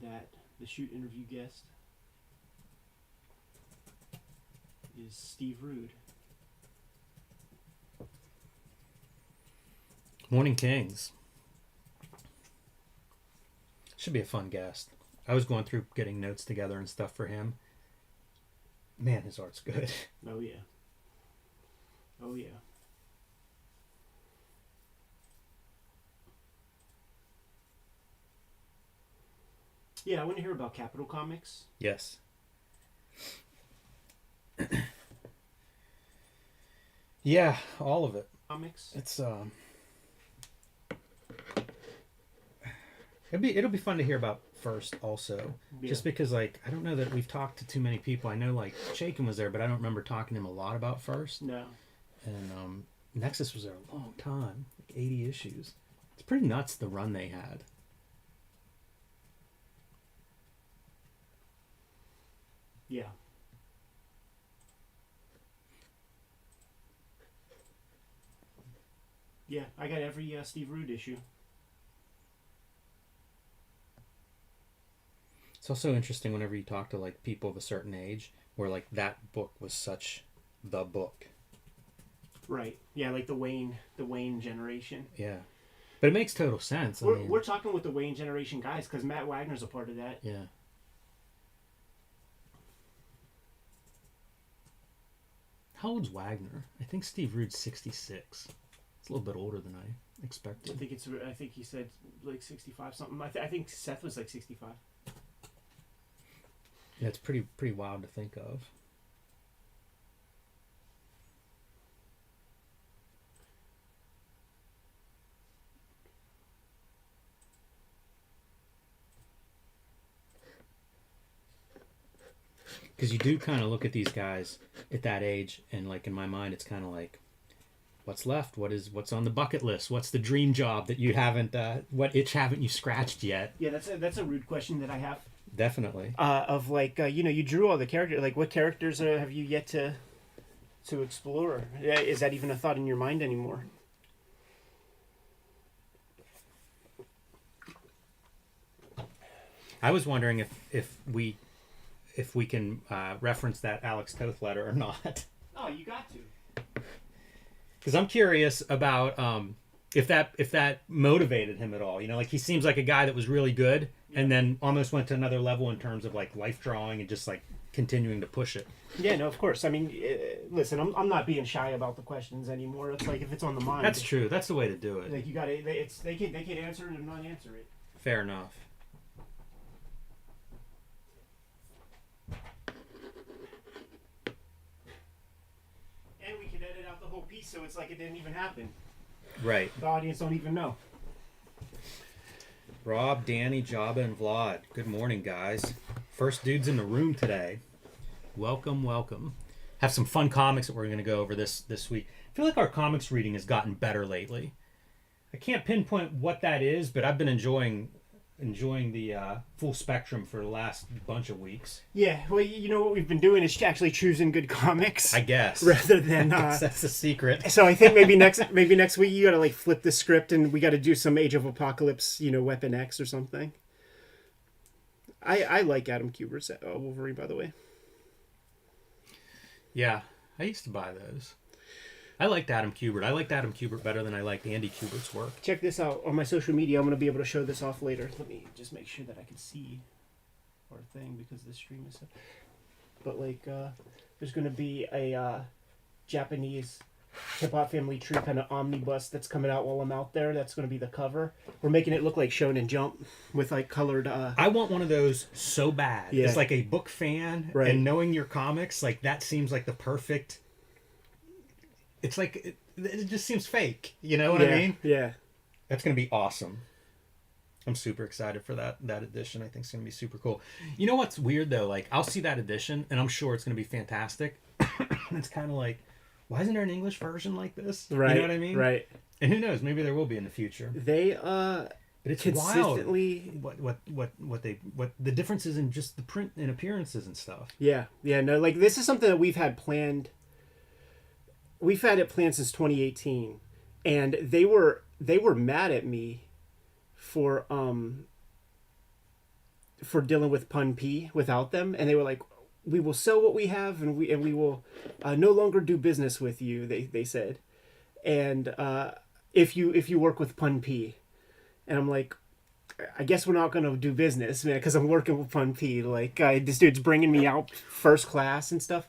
that the shoot interview guest is Steve Rude. Morning Kings. Should be a fun guest. I was going through getting notes together and stuff for him. Man, his art's good. Oh, yeah. Oh, yeah. Yeah, I want to hear about Capital Comics. Yes. Yeah, all of it. Comics. It's it'll be fun to hear about first also. Yeah. Just because like I don't know that we've talked to too many people. I know like Shaken was there, but I don't remember talking to him a lot about first. No. And Nexus was there a long time, like 80 issues. It's pretty nuts the run they had. Yeah. Yeah, I got every Steve Rude issue. It's also interesting whenever you talk to like people of a certain age where like that book was such the book. Right. Yeah, like the Wayne generation. Yeah. But it makes total sense. We're talking with the Wayne generation guys because Matt Wagner's a part of that. Yeah. How old's Wagner? I think Steve Rude's 66. It's a little bit older than I expected. I think he said like 65 something. I think Seth was like 65. Yeah, it's pretty wild to think of. Because you do kind of look at these guys at that age, and like in my mind, it's kind of like, what's left? What's on the bucket list? What's the dream job that you haven't? What itch haven't you scratched yet? Yeah, that's a rude question that I have. Definitely. Of like you drew all the characters. Like, what characters have you yet to explore? Is that even a thought in your mind anymore? I was wondering if we can reference that Alex Toth letter or not. Oh, you got to. Because I'm curious about if that motivated him at all. You know, like he seems like a guy that was really good and then almost went to another level in terms of like life drawing and just like continuing to push it. Yeah, no, of course. I mean, listen, I'm not being shy about the questions anymore. It's like if it's on the mind. That's true. That's the way to do it. Like you got to, they can answer it and not answer it. Fair enough. And we can edit out the whole piece so it's like it didn't even happen. Right. The audience don't even know. Rob, Danny, Jabba, and Vlad. Good morning, guys. First dudes in the room today. Welcome, welcome. Have some fun comics that we're going to go over this week. I feel like our comics reading has gotten better lately. I can't pinpoint what that is, but I've been enjoying the full spectrum for the last bunch of weeks. Yeah, well, you know what we've been doing is actually choosing good comics. I guess. Rather than that's the secret. So I think maybe next week you got to like flip the script and we got to do some Age of Apocalypse, Weapon X or something. I like Adam Kubert's Wolverine, by the way. Yeah, I used to buy those. I liked Adam Kubert. I liked Adam Kubert better than I liked Andy Kubert's work. Check this out. On my social media, I'm going to be able to show this off later. Let me just make sure that I can see our thing because this stream is... But, like, there's going to be a Japanese hip-hop family tree kind of omnibus that's coming out while I'm out there. That's going to be the cover. We're making it look like Shonen Jump with, like, colored... I want one of those so bad. Yeah. It's like a book fan, right. And knowing your comics, like, that seems like the perfect... It's like, it just seems fake. You know what I mean? Yeah. That's going to be awesome. I'm super excited for that edition. I think it's going to be super cool. You know what's weird, though? Like, I'll see that edition, and I'm sure it's going to be fantastic. It's kind of like, why isn't there an English version like this? Right. You know what I mean? Right. And who knows? Maybe there will be in the future. They, but it's consistently... wild what the differences in just the print and appearances and stuff. Yeah. Yeah, no, like, this is something that we've had planned... We've had it planned since 2018, and they were mad at me for for dealing with Pun P without them, and they were like, "We will sell what we have, and we will no longer do business with you." They said, and if you work with Pun P, and I'm like, I guess we're not gonna do business, man, because I'm working with Pun P. Like, this dude's bringing me out first class and stuff.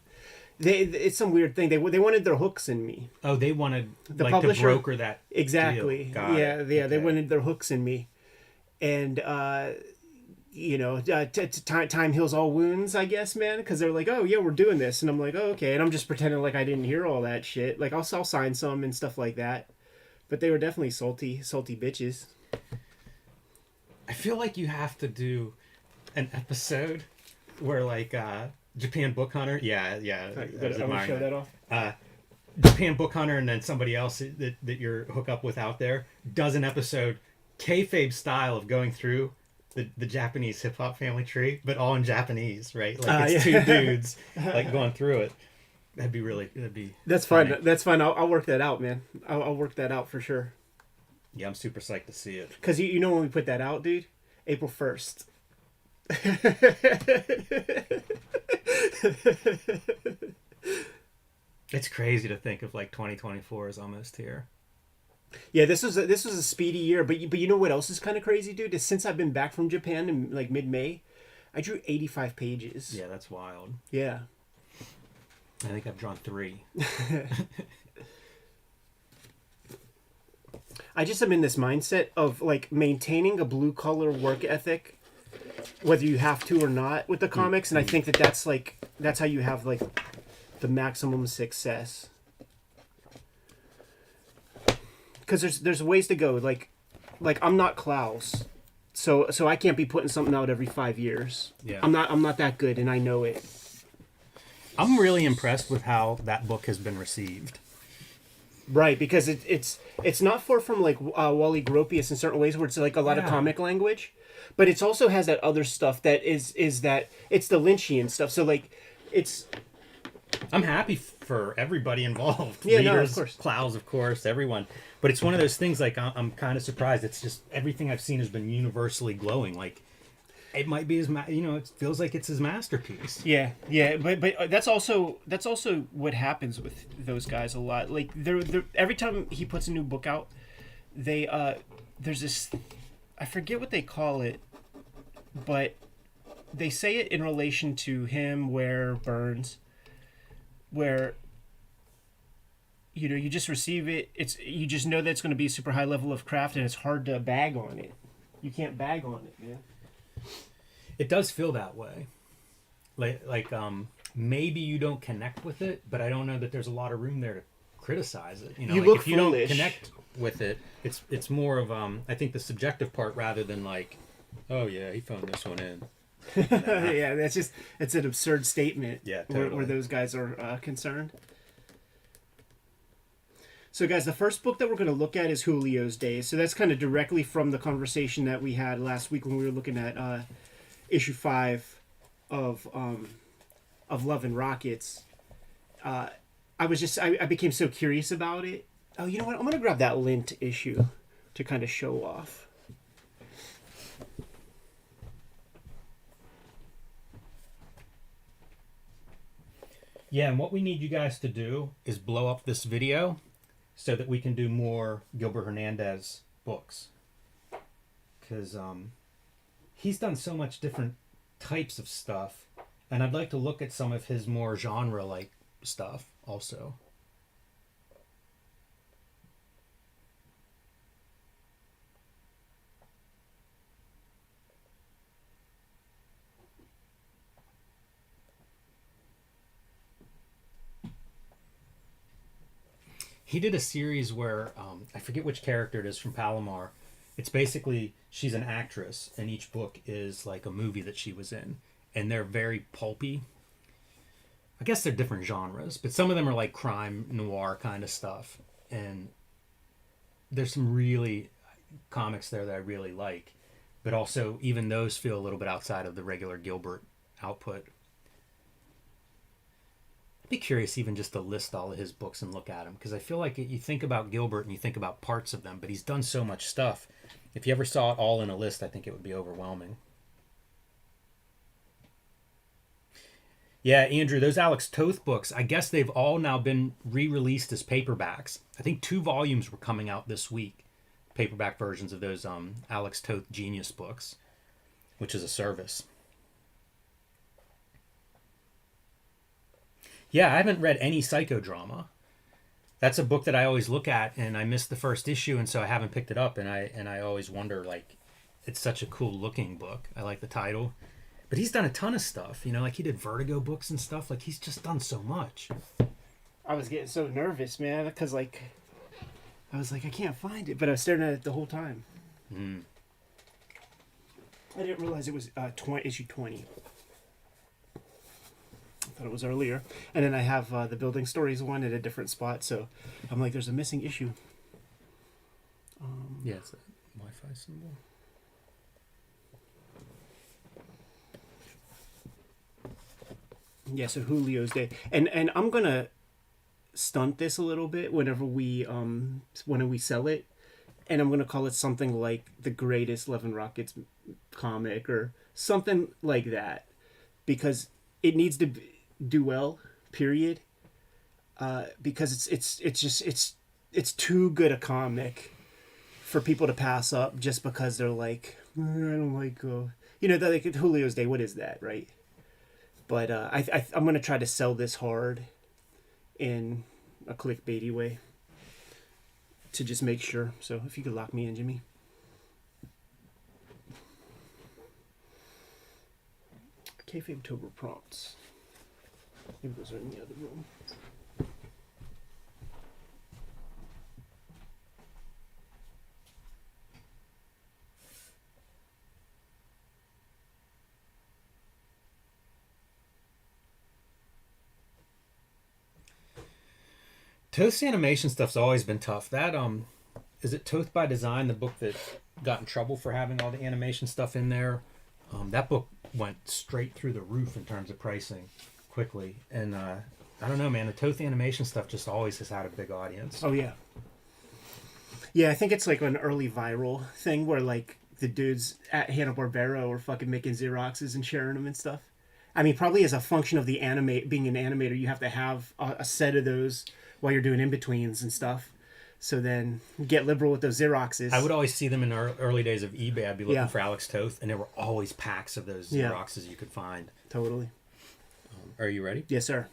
It's some weird thing. They wanted their hooks in me. Oh, they wanted The like publisher, to broker that exactly. deal. Got Yeah, it. yeah. They Okay. wanted their hooks in me, and time heals all wounds, I guess, man. Because they're like, oh yeah, we're doing this, and I'm like, oh okay, and I'm just pretending like I didn't hear all that shit. Like I'll sign some and stuff like that, but they were definitely salty bitches. I feel like you have to do an episode where like Japan Book Hunter. Yeah. I was I'm gonna admiring show that. that off. Japan Book Hunter and then somebody else that you're hook up with out there does an episode kayfabe style of going through the Japanese hip hop family tree, but all in Japanese, right? Like it's yeah. two dudes like going through it. That'd be That's funny. fine. That's fine. I'll work that out, man. I'll work that out for sure. Yeah, I'm super psyched to see it. Because you know when we put that out, dude? April 1st. It's crazy to think of like 2024 is almost here. Yeah, this was a speedy year, but you know what else is kind of crazy, dude? Is since I've been back from Japan in like mid-May, I drew 85 pages. Yeah, that's wild. Yeah. I think I've drawn 3. I just am in this mindset of like maintaining a blue collar work ethic, whether you have to or not with the comics, and I think that's how you have like the maximum success. Because there's ways to go. Like I'm not Klaus, so I can't be putting something out every 5 years. Yeah. I'm not that good, and I know it. I'm really impressed with how that book has been received. Right, because it's not far from like Wally Gropius in certain ways, where it's like a lot of comic language, but it's also has that other stuff that is that it's the Lynchian stuff. So like, it's. I'm happy for everybody involved. Yeah, Readers, no, of course. Klaus, of course, everyone. But it's one of those things. Like I'm kind of surprised. It's just everything I've seen has been universally glowing. Like it might be it feels like it's his masterpiece. Yeah, but that's also what happens with those guys a lot. Like they're every time he puts a new book out, they there's this, I forget what they call it, but they say it in relation to him, where Burns, where you just receive it. You just know that it's going to be a super high level of craft, and it's hard to bag on it. You can't bag on it, man. It does feel that way. Like maybe you don't connect with it, but I don't know that there's a lot of room there to criticize it. You like look if you foolish. don't connect with it, it's more of I think the subjective part rather than like, oh yeah, he phoned this one in. Yeah, it's an absurd statement. Yeah, where totally. those guys are concerned. So, guys, the first book that we're going to look at is Julio's Days. So that's kind of directly from the conversation that we had last week when we were looking at issue 5 of Love and Rockets. I became so curious about it. Oh, you know what? I'm going to grab that lint issue to kind of show off. Yeah, and what we need you guys to do is blow up this video so that we can do more Gilbert Hernandez books. Because he's done so much different types of stuff, and I'd like to look at some of his more genre-like stuff also. He did a series where I forget which character it is from Palomar. It's basically she's an actress, and each book is like a movie that she was in, and they're very pulpy. I guess they're different genres, but some of them are like crime noir kind of stuff, and there's some really comics there that I really like, but also even those feel a little bit outside of the regular Gilbert output. I'd be curious even just to list all of his books and look at them, because I feel like you think about Gilbert and you think about parts of them, but he's done so much stuff. If you ever saw it all in a list, I think it would be overwhelming. Yeah, Andrew, those Alex Toth books, I guess they've all now been re-released as paperbacks. I think 2 volumes were coming out this week, paperback versions of those Alex Toth Genius books, which is a service. Yeah, I haven't read any psychodrama. That's a book that I always look at, and I missed the first issue, and so I haven't picked it up. And I always wonder, like, it's such a cool looking book. I like the title, but he's done a ton of stuff. Like he did Vertigo books and stuff. Like he's just done so much. I was getting so nervous, man, because I was like, I can't find it, but I was staring at it the whole time. Mm. I didn't realize it was issue 20. I thought it was earlier. And then I have the Building Stories one at a different spot, so I'm like, there's a missing issue. Yeah, it's a Wi-Fi symbol. Yeah, so Julio's Day. And I'm going to stunt this a little bit whenever we sell it. And I'm going to call it something like the greatest Love and Rockets comic or something like that. Because it needs to do well, period. Because it's too good a comic for people to pass up just because they're like, I don't like, like Julio's Day, what is that, right? But I'm going to try to sell this hard in a clickbaity way to just make sure. So if you could lock me in, Jimmy. Kayfabetober prompts. Maybe those are in the other room. Toth's animation stuff's always been tough. That is it Toth by Design, the book that got in trouble for having all the animation stuff in there. That book went straight through the roof in terms of pricing quickly. And I don't know, man, the Toth animation stuff just always has had a big audience. Oh yeah. Yeah, I think it's like an early viral thing where like the dudes at Hanna-Barbera were fucking making Xeroxes and sharing them and stuff. I mean, probably as a function of the being an animator, you have to have a set of those while you're doing in-betweens and stuff. So then get liberal with those Xeroxes. I would always see them in the early days of eBay. I'd be looking Yeah. for Alex Toth, and there were always packs of those Xeroxes you could find. Totally. Are you ready? Yes, sir.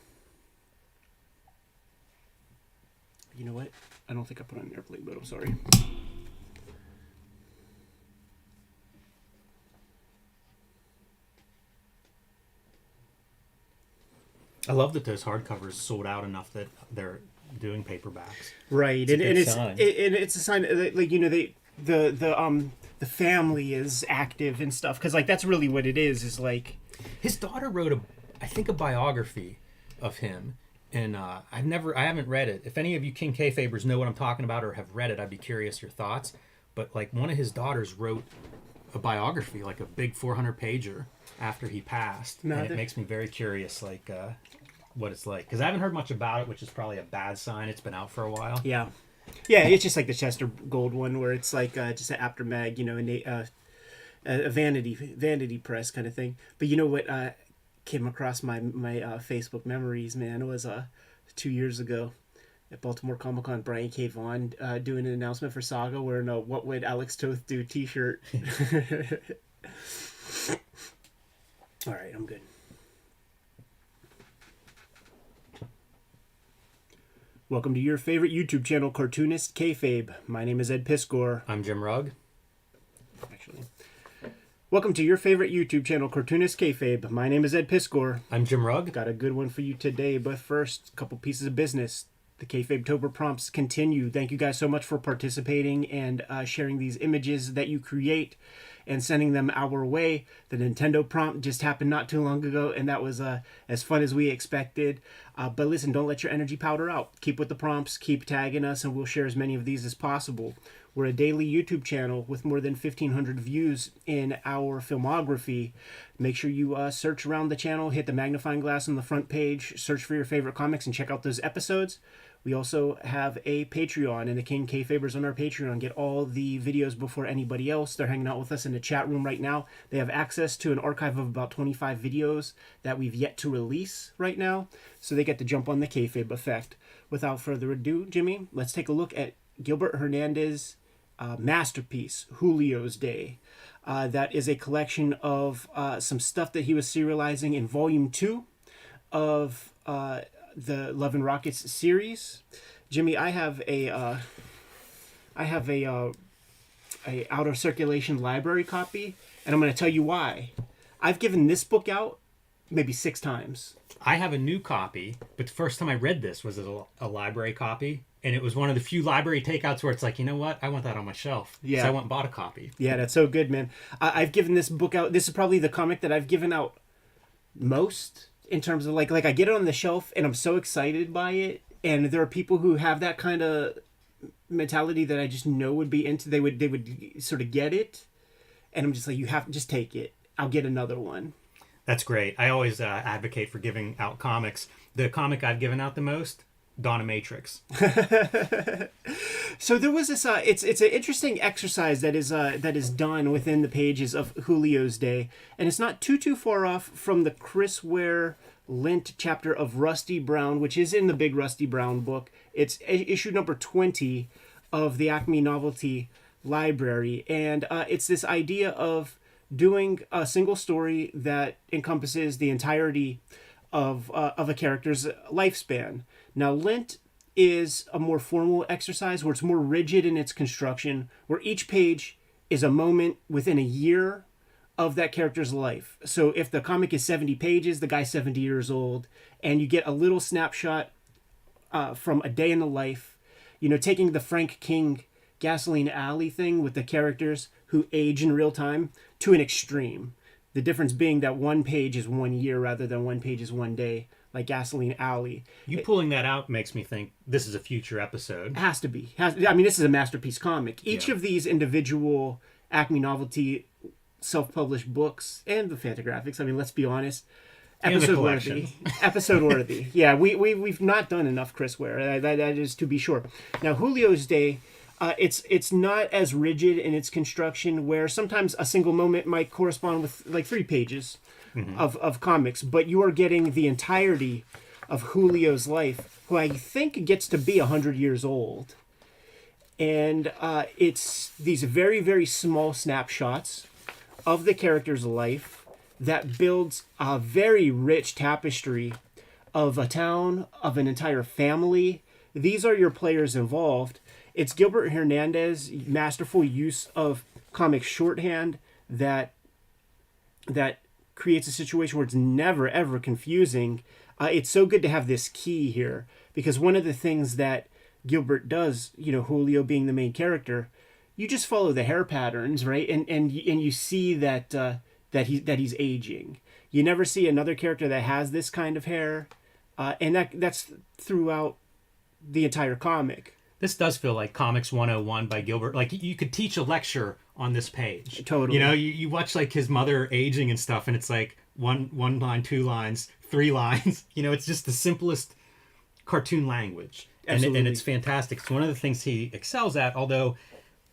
You know what? I don't think I put on an airplane mode. I'm sorry. I love that those hardcovers sold out enough that they're doing paperbacks. Right, It's a good sign. It's a sign that, like, the family is active and stuff, because like that's really what it is like His daughter wrote a biography of him, and I haven't read it. If any of you King Kayfabers know what I'm talking about or have read it, I'd be curious your thoughts. But like one of his daughters wrote a biography, like a big 400-pager after he passed, and it makes me very curious, like what it's like, because I haven't heard much about it, which is probably a bad sign. It's been out for a while. Yeah, it's just like the Chester Gold one where it's like just an after mag, a vanity press kind of thing. But you know what came across my Facebook memories, man, it was 2 years ago at Baltimore Comic Con, Brian K. Vaughan doing an announcement for Saga wearing a "What Would Alex Toth Do" t-shirt. All right, I'm good. Welcome to your favorite YouTube channel, Cartoonist Kayfabe. My name is Ed Piscor. I'm Jim Rugg. Actually, welcome to your favorite YouTube channel, Cartoonist Kayfabe. My name is Ed Piscor. I'm Jim Rugg. Got a good one for you today, but first, a couple pieces of business. The Kayfabetober prompts continue. Thank you guys so much for participating and sharing these images that you create and sending them our way. The Nintendo prompt just happened not too long ago, and that was as fun as we expected. But listen, don't let your energy powder out. Keep with the prompts, keep tagging us, and we'll share as many of these as possible. We're a daily YouTube channel with more than 1,500 views in our filmography. Make sure you search around the channel, hit the magnifying glass on the front page, search for your favorite comics, and check out those episodes. We also have a Patreon, and the King Kayfabers on our Patreon get all the videos before anybody else. They're hanging out with us in the chat room right now. They have access to an archive of about 25 videos that we've yet to release right now, so they get to jump on the Kayfabe effect. Without further ado, Jimmy, let's take a look at Gilbert Hernandez's masterpiece, Julio's Day. That is a collection of some stuff that he was serializing in Volume 2 of the Love and Rockets series. Jimmy, I have a out of circulation library copy, and I'm going to tell you why. I've given this book out maybe 6 times. I have a new copy, but the first time I read this was a library copy, and it was one of the few library takeouts where it's like, you know what? I want that on my shelf. Yeah. So I went and bought a copy. Yeah, that's so good, man. I've given this book out. This is probably the comic that I've given out most in terms of like I get it on the shelf and I'm so excited by it. And there are people who have that kind of mentality that I just know would be into. They would sort of get it, and I'm just like, you have to just take it. I'll get another one. That's great. I always advocate for giving out comics. The comic I've given out the most, Matrix. So there was this. It's an interesting exercise that is done within the pages of Julio's Day, and it's not too far off from the Chris Ware Lint chapter of Rusty Brown, which is in the Big Rusty Brown book. It's issue number 20 of the Acme Novelty Library, and it's this idea of doing a single story that encompasses the entirety of a character's lifespan. Now, Lint is a more formal exercise where it's more rigid in its construction, where each page is a moment within a year of that character's life. So if the comic is 70 pages, the guy's 70 years old, and you get a little snapshot from a day in the life, taking the Frank King Gasoline Alley thing with the characters who age in real time to an extreme. The difference being that one page is 1 year rather than one page is 1 day, like Gasoline Alley. Pulling that out makes me think this is a future episode. It has to be. This is a masterpiece comic. Each of these individual Acme Novelty self-published books and the Fantagraphics, let's be honest, episode worthy. Yeah, we've not done enough Chris Ware. That is to be sure. Now, Julio's Day, it's not as rigid in its construction, where sometimes a single moment might correspond with like 3 pages of comics, but you are getting the entirety of Julio's life, who I think gets to be 100 years old. And it's these very, very small snapshots of the character's life that builds a very rich tapestry of a town, of an entire family. These are your players involved. It's Gilbert Hernandez's masterful use of comic shorthand that creates a situation where it's never, ever confusing. It's so good to have this key here, because one of the things that Gilbert does, Julio being the main character, you just follow the hair patterns, right? And you see that he's aging. You never see another character that has this kind of hair, and that's throughout the entire comic. This does feel like Comics 101 by Gilbert. Like, you could teach a lecture on this page. Totally. You watch like his mother aging and stuff, and it's like one line, 2 lines, 3 lines. It's just the simplest cartoon language. And it's fantastic. It's one of the things he excels at, although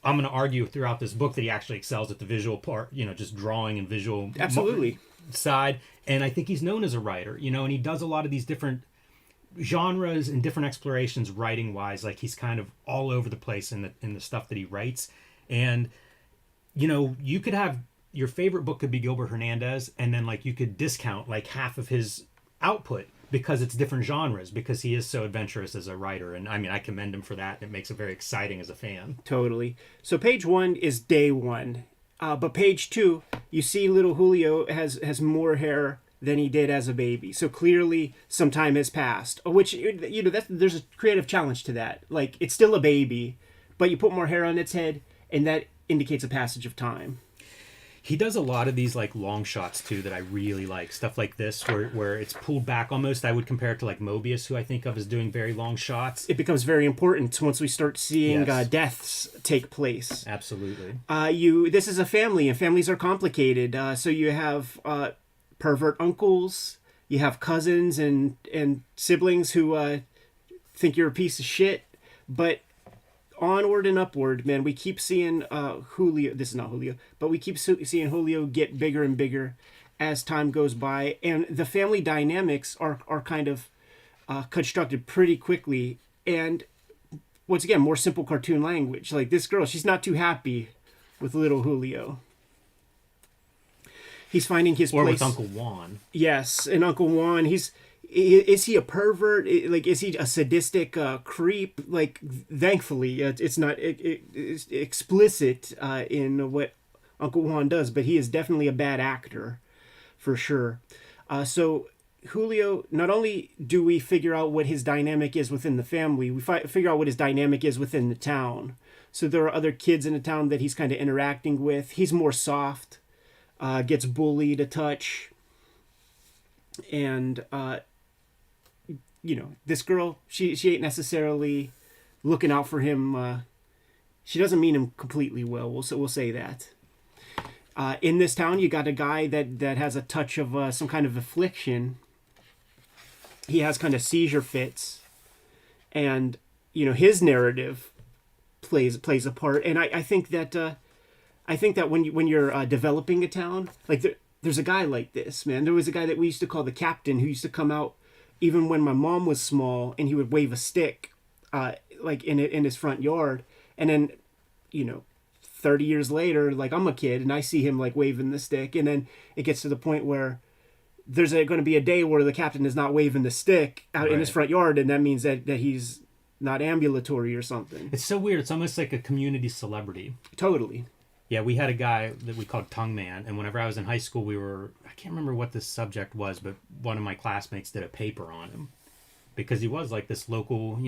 I'm going to argue throughout this book that he actually excels at the visual part, just drawing and visual side. And I think he's known as a writer, and he does a lot of these different genres and different explorations writing wise. Like, he's kind of all over the place in the stuff that he writes. And, you could have your favorite book could be Gilbert Hernandez, and then like you could discount like half of his output because it's different genres, because he is so adventurous as a writer. And I commend him for that. It makes it very exciting as a fan. Totally. So page 1 is day 1. But page 2, you see little Julio has more hair than he did as a baby. So clearly some time has passed, which, there's a creative challenge to that. Like, it's still a baby, but you put more hair on its head, and that indicates a passage of time. He does a lot of these like long shots too that I really like. Stuff like this where it's pulled back almost. I would compare it to like Mobius, who I think of as doing very long shots. It becomes very important once we start seeing deaths take place. Absolutely. This is a family, and families are complicated. So you have pervert uncles, you have cousins and siblings who think you're a piece of shit, but onward and upward, man. We keep seeing Julio. This is not Julio, but we keep seeing Julio get bigger and bigger as time goes by, and the family dynamics are kind of constructed pretty quickly. And once again, more simple cartoon language. Like this girl, she's not too happy with little Julio. He's finding his place. Or with Uncle Juan. Yes, and Uncle Juan. Is he a pervert? Like, is he a sadistic creep? Like, thankfully, it's not it's explicit in what Uncle Juan does, but he is definitely a bad actor, for sure. So Julio, not only do we figure out what his dynamic is within the family, we figure out what his dynamic is within the town. So there are other kids in the town that he's kind of interacting with. He's more soft, gets bullied a touch, and this girl, she ain't necessarily looking out for him. She doesn't mean him completely well. We'll say that. In this town, you got a guy that has a touch of some kind of affliction. He has kind of seizure fits, and his narrative plays a part. And I think that when you're developing a town, like there's a guy like this, man. There was a guy that we used to call the captain, who used to come out even when my mom was small, and he would wave a stick, like in his front yard, and then 30 years later, like I'm a kid and I see him like waving the stick, and then it gets to the point where there's going to be a day where the captain is not waving the stick out in his front yard, and that means that he's not ambulatory or something. It's so weird. It's almost like a community celebrity. Totally. Yeah, we had a guy that we called Tongue Man, and whenever I was in high school, I can't remember what the subject was, but one of my classmates did a paper on him because he was like this local,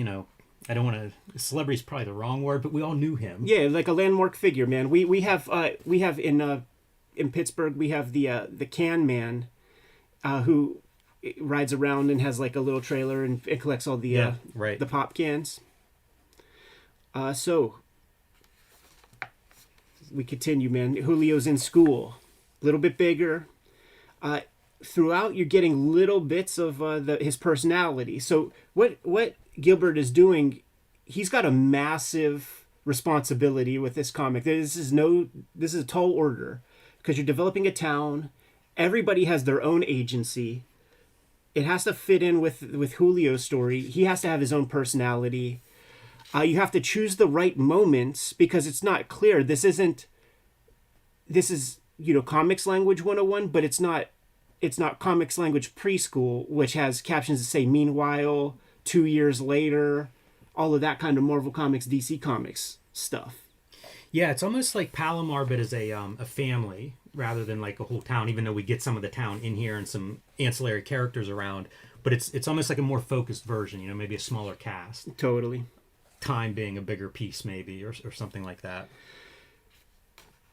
I don't want to, celebrity's probably the wrong word, but we all knew him. Yeah, like a landmark figure, man. We have in Pittsburgh, we have the Can Man, who rides around and has like a little trailer and collects all the the pop cans. So we continue, man. Julio's in school, a little bit bigger. Throughout, you're getting little bits of his personality. So what Gilbert is doing, he's got a massive responsibility with this comic. This is a tall order, because you're developing a town. Everybody has their own agency. It has to fit in with Julio's story. He has to have his own personality. You have to choose the right moments, because it's not clear. This is comics language 101, but it's not comics language preschool, which has captions that say meanwhile, 2 years later, all of that kind of Marvel Comics, DC Comics stuff. Yeah, it's almost like Palomar, but as a family rather than like a whole town, even though we get some of the town in here and some ancillary characters around. But it's almost like a more focused version, maybe a smaller cast. Totally. Time being a bigger piece maybe, or something like that.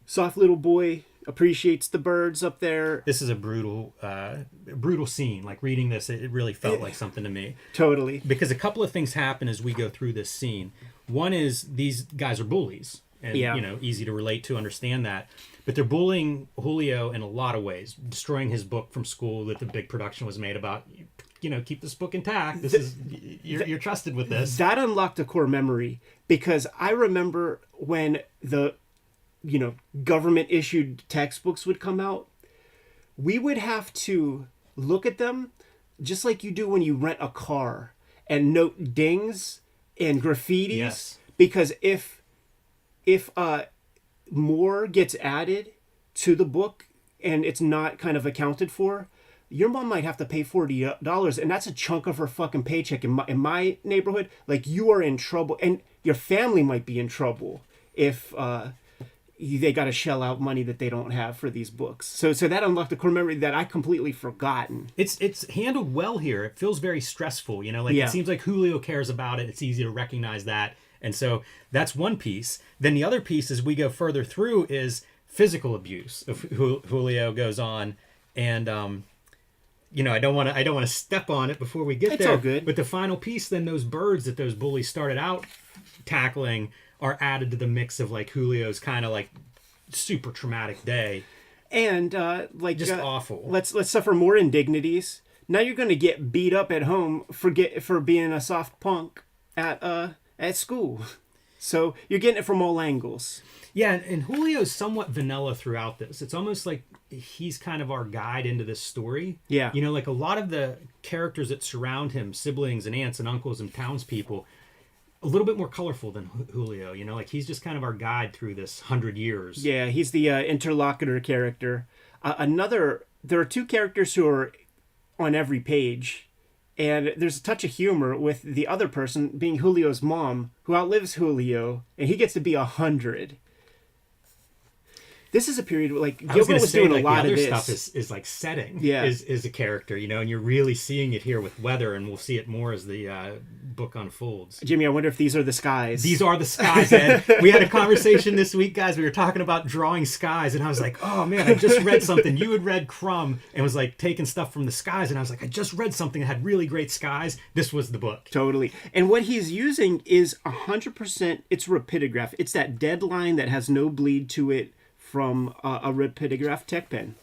Soft little boy appreciates the birds up there. This is a brutal scene. Like reading this, it really felt like something to me. Totally. Because a couple of things happen as we go through this scene. One is these guys are bullies. And, easy to relate to, understand that. But they're bullying Julio in a lot of ways. Destroying his book from school that the big production was made about. Keep this book intact. You're trusted with this. That unlocked a core memory, because I remember when the government issued textbooks would come out, we would have to look at them just like you do when you rent a car and note dings and graffitis. Yes. Because if more gets added to the book and it's not kind of accounted for, your mom might have to pay $40, and that's a chunk of her fucking paycheck. In my neighborhood, like, you are in trouble, and your family might be in trouble if they got to shell out money that they don't have for these books. So that unlocked a core memory that I completely forgotten. It's handled well here. It feels very stressful, It seems like Julio cares about it. It's easy to recognize that. And so that's one piece. Then the other piece, as we go further through, is physical abuse. Julio goes on, and I don't want to step on it before we get there. It's all good. But the final piece, then those birds that those bullies started out tackling are added to the mix of like Julio's kind of like super traumatic day, and just awful. Let's suffer more indignities. Now you're going to get beat up at home for being a soft punk. at school. So you're getting it from all angles. Yeah, and Julio's somewhat vanilla throughout this. It's almost like he's kind of our guide into this story. Yeah. You know, like a lot of the characters that surround him, siblings and aunts and uncles and townspeople, a little bit more colorful than Julio. You know, like he's just kind of our guide through this 100 years. Yeah, he's the interlocutor character. There are two characters who are on every page, and there's a touch of humor with the other person being Julio's mom, who outlives Julio, and he gets to be 100. This is a period where, like, Gilbert was doing a lot of this. The other stuff is like setting. Yeah. Is a character, you know, and you're really seeing it here with weather, and we'll see it more as the book unfolds. Jimmy, I wonder if these are the skies. These are the skies, Ed. We had a conversation this week, guys. We were talking about drawing skies, and I was like, oh, man, I just read something. You had read Crumb and was, like, taking stuff from the skies, and I was like, I just read something that had really great skies. This was the book. Totally. And what he's using is 100%, it's rapidograph. It's that dead line that has no bleed to it from a rapidograph tech pen.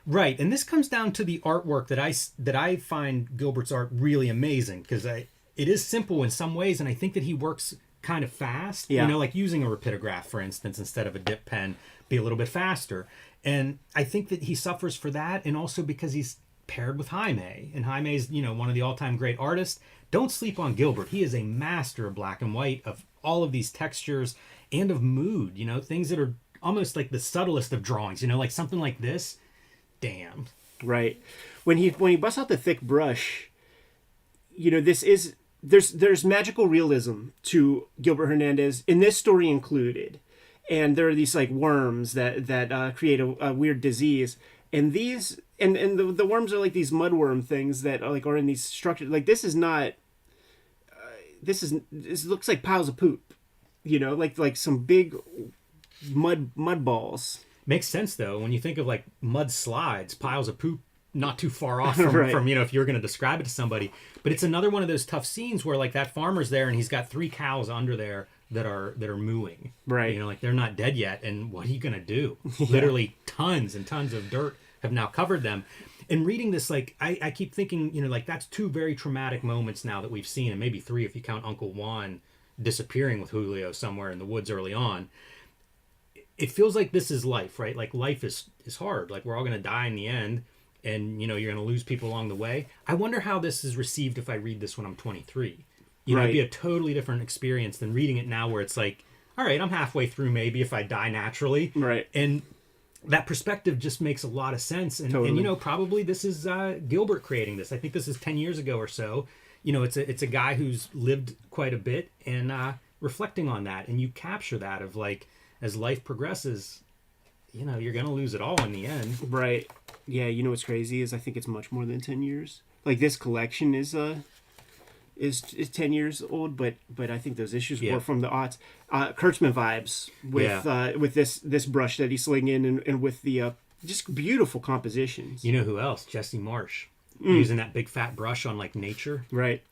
Right, and this comes down to the artwork that I find Gilbert's art really amazing, because it is simple in some ways, and I think that he works kind of fast. Yeah. You know, like using a rapidograph, for instance, instead of a dip pen, be a little bit faster. And I think that he suffers for that, and also because he's paired with Jaime, and Jaime's, you know, one of the all-time great artists. Don't sleep on Gilbert. He is a master of black and white, of all of these textures, and of mood, you know, things that are almost like the subtlest of drawings, you know, like something like this. Damn. Right. When he busts out the thick brush, you know, there's magical realism to Gilbert Hernandez, in this story included. And there are these like worms that create a weird disease. And these and the worms are like these mudworm things that are in these structures. Like, this is not this looks like piles of poop, you know, like some big mud balls. Makes sense though when you think of like mud slides, piles of poop not too far off Right. from you know, if you're going to describe it to somebody. But it's another one of those tough scenes where like that farmer's there and he's got 3 cows under there that are mooing. Right. You know, like they're not dead yet, and what are you going to do? Literally tons and tons of dirt have now covered them. And reading this, like I keep thinking, you know, like that's 2 very traumatic moments now that we've seen, and maybe 3 if you count Uncle Juan disappearing with Julio somewhere in the woods early on. It feels like this is life, right? Like life is hard. Like we're all going to die in the end, and you know, you're going to lose people along the way. I wonder how this is received if I read this when I'm 23. You know, Right. it'd be a totally different experience than reading it now, where it's like, all right, I'm halfway through maybe if I die naturally. Right. And that perspective just makes a lot of sense. And, Totally. and you know, probably this is Gilbert creating this. I think this is 10 years ago or so. You know, it's a guy who's lived quite a bit, and reflecting on that. And you capture that of like, as life progresses, you know, you're going to lose it all in the end. Right. Yeah, you know what's crazy is I think it's much more than 10 years. Like, this collection is 10 years old, but I think those issues Yeah. were from the aughts. Kurtzman vibes with this brush that he's slinging and with the just beautiful compositions. You know who else? Jesse Marsh. Using that big fat brush on like nature. Right.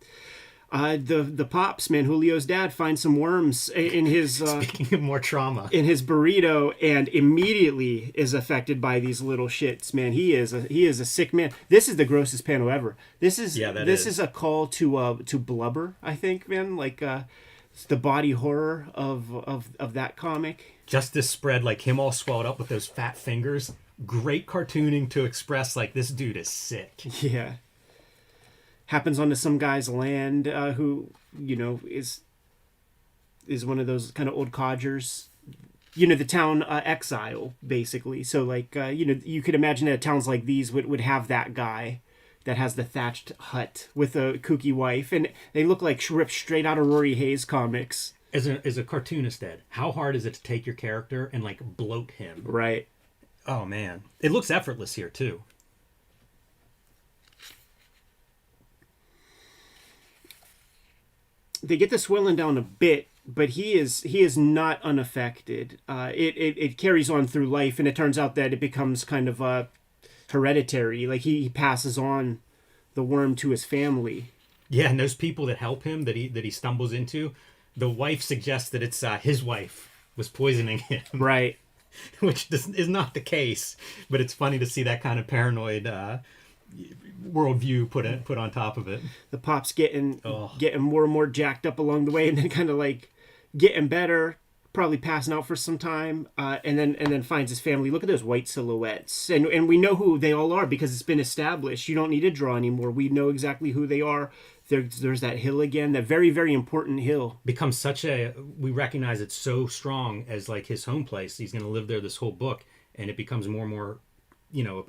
The pops, man, Julio's dad finds some worms in his Speaking of more trauma. in his burrito, and immediately is affected by these little shits. Man, he is a sick man. This is the grossest panel ever. This is is. is a call to blubber, I think, man. Like it's the body horror of that comic. Just this spread, like him all swelled up with those fat fingers. Great cartooning to express like this dude is sick. Yeah. Happens onto some guy's land who, you know, is one of those kind of old codgers. You know, the town exile, basically. So, like, you know, you could imagine that towns like these would have that guy that has the thatched hut with a kooky wife. And they look like ripped straight out of Rory Hayes comics. As a cartoonist, Ed, how hard is it to take your character and like bloat him? Right. Oh, man. It looks effortless here, too. They get the swelling down a bit, but he is not unaffected. It carries on through life, and it turns out that it becomes kind of hereditary. Like he passes on the worm to his family. Yeah, and those people that help him that he stumbles into, the wife suggests that it's his wife was poisoning him. Right. Which is not the case, but it's funny to see that kind of paranoid worldview put on top of it. The pop's getting Oh. more and more jacked up along the way, and then kind of like getting better, probably passing out for some time, and then finds his family. Look at those white silhouettes, and we know who they all are because it's been established. You don't need to draw anymore. We know exactly who they are. There's that hill again, that very, very important hill. Becomes such a, we recognize it so strong as like his home place. He's going to live there this whole book, and it becomes more and more,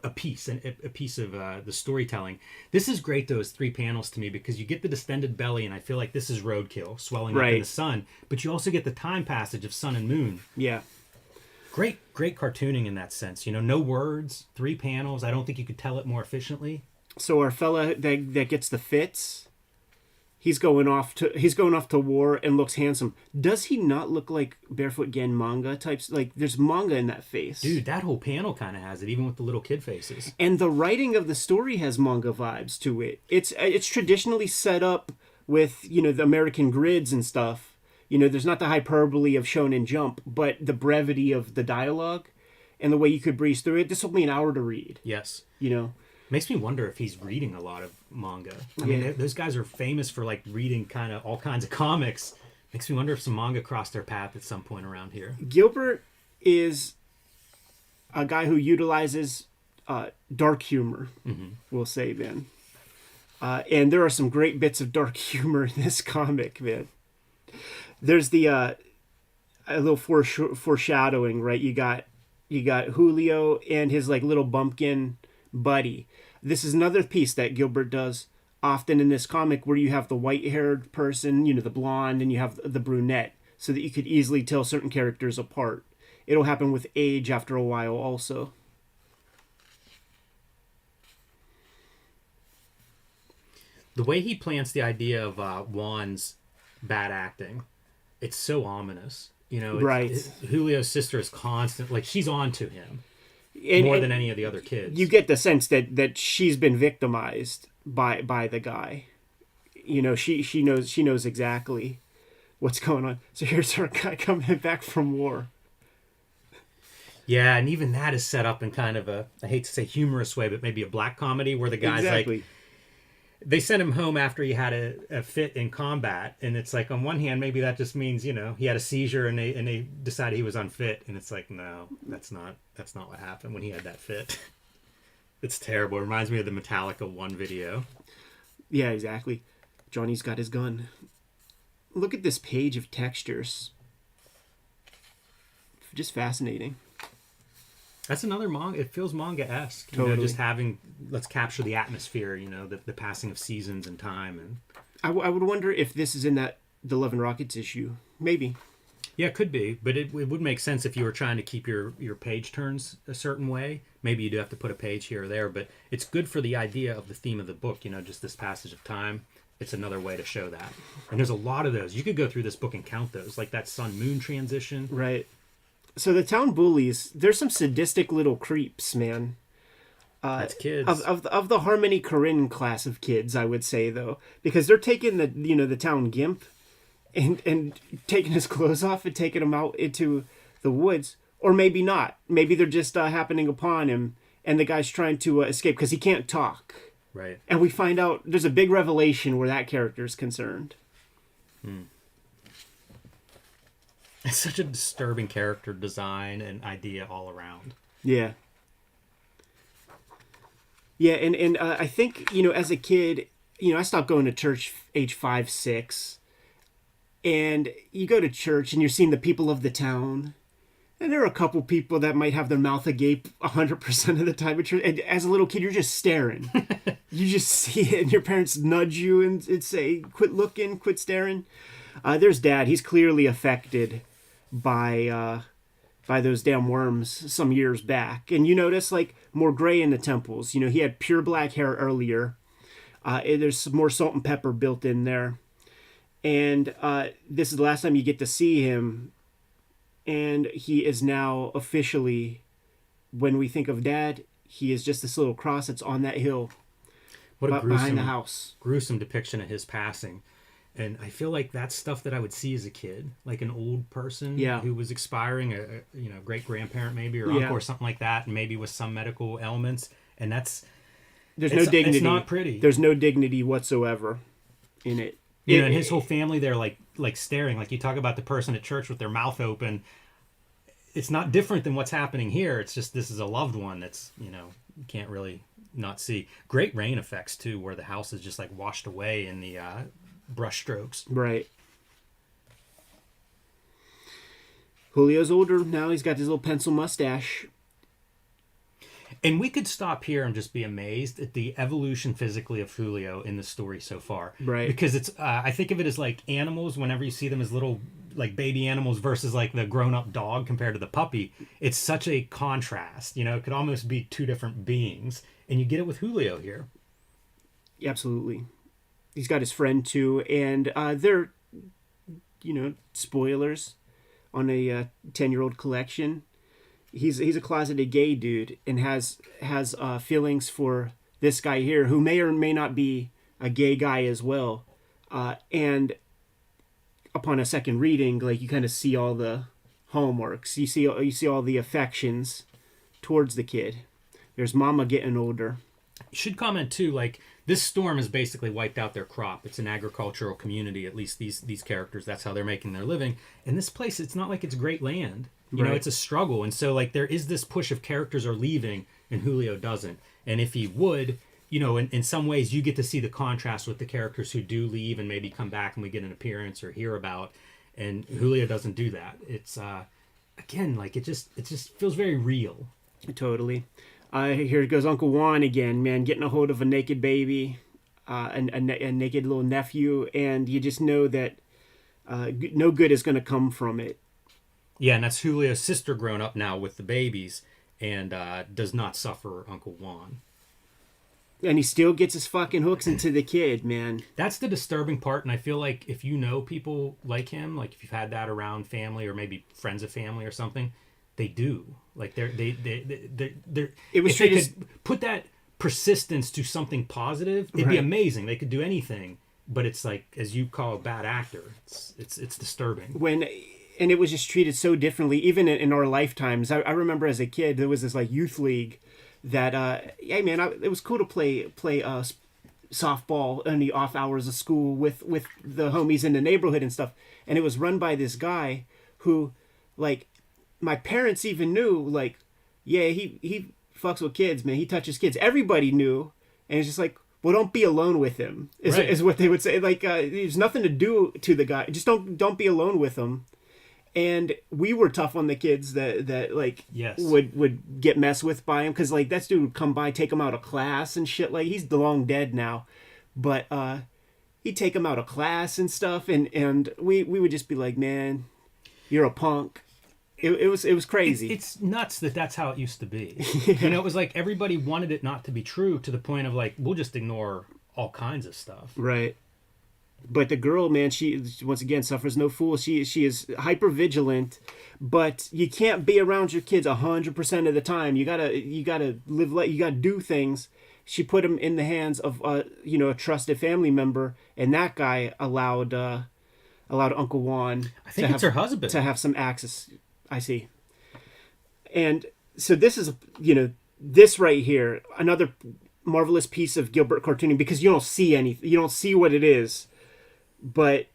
a piece of the storytelling. This is great, those 3 panels to me, because you get the distended belly, and I feel like this is roadkill swelling up in the sun, but you also get the time passage of sun and moon. Yeah. Great cartooning in that sense. No words, 3 panels. I don't think you could tell it more efficiently. So our fella that gets the fits, he's going off to war and looks handsome. Does he not look like Barefoot Gen manga types? Like, there's manga in that face. Dude, that whole panel kind of has it, even with the little kid faces. And the writing of the story has manga vibes to it. It's traditionally set up with, the American grids and stuff. There's not the hyperbole of Shonen Jump, but the brevity of the dialogue and the way you could breeze through it. This took me an hour to read. Yes. Makes me wonder if he's reading a lot of manga. I mean, those guys are famous for like reading kind of all kinds of comics. Makes me wonder if some manga crossed their path at some point around here. Gilbert is a guy who utilizes dark humor, we'll say then. And there are some great bits of dark humor in this comic, man. There's the a little foreshadowing, right? You got Julio and his like little bumpkin buddy. This is another piece that Gilbert does often in this comic, where you have the white-haired person, the blonde, and you have the brunette, so that you could easily tell certain characters apart. It'll happen with age after a while also. The way he plants the idea of Juan's bad acting, it's so ominous. Right. Julio's sister is constant, like she's on to him. More than any of the other kids. You get the sense that she's been victimized by the guy. She knows exactly what's going on. So here's our guy coming back from war. Yeah, and even that is set up in kind of a, I hate to say humorous way, but maybe a black comedy where the guy's like, they sent him home after he had a fit in combat, and it's like, on one hand, maybe that just means, he had a seizure and they decided he was unfit, and it's like, no, that's not what happened when he had that fit. It's terrible. It reminds me of the Metallica 1 video. Yeah, exactly. Johnny's got his gun. Look at this page of textures. Just fascinating. That's another manga. It feels manga-esque. Totally. Just having, let's capture the atmosphere, the passing of seasons and time. And I would wonder if this is in the Love and Rockets issue. Maybe. Yeah, it could be. But it would make sense if you were trying to keep your page turns a certain way. Maybe you do have to put a page here or there. But it's good for the idea of the theme of the book, just this passage of time. It's another way to show that. And there's a lot of those. You could go through this book and count those. Like that sun-moon transition. Right. So the town bullies, there's some sadistic little creeps, man. That's kids. Of the Harmony Korine class of kids, I would say, though. Because they're taking the town gimp and taking his clothes off and taking him out into the woods. Or maybe not. Maybe they're just happening upon him and the guy's trying to escape because he can't talk. Right. And we find out there's a big revelation where that character is concerned. It's such a disturbing character design and idea all around. Yeah. Yeah, and I think, as a kid, I stopped going to church age 5, 6. And you go to church and you're seeing the people of the town. And there are a couple people that might have their mouth agape 100% of the time at church. And as a little kid, you're just staring. You just see it, and your parents nudge you and say, quit looking, quit staring. There's Dad. He's clearly affected by those damn worms some years back. And you notice, more gray in the temples. He had pure black hair earlier. There's some more salt and pepper built in there. And this is the last time you get to see him. And he is now officially, when we think of Dad, he is just this little cross that's on that hill. What a behind the house. Gruesome depiction of his passing. And I feel like that's stuff that I would see as a kid, like an old person who was expiring, great grandparent maybe, or uncle or something like that, and maybe with some medical ailments. And that's there's no dignity. It's not pretty. There's no dignity whatsoever in it. You know, and his whole family, they're like staring. Like you talk about the person at church with their mouth open. It's not different than what's happening here. It's just this is a loved one that's, you can't really not see. Great rain effects too, where the house is just like washed away in the brush strokes. Right. Julio's older now. He's got his little pencil mustache. And we could stop here and just be amazed at the evolution physically of Julio in the story so far. Right. Because it's, I think of it as like animals, whenever you see them as little, like baby animals versus like the grown-up dog compared to the puppy. It's such a contrast, it could almost be two different beings. And you get it with Julio here. Absolutely. He's got his friend too. And they're, spoilers on a 10-year-old collection. He's a closeted gay dude and has feelings for this guy here who may or may not be a gay guy as well. And upon a second reading, like you kind of see all the hallmarks. You see all the affections towards the kid. There's Mama getting older. You should comment too, like this storm has basically wiped out their crop. It's an agricultural community, at least these characters. That's how they're making their living. And this place, it's not like it's great land. It's a struggle. And so like there is this push of characters are leaving and Julio doesn't. And if he would, in some ways you get to see the contrast with the characters who do leave and maybe come back and we get an appearance or hear about. And Julio doesn't do that. It's, again, like it just feels very real. Totally. Here goes Uncle Juan again, man, getting a hold of a naked baby, a naked little nephew. And you just know that no good is going to come from it. Yeah, and that's Julio's sister grown up now with the babies and does not suffer Uncle Juan. And he still gets his fucking hooks into the kid, man. That's the disturbing part, and I feel like if you know people like him, like if you've had that around family or maybe friends of family or something, they do. Like they're It was if they could put that persistence to something positive, it'd be amazing. They could do anything, but it's like, as you call a bad actor, it's disturbing. And it was just treated so differently, even in our lifetimes. I remember as a kid, there was this like youth league that, hey man, it was cool to play softball in the off hours of school with the homies in the neighborhood and stuff. And it was run by this guy who, like, my parents even knew, like, yeah, he fucks with kids, man. He touches kids. Everybody knew. And it's just like, well, don't be alone with him, is what they would say. Like, there's nothing to do to the guy. Just don't be alone with him. And we were tough on the kids that like would get messed with by him, because like that dude would come by, take him out of class and shit. Like he's long dead now, but he'd take him out of class and stuff, and we would just be like, man, you're a punk. It was crazy. It's nuts that's how it used to be. It was like everybody wanted it not to be true, to the point of like, we'll just ignore all kinds of stuff. Right. But the girl, man, she once again suffers no fool. She is hyper vigilant, but you can't be around your kids 100% of the time. You gotta live. You gotta do things. She put him in the hands of a trusted family member, and that guy allowed Uncle Juan. I think it's her husband to have some access. I see. And so this is this right here, another marvelous piece of Gilbert cartooning, because you don't see anything. You don't see what it is. But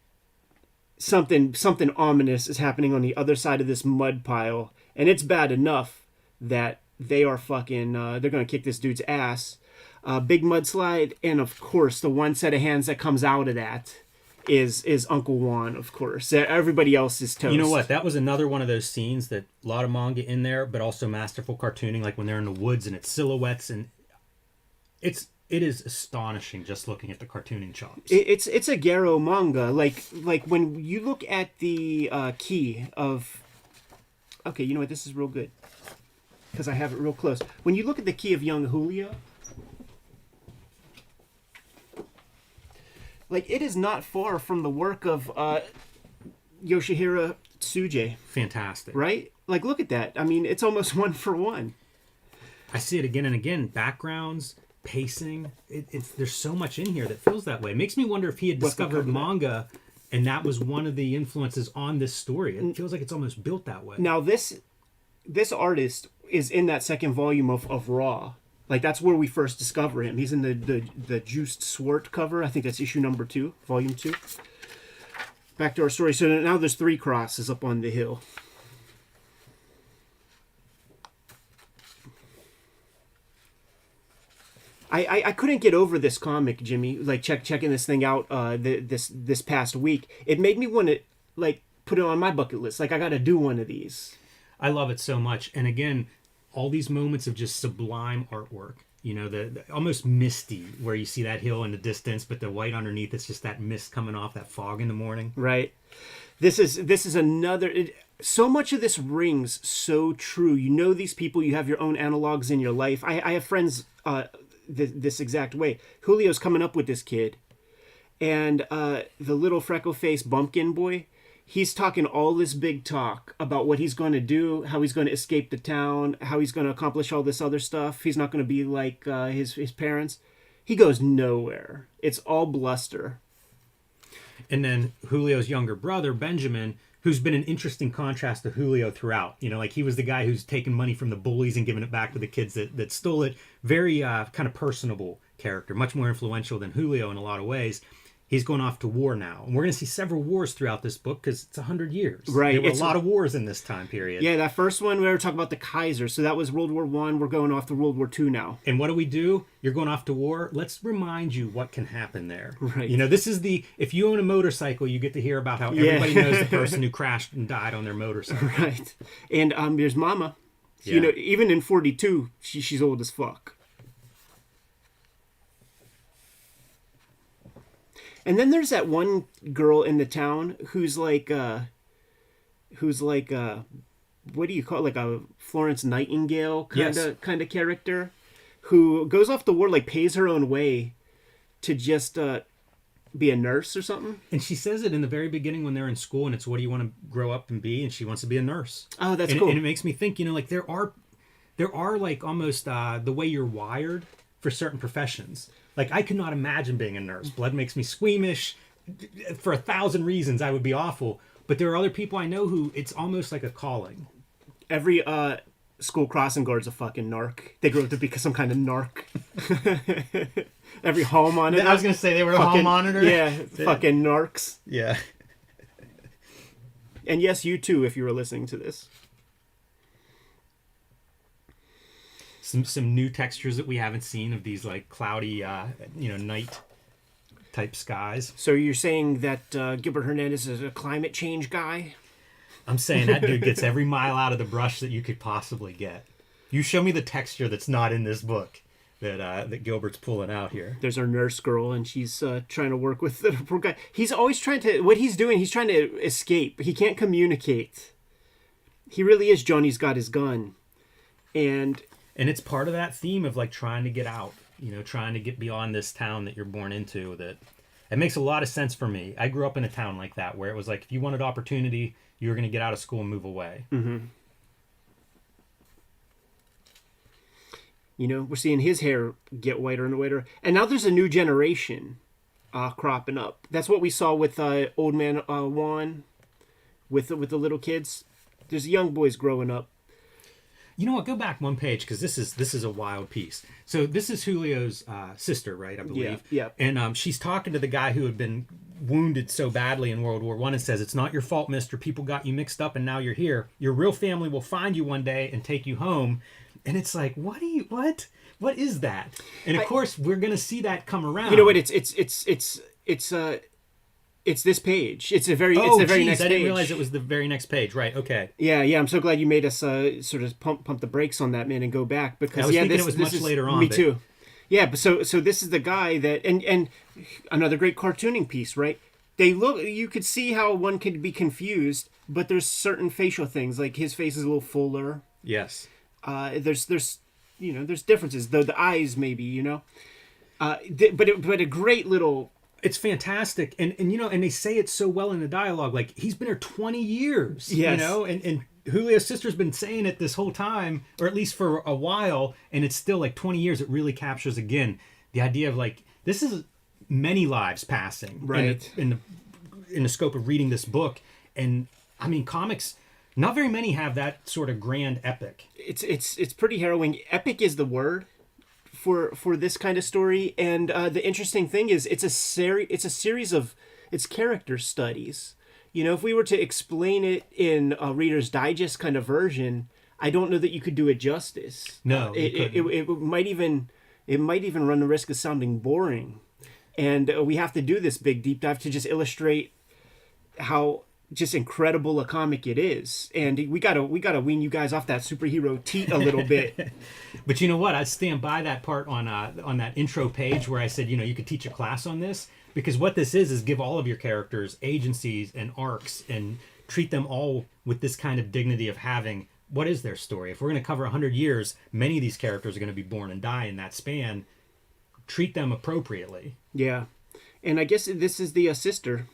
something ominous is happening on the other side of this mud pile, and it's bad enough that they are fucking. They're gonna kick this dude's ass. Big mudslide, and of course, the one set of hands that comes out of that is Uncle Juan. Of course, everybody else is toast. You know what? That was another one of those scenes that a lot of manga in there, but also masterful cartooning. Like when they're in the woods and it's silhouettes, and it is astonishing just looking at the cartooning chops. It's a Garo manga. Like when you look at the key of... Okay, you know what? This is real good, because I have it real close. When you look at the key of young Julio, like it is not far from the work of Yoshihiro Tsuji. Fantastic. Right? Like look at that. I mean, it's almost one for one. I see it again and again. Backgrounds... pacing, there's so much in here that feels that way. It makes me wonder if he had discovered manga and that was one of the influences on this story. It feels like it's almost built that way. Now this artist is in that second volume of Raw, Like that's where we first discover him. He's in the Juiced Swart cover. I think that's issue number 2, volume 2. Back to our story. So now there's 3 crosses up on the hill. I couldn't get over this comic, Jimmy. Like checking this thing out this past week. It made me want to like put it on my bucket list. Like I got to do one of these. I love it so much. And again, all these moments of just sublime artwork. You know, the almost misty, where you see that hill in the distance, but the white underneath, it's just that mist coming off, that fog in the morning. Right. This is another. So much of this rings so true. You know these people. You have your own analogs in your life. I have friends this exact way. Julio's coming up with this kid, and the little freckle-faced bumpkin boy. He's talking all this big talk about what he's going to do, how he's going to escape the town, how he's going to accomplish all this other stuff. He's not going to be like his parents. He goes nowhere. It's all bluster. And then Julio's younger brother, Benjamin, who's been an interesting contrast to Julio throughout. You know, like he was the guy who's taken money from the bullies and giving it back to the kids that stole it. Very kind of personable character, much more influential than Julio in a lot of ways. He's going off to war now. And we're going to see several wars throughout this book because it's 100 years. Right. There were a lot of wars in this time period. Yeah, that first one, we were talking about the Kaiser. So that was World War I. We're going off to World War II now. And what do? You're going off to war. Let's remind you what can happen there. Right. You know, this is if you own a motorcycle, you get to hear about how everybody knows the person who crashed and died on their motorcycle. Right. And there's Mama. Yeah. You know, even in 42, she's old as fuck. And then there's that one girl in the town who's like what do you call it? Like a Florence Nightingale kind of character, who goes off to war, like pays her own way to just be a nurse or something. And she says it in the very beginning when they're in school, and it's what do you want to grow up and be? And she wants to be a nurse. Oh, that's cool. cool. And it makes me think, you know, like there are like almost the way you're wired for certain professions. Like I could not imagine being a nurse. Blood makes me squeamish. For 1,000 reasons, I would be awful. But there are other people I know who it's almost like a calling. Every school crossing guard's a fucking narc. They grow up to be some kind of narc. Every hall monitor. I was going to say they were a hall monitor. Yeah, fucking narcs. Yeah. And yes, you too, if you were listening to this. Some new textures that we haven't seen of these like cloudy, night type skies. So you're saying that Gilbert Hernandez is a climate change guy? I'm saying that dude gets every mile out of the brush that you could possibly get. You show me the texture that's not in this book that Gilbert's pulling out here. There's our nurse girl, and she's trying to work with the poor guy. He's always trying to... What he's doing, he's trying to escape. He can't communicate. He really is Johnny's got his gun. And it's part of that theme of like trying to get out, you know, trying to get beyond this town that you're born into. That it makes a lot of sense for me. I grew up in a town like that where it was like if you wanted opportunity, you were going to get out of school and move away. Mm-hmm. You know, we're seeing his hair get whiter and whiter. And now there's a new generation cropping up. That's what we saw with Old Man Juan, with the little kids. There's young boys growing up. You know what? Go back one page because this is a wild piece. So this is Julio's sister, right? I believe. Yeah. And she's talking to the guy who had been wounded so badly in World War I and says, "It's not your fault, mister. People got you mixed up and now you're here. Your real family will find you one day and take you home." And it's like, what is that? And of course, we're gonna see that come around. You know what? It's this page. It's the very next page. I didn't realize it was the very next page. Right. Okay. Yeah. I'm so glad you made us sort of pump the brakes on that, man, and go back because I was thinking it was much later on. Me too. Yeah, but so this is the guy that and another great cartooning piece, right? You could see how one could be confused, but there's certain facial things like his face is a little fuller. Yes. There's differences. The eyes maybe, but a great little. It's fantastic, and they say it so well in the dialogue. Like he's been here 20 years, yes. And Julio's sister's been saying it this whole time, or at least for a while, and it's still like 20 years. It really captures again the idea of like this is many lives passing, right? In the scope of reading this book, and I mean comics. Not very many have that sort of grand epic. It's pretty harrowing. Epic is the word for this kind of story. And the interesting thing is, it's a series of it's character studies. You know, if we were to explain it in a Reader's Digest kind of version, I don't know that you could do it justice. No, it might even run the risk of sounding boring. And we have to do this big deep dive to just illustrate how just incredible a comic it is. And we gotta wean you guys off that superhero teat a little bit. But you know what? I stand by that part on that intro page where I said, you know, you could teach a class on this, because what this is give all of your characters agencies and arcs and treat them all with this kind of dignity of having, what is their story? If we're going to cover 100 years, many of these characters are going to be born and die in that span. Treat them appropriately. Yeah. And I guess this is the sister.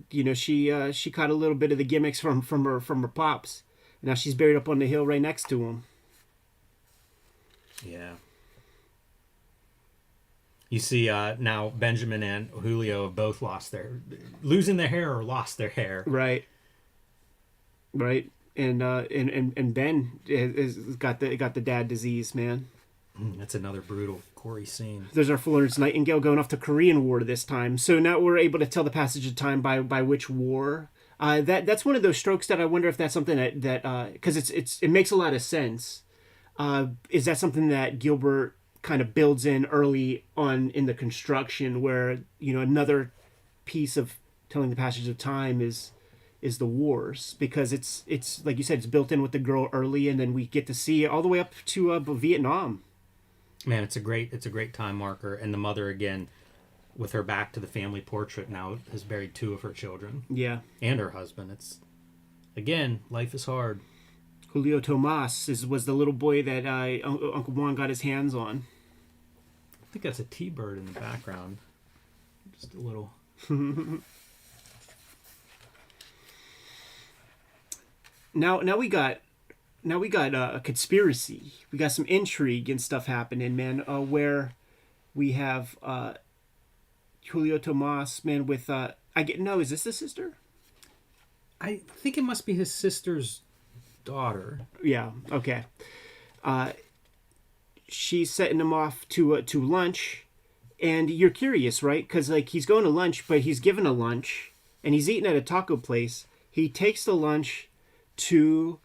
You know, she caught a little bit of the gimmicks from her pops. Now she's buried up on the hill right next to him. Yeah. You see now Benjamin and Julio have both losing their hair or lost their hair. Right. And Ben is got the dad disease, man. That's another brutal, gory scene. There's our Florence Nightingale going off to Korean War this time. So now we're able to tell the passage of time by which war. That's one of those strokes that I wonder if that's something that because it makes a lot of sense. Is that something that Gilbert kind of builds in early on in the construction, where, you know, another piece of telling the passage of time is the wars, because it's like you said, it's built in with the girl early, and then we get to see it all the way up to Vietnam. Man, it's a great time marker. And the mother, again, with her back to the family portrait, now has buried 2 of her children. Yeah. And her husband. It's, again, life is hard. Julio Tomas was the little boy that Uncle Juan got his hands on. I think that's a T-bird in the background. Just a little. Now we got a conspiracy. We got some intrigue and stuff happening, man. Where we have Julio Tomas, man, with is this the sister? I think it must be his sister's daughter. Yeah. Okay. She's setting him off to lunch, and you're curious, right? Because like he's going to lunch, but he's given a lunch, and he's eating at a taco place. He takes the lunch to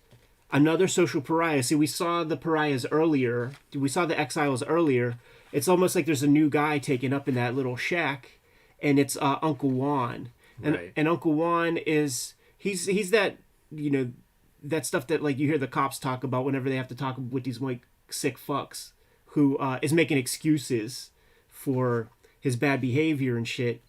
another social pariah. See, we saw the pariahs earlier. We saw the exiles earlier. It's almost like there's a new guy taken up in that little shack, and it's Uncle Juan. And Uncle Juan is he's that, you know, that stuff that like you hear the cops talk about whenever they have to talk with these like sick fucks who is making excuses for his bad behavior and shit.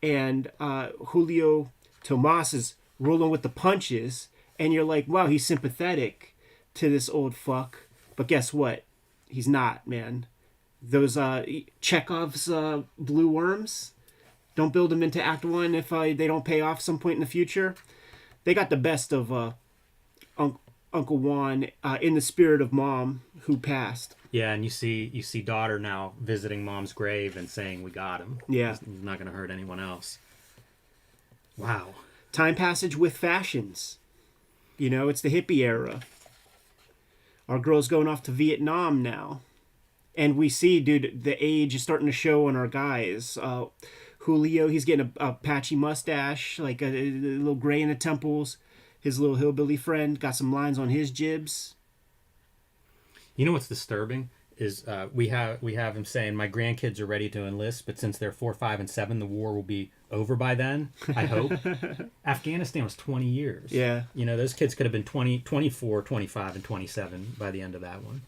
And Julio Tomas is rolling with the punches. And you're like, wow, he's sympathetic to this old fuck. But guess what? He's not, man. Those Chekhov's blue worms, don't build them into Act 1 if they don't pay off some point in the future. They got the best of Uncle Juan in the spirit of Mom, who passed. Yeah, and you see daughter now visiting Mom's grave and saying, we got him. Yeah. He's not going to hurt anyone else. Wow. Time passage with fashions. You know, it's the hippie era. Our girl's going off to Vietnam now. And we see, dude, the age is starting to show on our guys. Julio, he's getting a patchy mustache, like a little gray in the temples. His little hillbilly friend got some lines on his jibs. You know what's disturbing is we have him saying, my grandkids are ready to enlist, but since they're 4, 5, and 7, the war will be over by then, I hope. Afghanistan was 20 years. Yeah. You know, those kids could have been 20, 24, 25, and 27 by the end of that one.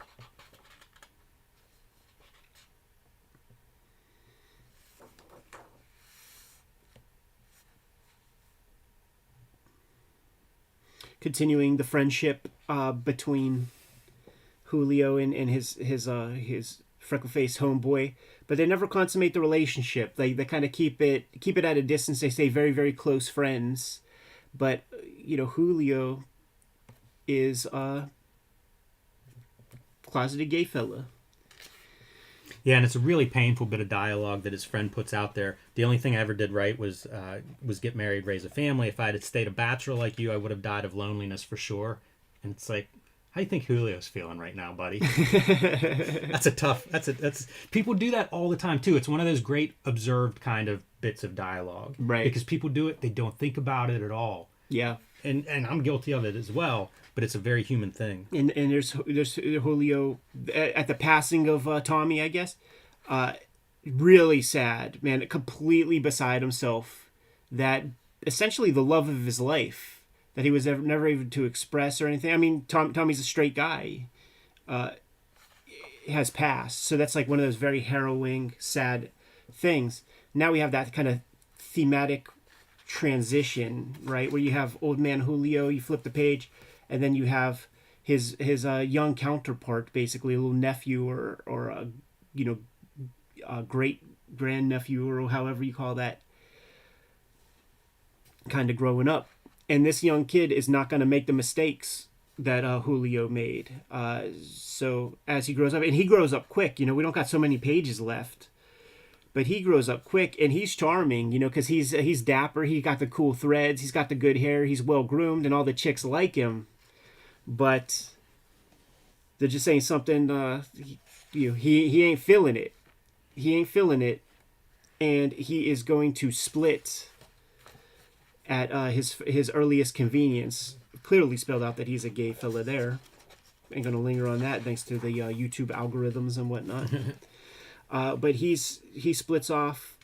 Continuing the friendship between Julio and his freckle-faced homeboy, but they never consummate the relationship. They kind of keep it at a distance. They stay very, very close friends, but you know, Julio is a closeted gay fella. Yeah, and it's a really painful bit of dialogue that his friend puts out there. The only thing I ever did right was get married, raise a family. If I had stayed a bachelor like you, I would have died of loneliness for sure. And it's like, How do you think Julio's feeling right now, buddy? That's people do that all the time too. It's one of those great observed kind of bits of dialogue. Right. Because people do it, they don't think about it at all. Yeah. And I'm guilty of it as well, but it's a very human thing. And there's Julio at the passing of Tommy, I guess. Really sad, man, completely beside himself. That essentially the love of his life that he was never able to express or anything. I mean, Tommy's a straight guy. Has passed, so that's like one of those very harrowing, sad things. Now we have that kind of thematic transition, right, where you have old man Julio. You flip the page, and then you have his young counterpart, basically a little nephew or a great grandnephew or however you call that, kind of growing up. And this young kid is not going to make the mistakes that Julio made. So as he grows up, and he grows up quick, we don't got so many pages left, but he grows up quick, and he's charming, because he's dapper. He got the cool threads. He's got the good hair. He's well groomed, and all the chicks like him. But they're just saying something. He ain't feeling it. He ain't feeling it, and he is going to split at his earliest convenience. Clearly spelled out that he's a gay fella there. Ain't gonna linger on that thanks to the YouTube algorithms and whatnot. But he splits off.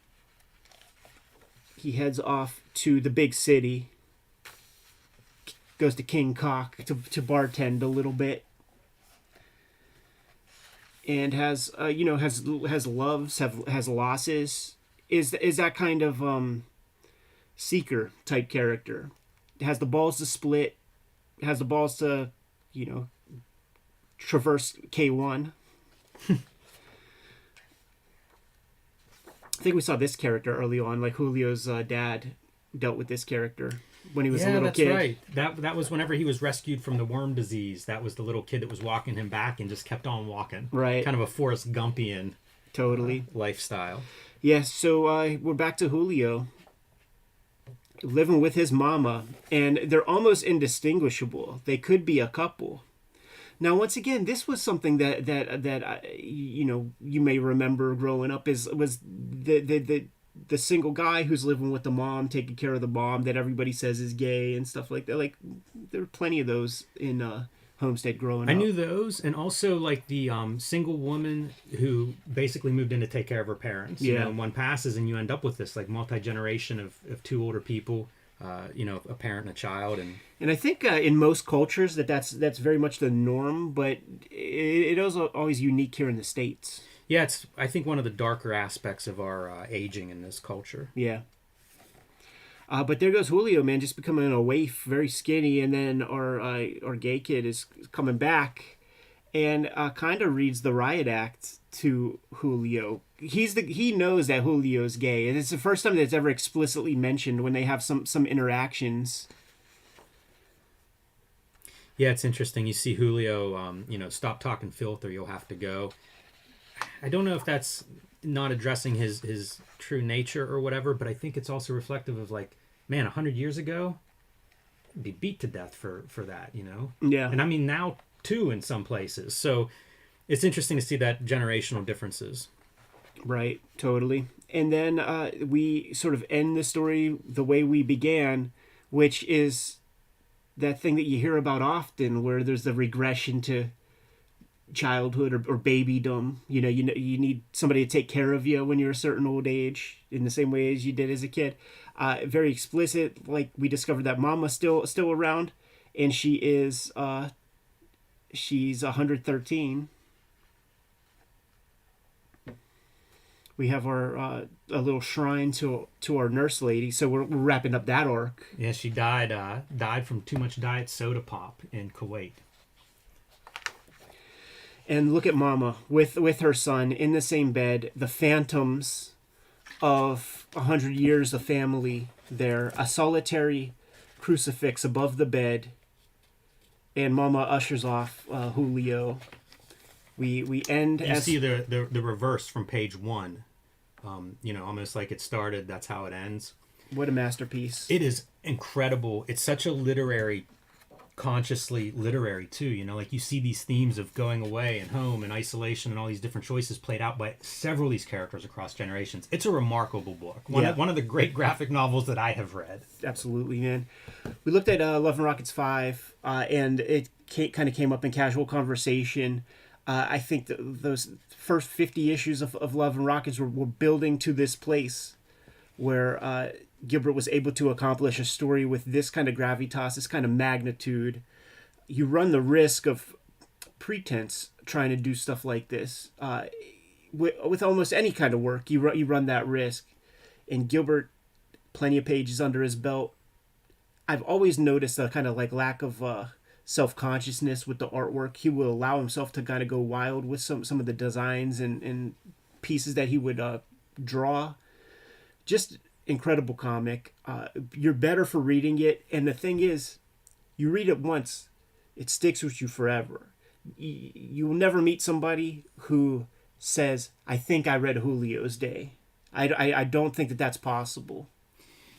He heads off to the big city. Goes to King Cock to bartend a little bit. And has loves, has losses. Is that kind of seeker type character. Has the balls to split, has the balls to, traverse K1. I think we saw this character early on, like Julio's dad dealt with this character when he was a little kid. Yeah, that's right. That was whenever he was rescued from the worm disease. That was the little kid that was walking him back and just kept on walking. Right. Kind of a Forrest Gumpian totally lifestyle. Yeah, so we're back to Julio. Living with his mama, and they're almost indistinguishable. They could be a couple. Now, once again, this was something that you may remember growing up was the single guy who's living with the mom, taking care of the mom that everybody says is gay and stuff like that. Like there were plenty of those in Homestead growing up. I knew those, and also like the single woman who basically moved in to take care of her parents. Yeah. And one passes, and you end up with this like multi-generation of two older people. A parent and a child, and I think in most cultures that's very much the norm, but it is always unique here in the States. Yeah, it's I think one of the darker aspects of our aging in this culture. Yeah. But there goes Julio, man, just becoming a waif, very skinny, and then our gay kid is coming back, and kind of reads the riot act to Julio. He knows that Julio's gay, and it's the first time that it's ever explicitly mentioned when they have some interactions. Yeah, it's interesting. You see Julio, stop talking filth or you'll have to go. I don't know if that's not addressing his true nature or whatever, but I think it's also reflective of like, man, 100 years ago, I'd be beat to death for that, Yeah. And I mean now too in some places. So it's interesting to see that generational differences. Right, totally. And then we sort of end the story the way we began, which is that thing that you hear about often, where there's the regression to childhood or babydom. You need somebody to take care of you when you're a certain old age, in the same way as you did as a kid. Very explicit. Like we discovered that Mama's still around, and she's 113. We have our a little shrine to our nurse lady, so we're wrapping up that arc. Yeah, she died from too much diet soda pop in Kuwait. And look at Mama with her son in the same bed. The phantoms of 100 years of family there. A solitary crucifix above the bed. And Mama ushers off Julio. We end. You see the reverse from page 1. Almost like it started. That's how it ends. What a masterpiece! It is incredible. It's such a literary consciously literary too. You know, like you see these themes of going away and home and isolation and all these different choices played out by several of these characters across generations. It's a remarkable book. One of the great graphic novels that I have read. Absolutely, man. We looked at Love and Rockets 5, and it kind of came up in casual conversation. I think those first 50 issues of Love and Rockets were building to this place where Gilbert was able to accomplish a story with this kind of gravitas, this kind of magnitude. You run the risk of pretense trying to do stuff like this. With almost any kind of work, you run that risk. And Gilbert, plenty of pages under his belt. I've always noticed a kind of like lack of self-consciousness with the artwork. He will allow himself to kind of go wild with some of the designs and pieces that he would draw. Just incredible comic. You're better for reading it, and the thing is, you read it once, it sticks with you forever. You will never meet somebody who says, I think I read Julio's Day. I don't think that that's possible.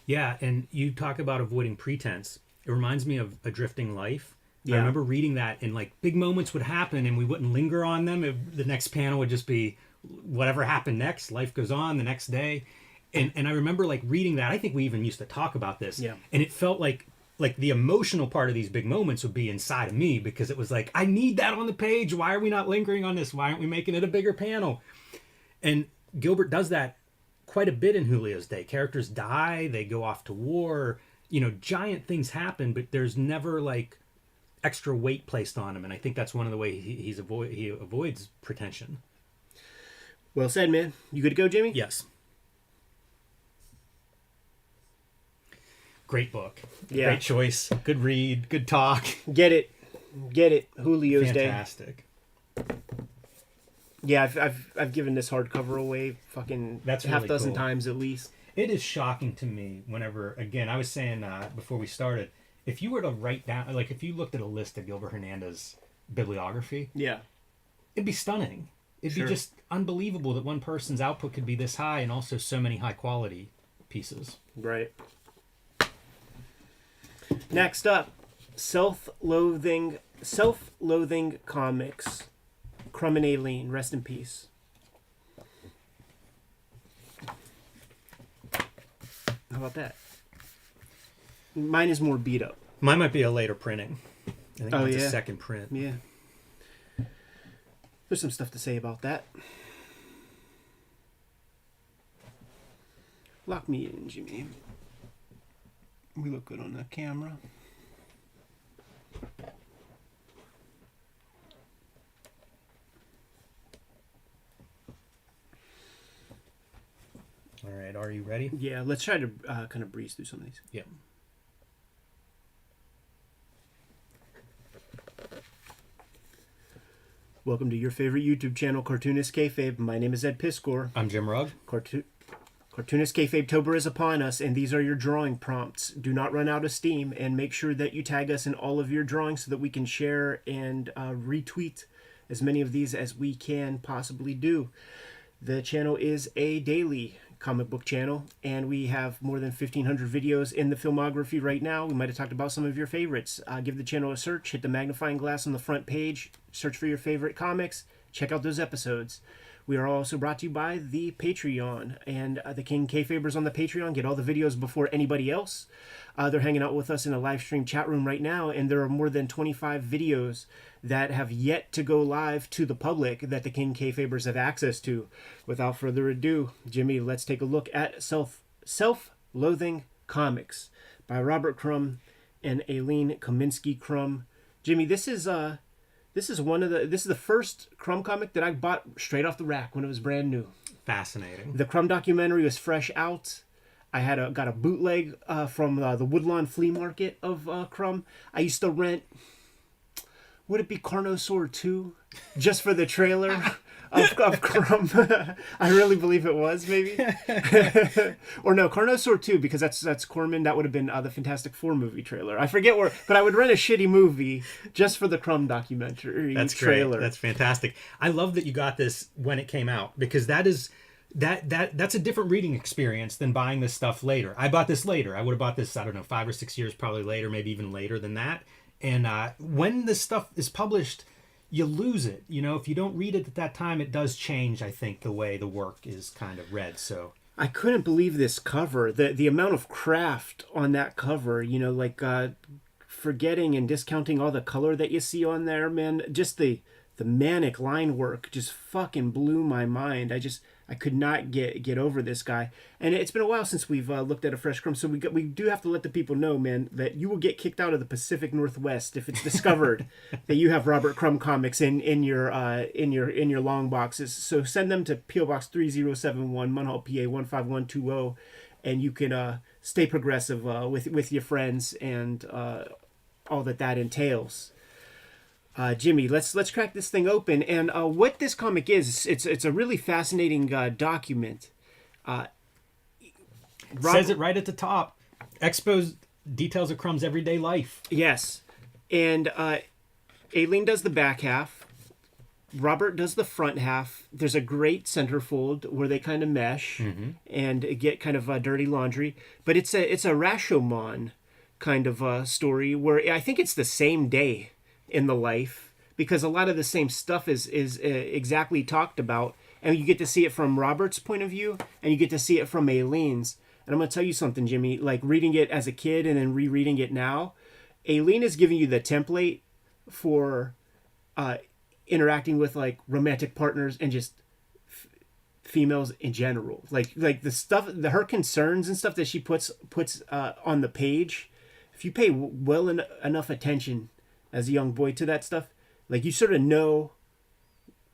Yeah, and you talk about avoiding pretense. It reminds me of A Drifting Life. Yeah. I remember reading that, and like big moments would happen and we wouldn't linger on them. The next panel would just be whatever happened next. Life goes on the next day. And I remember like reading that. I think we even used to talk about this. Yeah. And it felt like the emotional part of these big moments would be inside of me, because it was like, I need that on the page. Why are we not lingering on this? Why aren't we making it a bigger panel? And Gilbert does that quite a bit in Julio's Day. Characters die, they go off to war, you know, giant things happen, but there's never like extra weight placed on him. And I think that's one of the ways he avoids pretension. Well said, man. You good to go, Jimmy? Yes. Great book. Yeah. Great choice. Good read. Good talk. Get it. Julio's Day. Fantastic. Yeah, I've given this hardcover away fucking That's half really dozen cool. times at least. It is shocking to me whenever, again, I was saying before we started, if you were to write down, like if you looked at a list of Gilbert Hernandez's bibliography, Yeah. it'd be stunning. It'd Sure. be just unbelievable that one person's output could be this high and also so many high quality pieces. Right. Next up, self-loathing comics. Crumb and Aileen, rest in peace. How about that? Mine is more beat up. Mine might be a later printing. I think Oh, it's yeah. a second print. Yeah. There's some stuff to say about that. Lock me in, Jimmy. We look good on the camera. All right, are you ready? Yeah, let's try to kind of breeze through some of these. Yeah. Welcome to your favorite YouTube channel, Cartoonist Kayfabe. My name is Ed Piscor. I'm Jim Rugg. Cartoonist Kayfabe-tober is upon us, and these are your drawing prompts. Do not run out of steam, and make sure that you tag us in all of your drawings so that we can share and retweet as many of these as we can possibly do. The channel is a daily comic book channel, and we have more than 1,500 videos in the filmography right now. We might have talked about some of your favorites. Give the channel a search, hit the magnifying glass on the front page, search for your favorite comics, check out those episodes. We are also brought to you by the Patreon, and the King Kayfabers on the Patreon get all the videos before anybody else. They're hanging out with us in a live stream chat room right now, and there are more than 25 videos that have yet to go live to the public that the King Kayfabers have access to. Without further ado, Jimmy, let's take a look at Self-Loathing Comics by Robert Crumb and Aileen Kaminsky Crumb. Jimmy, this is the first Crumb comic that I bought straight off the rack when it was brand new. Fascinating. The Crumb documentary was fresh out. I got a bootleg from the Woodlawn Flea Market of Crumb. I used to rent, would it be Carnosaur 2? Just for the trailer of Crumb. I really believe it was, maybe. Or no, Carnosaur 2, because that's Corman. That would have been the Fantastic Four movie trailer. I forget where, but I would rent a shitty movie just for the Crumb documentary trailer. Great. That's fantastic. I love that you got this when it came out, because that's a different reading experience than buying this stuff later. I bought this later. I would have bought this, I don't know, 5 or 6 years probably later, maybe even later than that. And when this stuff is published, you lose it. You know, if you don't read it at that time, it does change, I think, the way the work is kind of read. So I couldn't believe this cover. The amount of craft on that cover, you know, like forgetting and discounting all the color that you see on there, man. Just the manic line work just fucking blew my mind. I could not get over this guy. And it's been a while since we've looked at a fresh Crumb, so we do have to let the people know, man, that you will get kicked out of the Pacific Northwest if it's discovered that you have Robert Crumb comics in your long boxes. So send them to PO Box 3071, Munhall, PA 15120, and you can stay progressive with your friends and all that entails. Jimmy, let's crack this thing open. And what this comic is, it's a really fascinating document. Says it right at the top. Expose details of Crumb's everyday life. Yes. And Aileen does the back half. Robert does the front half. There's a great centerfold where they kind of mesh and get kind of dirty laundry. But it's a Rashomon kind of story where I think it's the same day in the life, because a lot of the same stuff is exactly talked about, and you get to see it from Robert's point of view and you get to see it from Aileen's. And I'm going to tell you something, Jimmy, like reading it as a kid and then rereading it now, Aileen is giving you the template for interacting with like romantic partners and just females in general, like the stuff, her concerns and stuff that she puts on the page. If you pay enough attention as a young boy to that stuff, like you sort of know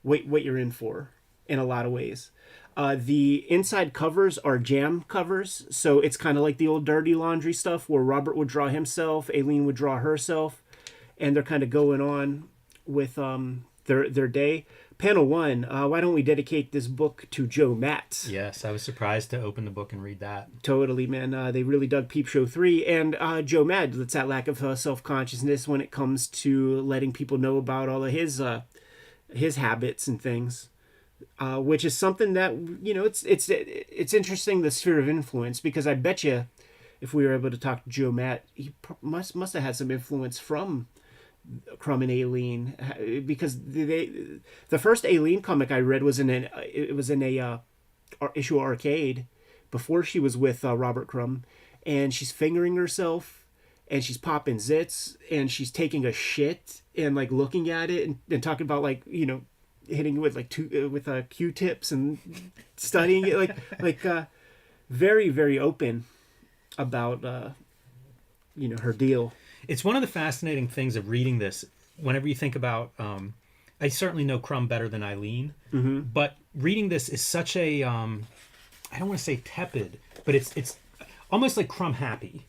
what you're in for in a lot of ways. The inside covers are jam covers, so it's kind of like the old dirty laundry stuff where Robert would draw himself, Aileen would draw herself, and they're kind of going on with their day. Panel 1, why don't we dedicate this book to Joe Matz? Yes, I was surprised to open the book and read that. Totally, man. They really dug Peep Show 3. And Joe Matz, that's that lack of self-consciousness when it comes to letting people know about all of his habits and things, which is something that, you know, it's interesting, the sphere of influence, because I bet you if we were able to talk to Joe Matz, he must have had some influence from Crumb and Aileen, because the first Aileen comic I read was in a issue Arcade before she was with Robert Crumb, and she's fingering herself and she's popping zits and she's taking a shit and like looking at it and talking about, like, you know, hitting it with like Q-tips and studying it like very, very open about you know, her deal. It's one of the fascinating things of reading this. Whenever you think about, I certainly know Crumb better than Aileen, but reading this is such a, I don't want to say tepid, but it's almost like Crumb happy.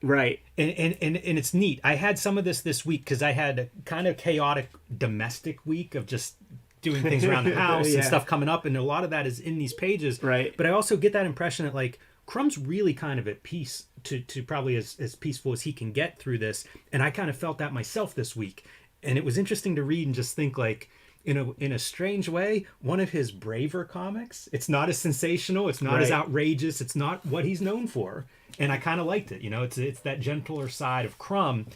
Right. And it's neat. I had some of this week because I had a kind of chaotic domestic week of just doing things around the house and stuff coming up. And a lot of that is in these pages. Right. But I also get that impression that, like, Crumb's really kind of at peace to probably as peaceful as he can get through this. And I kind of felt that myself this week. And it was interesting to read and just think, like, in a strange way, one of his braver comics. It's not as sensational. It's not as outrageous. It's not what he's known for. And I kind of liked it. You know, it's that gentler side of Crumb.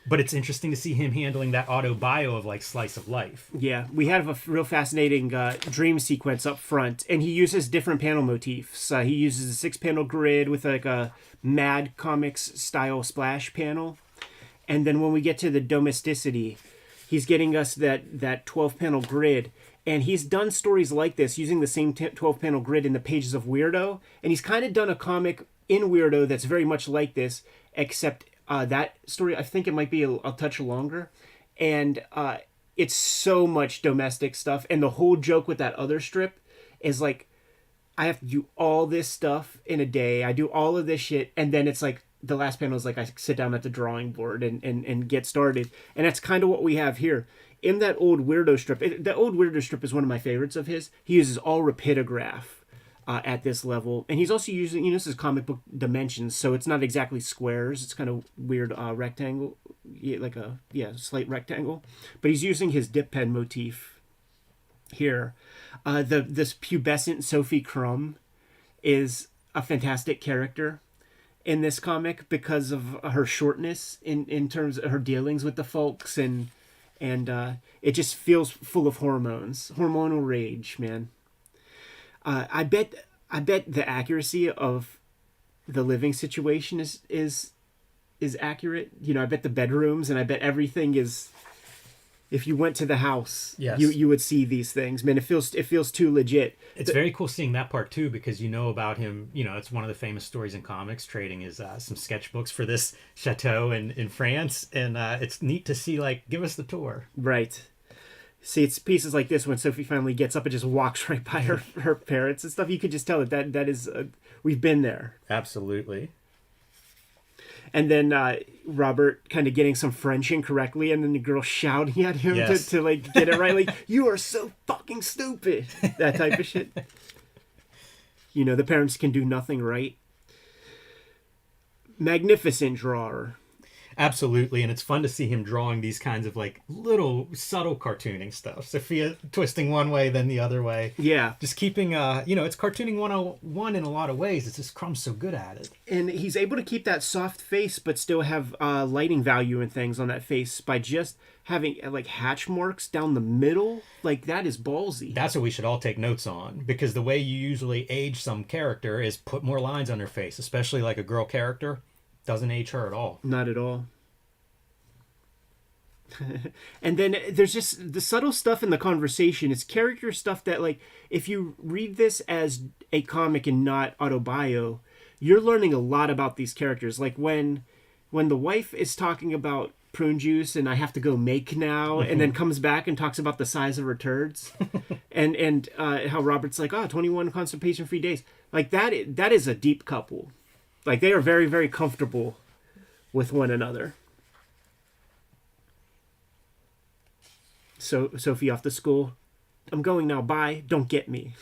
But it's interesting to see him handling that auto bio of, like, slice of life. Yeah, we have a real fascinating dream sequence up front, and he uses different panel motifs. He uses a 6-panel grid with like a Mad Comics style splash panel, and then when we get to the domesticity, he's getting us that 12-panel grid, and he's done stories like this using the same 12-panel grid in the pages of Weirdo, and he's kind of done a comic in Weirdo that's very much like this, except that story, I think it might be a touch longer, and it's so much domestic stuff. And the whole joke with that other strip is like, I have to do all this stuff in a day. I do all of this shit, and then it's like the last panel is like I sit down at the drawing board and get started. And that's kind of what we have here. In that old Weirdo strip, the old Weirdo strip is one of my favorites of his. He uses all rapidograph at this level, and he's also using, you know, this is comic book dimensions, so it's not exactly squares, it's kind of weird rectangle, like a slight rectangle, but he's using his dip pen motif here. This pubescent Sophie Crumb is a fantastic character, in this comic because of her shortness in terms of her dealings with the folks, and it just feels full of hormonal rage, man. I bet the accuracy of the living situation is accurate. You know, I bet the bedrooms and I bet everything is. If you went to the house, Yes. you would see these things, man. It feels too legit. It's very cool seeing that part too, because you know about him. You know, it's one of the famous stories in comics. Trading is some sketchbooks for this chateau in France, and it's neat to see. Like, give us the tour. Right. See, it's pieces like this when Sophie finally gets up and just walks right by her parents and stuff. You could just tell that is we've been there. Absolutely. And then Robert kind of getting some French incorrectly, and then the girl shouting at him Yes. to like get it right, like, you are so fucking stupid, that type of shit. You know, the parents can do nothing right. Magnificent drawer. Absolutely, and it's fun to see him drawing these kinds of like little subtle cartooning stuff. Sophia twisting one way, then the other way. Yeah. Just keeping, it's cartooning 101 in a lot of ways. It's just Crumb's so good at it. And he's able to keep that soft face, but still have lighting value and things on that face by just having like hatch marks down the middle. Like, that is ballsy. That's what we should all take notes on, because the way you usually age some character is put more lines on their face, especially like a girl character. Doesn't age her at all. Not at all. And then there's just the subtle stuff in the conversation. It's character stuff that, like, if you read this as a comic and not autobio, you're learning a lot about these characters. Like when the wife is talking about prune juice and I have to go make now, and then comes back and talks about the size of her turds, and how Robert's like, 21 constipation free days. Like that is a deep couple. Like, they are very, very comfortable with one another. So Sophie off to school. I'm going now. Bye. Don't get me.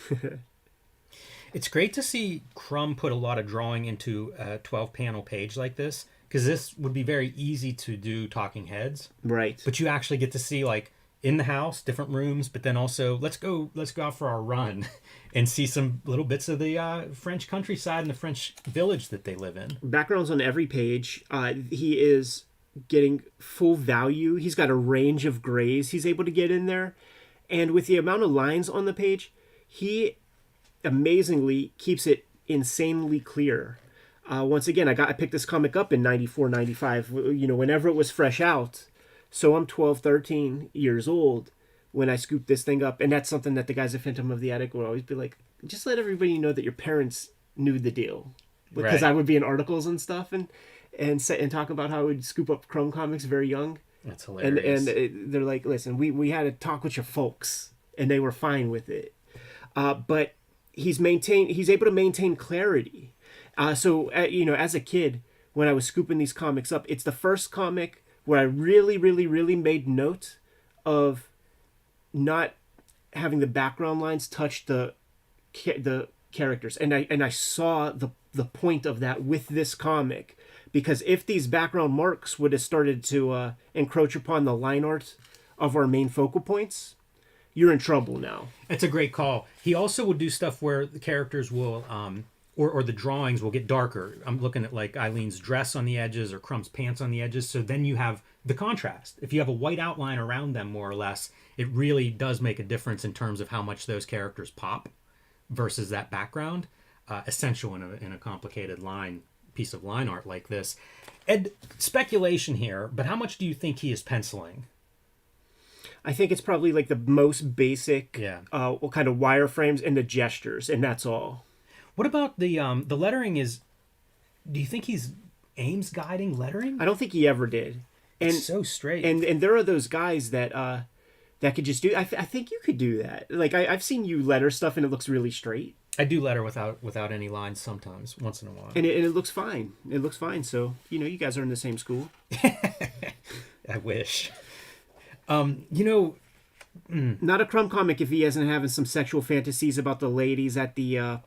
It's great to see Crumb put a lot of drawing into a 12-panel page like this, because this would be very easy to do talking heads. Right. But you actually get to see, like, in the house, different rooms, but then also let's go out for our run and see some little bits of the French countryside and the French village that they live in. Backgrounds on every page. He is getting full value. He's got a range of grays he's able to get in there. And with the amount of lines on the page, he amazingly keeps it insanely clear. Once again, I picked this comic up in 94, 95, whenever it was fresh out. So I'm 12, 13 years old when I scooped this thing up. And that's something that the guys at Phantom of the Attic would always be like, just let everybody know that your parents knew the deal. Because Right. I would be in articles and stuff and talk about how I would scoop up Chrome comics very young. That's hilarious. And they're like, listen, we had to talk with your folks. And they were fine with it. But he's able to maintain clarity. So as a kid, when I was scooping these comics up, it's the first comic where I really, really, really made note of not having the background lines touch the characters, and I saw the point of that with this comic, because if these background marks would have started to encroach upon the line art of our main focal points, you're in trouble now. It's a great call. He also will do stuff where the characters will, or the drawings will get darker. I'm looking at like Eileen's dress on the edges or Crumb's pants on the edges. So then you have the contrast. If you have a white outline around them, more or less, it really does make a difference in terms of how much those characters pop versus that background. Essential in a complicated piece of line art like this. Ed, speculation here, but how much do you think he is penciling? I think it's probably like the most basic kind of wireframes and the gestures, and that's all. What about the lettering is... Do you think he's Ames guiding lettering? I don't think he ever did. And it's so straight. And there are those guys that could just do... I think you could do that. Like, I've seen you letter stuff and it looks really straight. I do letter without any lines sometimes, once in a while. And it looks fine. It looks fine. So, you guys are in the same school. I wish. Not a Crumb comic if he isn't having some sexual fantasies about the ladies at the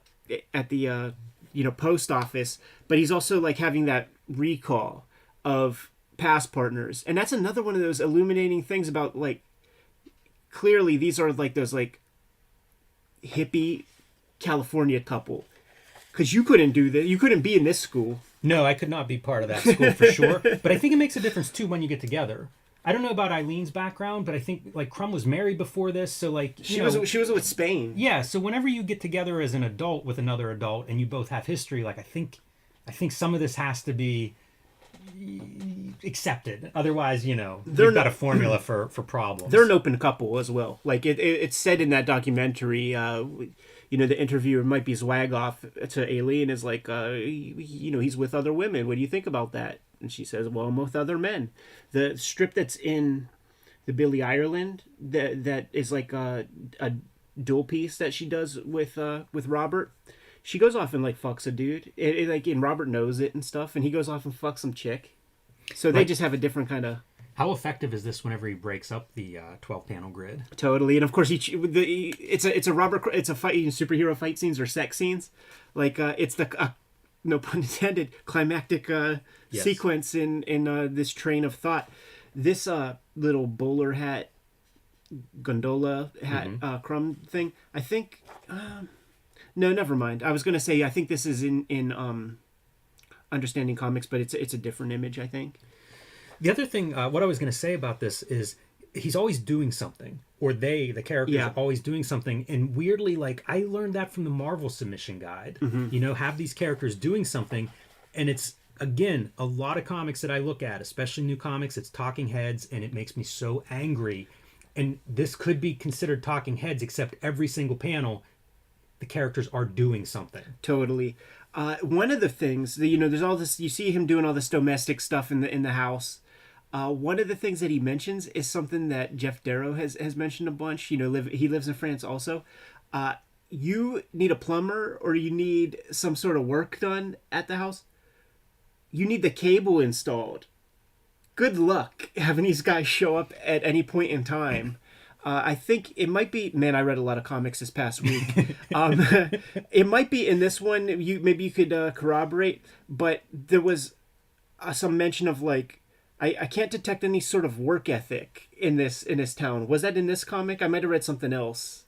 post office, but he's also like having that recall of past partners. And that's another one of those illuminating things about, like, clearly these are like those like hippie California couple, because you couldn't do that. You couldn't be in this school No, I could not be part of that school for sure. But I think it makes a difference too when you get together. I don't know about Eileen's background, but I think like Crumb was married before this, so like She was with Spain. yeah. So whenever you get together as an adult with another adult and you both have history, like I think some of this has to be accepted. Otherwise, they've got a formula for problems. They're an open couple as well. Like it's said in that documentary. The interviewer might be Zwagoff to Aileen is like, he's with other women. What do you think about that? And she says, well, I'm with other men. The strip that's in the Billie Ireland that is like a dual piece that she does with Robert. She goes off and like fucks a dude, and Robert knows it and stuff, and he goes off and fucks some chick. So they just have a different kind of. How effective is this whenever he breaks up the 12-panel grid? Totally, and of course it's a fight, superhero fight scenes or sex scenes, like it's the no pun intended climactic yes. sequence in this train of thought. This little bowler hat, gondola hat, Crumb thing. I think. No, never mind. I was going to say I think this is in Understanding Comics, but it's a different image, I think. The other thing, what I was going to say about this is he's always doing something, or the characters are always doing something. And weirdly, like I learned that from the Marvel submission guide. Mm-hmm. Have these characters doing something, and it's again a lot of comics that I look at, especially new comics. It's talking heads, and it makes me so angry. And this could be considered talking heads, except every single panel, the characters are doing something. Totally. One of the things that, there's all this. You see him doing all this domestic stuff in the house. One of the things that he mentions is something that Jeff Darrow has mentioned a bunch. He lives in France also. You need a plumber or you need some sort of work done at the house. You need the cable installed. Good luck having these guys show up at any point in time. I think it might be. Man, I read a lot of comics this past week. It might be in this one. Maybe you could corroborate, but there was some mention of like. I can't detect any sort of work ethic in this town. Was that in this comic? I might have read something else.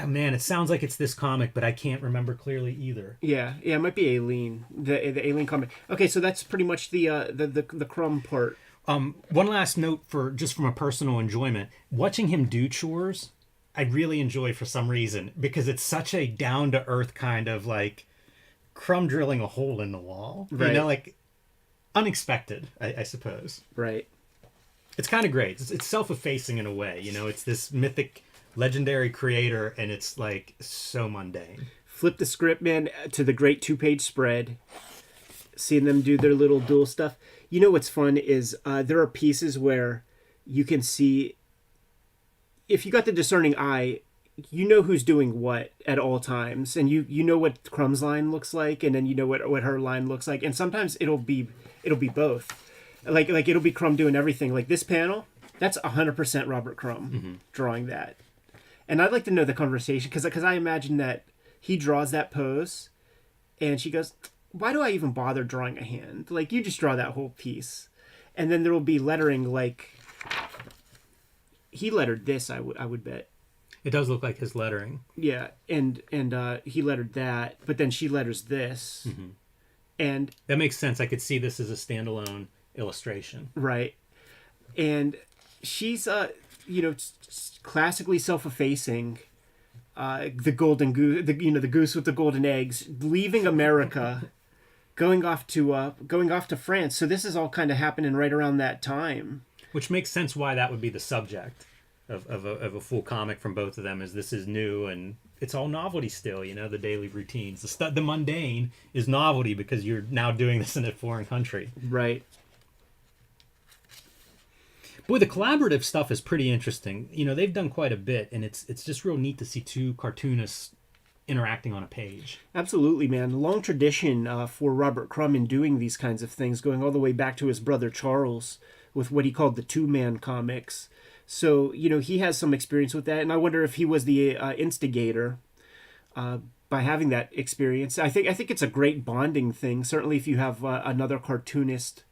Man, it sounds like it's this comic, but I can't remember clearly either. Yeah, it might be Aileen, the Aileen comic. Okay, so that's pretty much the Crumb part. One last note from a personal enjoyment. Watching him do chores, I really enjoy for some reason, because it's such a down-to-earth kind of like Crumb drilling a hole in the wall. Right. Like unexpected, I suppose. Right. It's kind of great. It's self-effacing in a way. It's this mythic, legendary creator, and it's like so mundane. Flip the script, man, to the great 2-page spread. Seeing them do their little dual stuff. What's fun is there are pieces where you can see, if you got the discerning eye, who's doing what at all times, and you know what Crumb's line looks like, and then you know what her line looks like, and sometimes it'll be both. Like it'll be Crumb doing everything. Like this panel, that's 100% Robert Crumb drawing that. And I'd like to know the conversation, because I imagine that he draws that pose, and she goes, why do I even bother drawing a hand? Like, you just draw that whole piece. And then there will be lettering like... He lettered this, I would bet. It does look like his lettering. Yeah, and he lettered that, but then she letters this. Mm-hmm. And... That makes sense. I could see this as a standalone illustration. Right. And she's, classically self-effacing... the golden goose, the goose with the golden eggs, leaving America, going off to France. So this is all kind of happening right around that time. Which makes sense why that would be the subject of a full comic from both of them, is this is new and it's all novelty still. The daily routines, the mundane is novelty because you're now doing this in a foreign country. Right. Boy, the collaborative stuff is pretty interesting. They've done quite a bit, and it's just real neat to see two cartoonists interacting on a page. Absolutely, man. Long tradition for Robert Crumb in doing these kinds of things, going all the way back to his brother Charles with what he called the two-man comics. So, he has some experience with that, and I wonder if he was the instigator by having that experience. I think it's a great bonding thing. Certainly, if you have another cartoonist,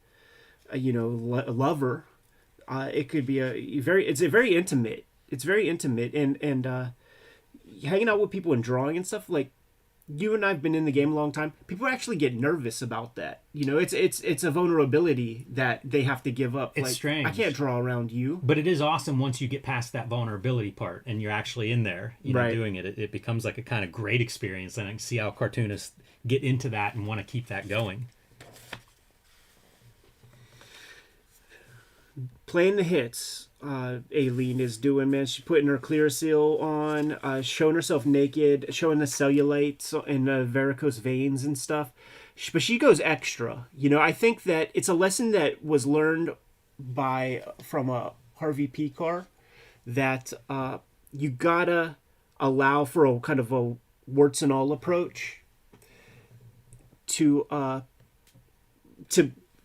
lover. It could be it's very intimate. It's very intimate, and hanging out with people and drawing and stuff, like you and I've been in the game a long time. People actually get nervous about that. You know, it's a vulnerability that they have to give up. It's like, strange. I can't draw around you. But it is awesome once you get past that vulnerability part and you're actually in there, you know, Right. doing it. It becomes like a kind of great experience, and I can see how cartoonists get into that and want to keep that going. Playing the hits, Aileen is doing, man. She's putting her clear seal on, showing herself naked, showing the cellulite and varicose veins and stuff. But she goes extra. You know, I think that it's a lesson that was learned from a Harvey Picar, that you gotta allow for a kind of a warts and all approach to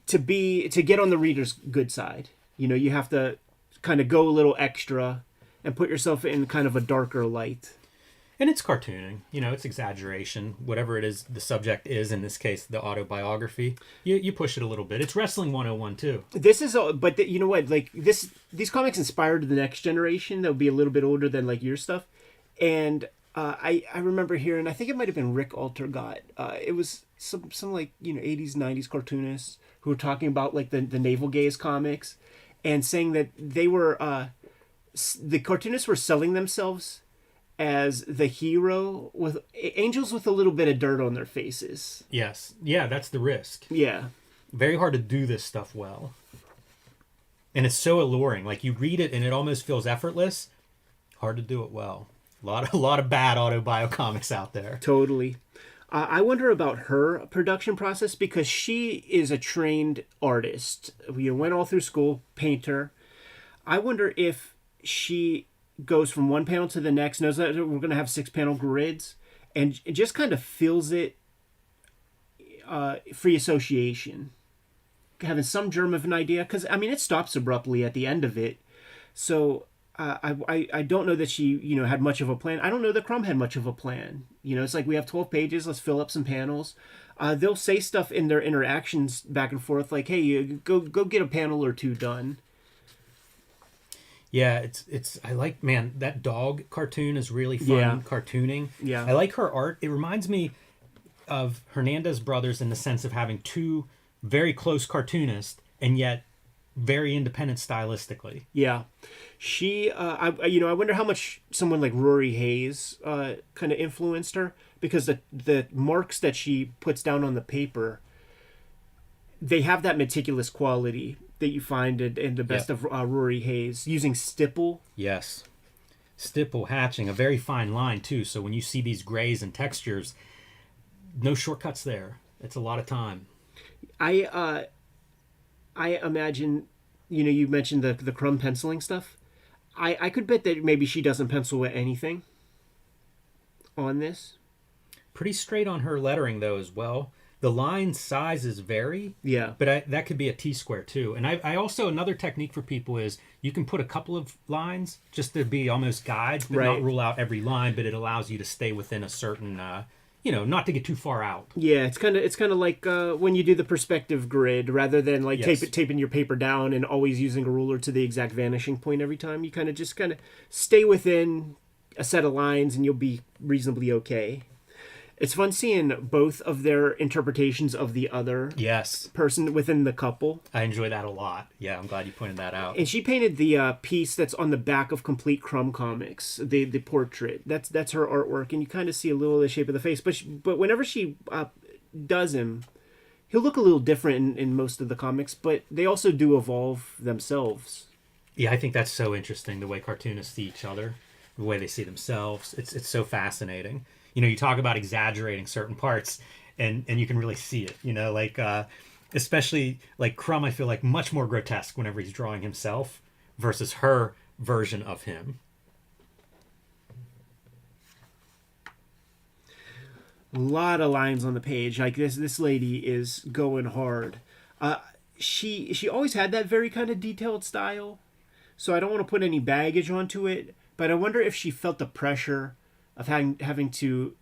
get on the reader's good side. You know, you have to kind of go a little extra and put yourself in kind of a darker light. And it's cartooning, you know, it's exaggeration, whatever it is the subject is, in this case, the autobiography. You push it a little bit. It's Wrestling 101 too. This is, but you know what, like these comics inspired the next generation that would be a little bit older than like your stuff. And I remember hearing, I think it might have been Rick Altergott. It was some like, you know, 80s, 90s cartoonists who were talking about like the navel gaze comics, and saying that they were the cartoonists were selling themselves as the hero with angels with a little bit of dirt on their faces. Yes. Yeah, that's the risk. Yeah. Very hard to do this stuff well. And it's so alluring. Like, you read it and it almost feels effortless. Hard to do it well. A lot of bad autobio comics out there. Totally. I wonder about her production process, because she is a trained artist. We went all through school, painter. I wonder if she goes from one panel to the next, knows that we're going to have 6-panel grids, and just kind of feels it free association. Having some germ of an idea, because, I mean, it stops abruptly at the end of it. So I don't know that she, you know, had much of a plan. I don't know that Crumb had much of a plan. You know, it's like, we have 12 pages, let's fill up some panels. They'll say stuff in their interactions back and forth, like, hey, you go get a panel or two done. Yeah, it's I like, man, that dog cartoon is really fun cartooning. Yeah. I like her art. It reminds me of Hernandez brothers in the sense of having two very close cartoonists and yet very independent stylistically. Yeah. She, I wonder how much someone like Rory Hayes kind of influenced her, because the marks that she puts down on the paper, they have that meticulous quality that you find in the best of Rory Hayes, using stipple. Yes. Stipple hatching, a very fine line too. So when you see these grays and textures, no shortcuts there. It's a lot of time. I imagine, you know, you mentioned the Crumb penciling stuff. I could bet that maybe she doesn't pencil with anything on this. Pretty straight on her lettering though as well. The line sizes vary. Yeah. But that could be a T-square too. And I also, another technique for people is you can put a couple of lines just to be almost guides, but not rule out every line, but it allows you to stay within a certain, you know, not to get too far out. Yeah, it's kind of like when you do the perspective grid, rather than like taping your paper down and always using a ruler to the exact vanishing point every time. You kind of stay within a set of lines and you'll be reasonably okay. It's fun seeing both of their interpretations of the other person within the couple. I enjoy that a lot. Yeah, I'm glad you pointed that out. And she painted the piece that's on the back of Complete Crumb Comics, the portrait. That's her artwork, and you kind of see a little of the shape of the face. But whenever she does him, he'll look a little different in most of the comics, but they also do evolve themselves. Yeah, I think that's so interesting, the way cartoonists see each other, the way they see themselves. It's so fascinating. You know, you talk about exaggerating certain parts, and you can really see it. You know, like especially like Crumb, I feel like much more grotesque whenever he's drawing himself versus her version of him. A lot of lines on the page. Like this lady is going hard. She always had that very kind of detailed style, so I don't want to put any baggage onto it. But I wonder if she felt the pressure of having to,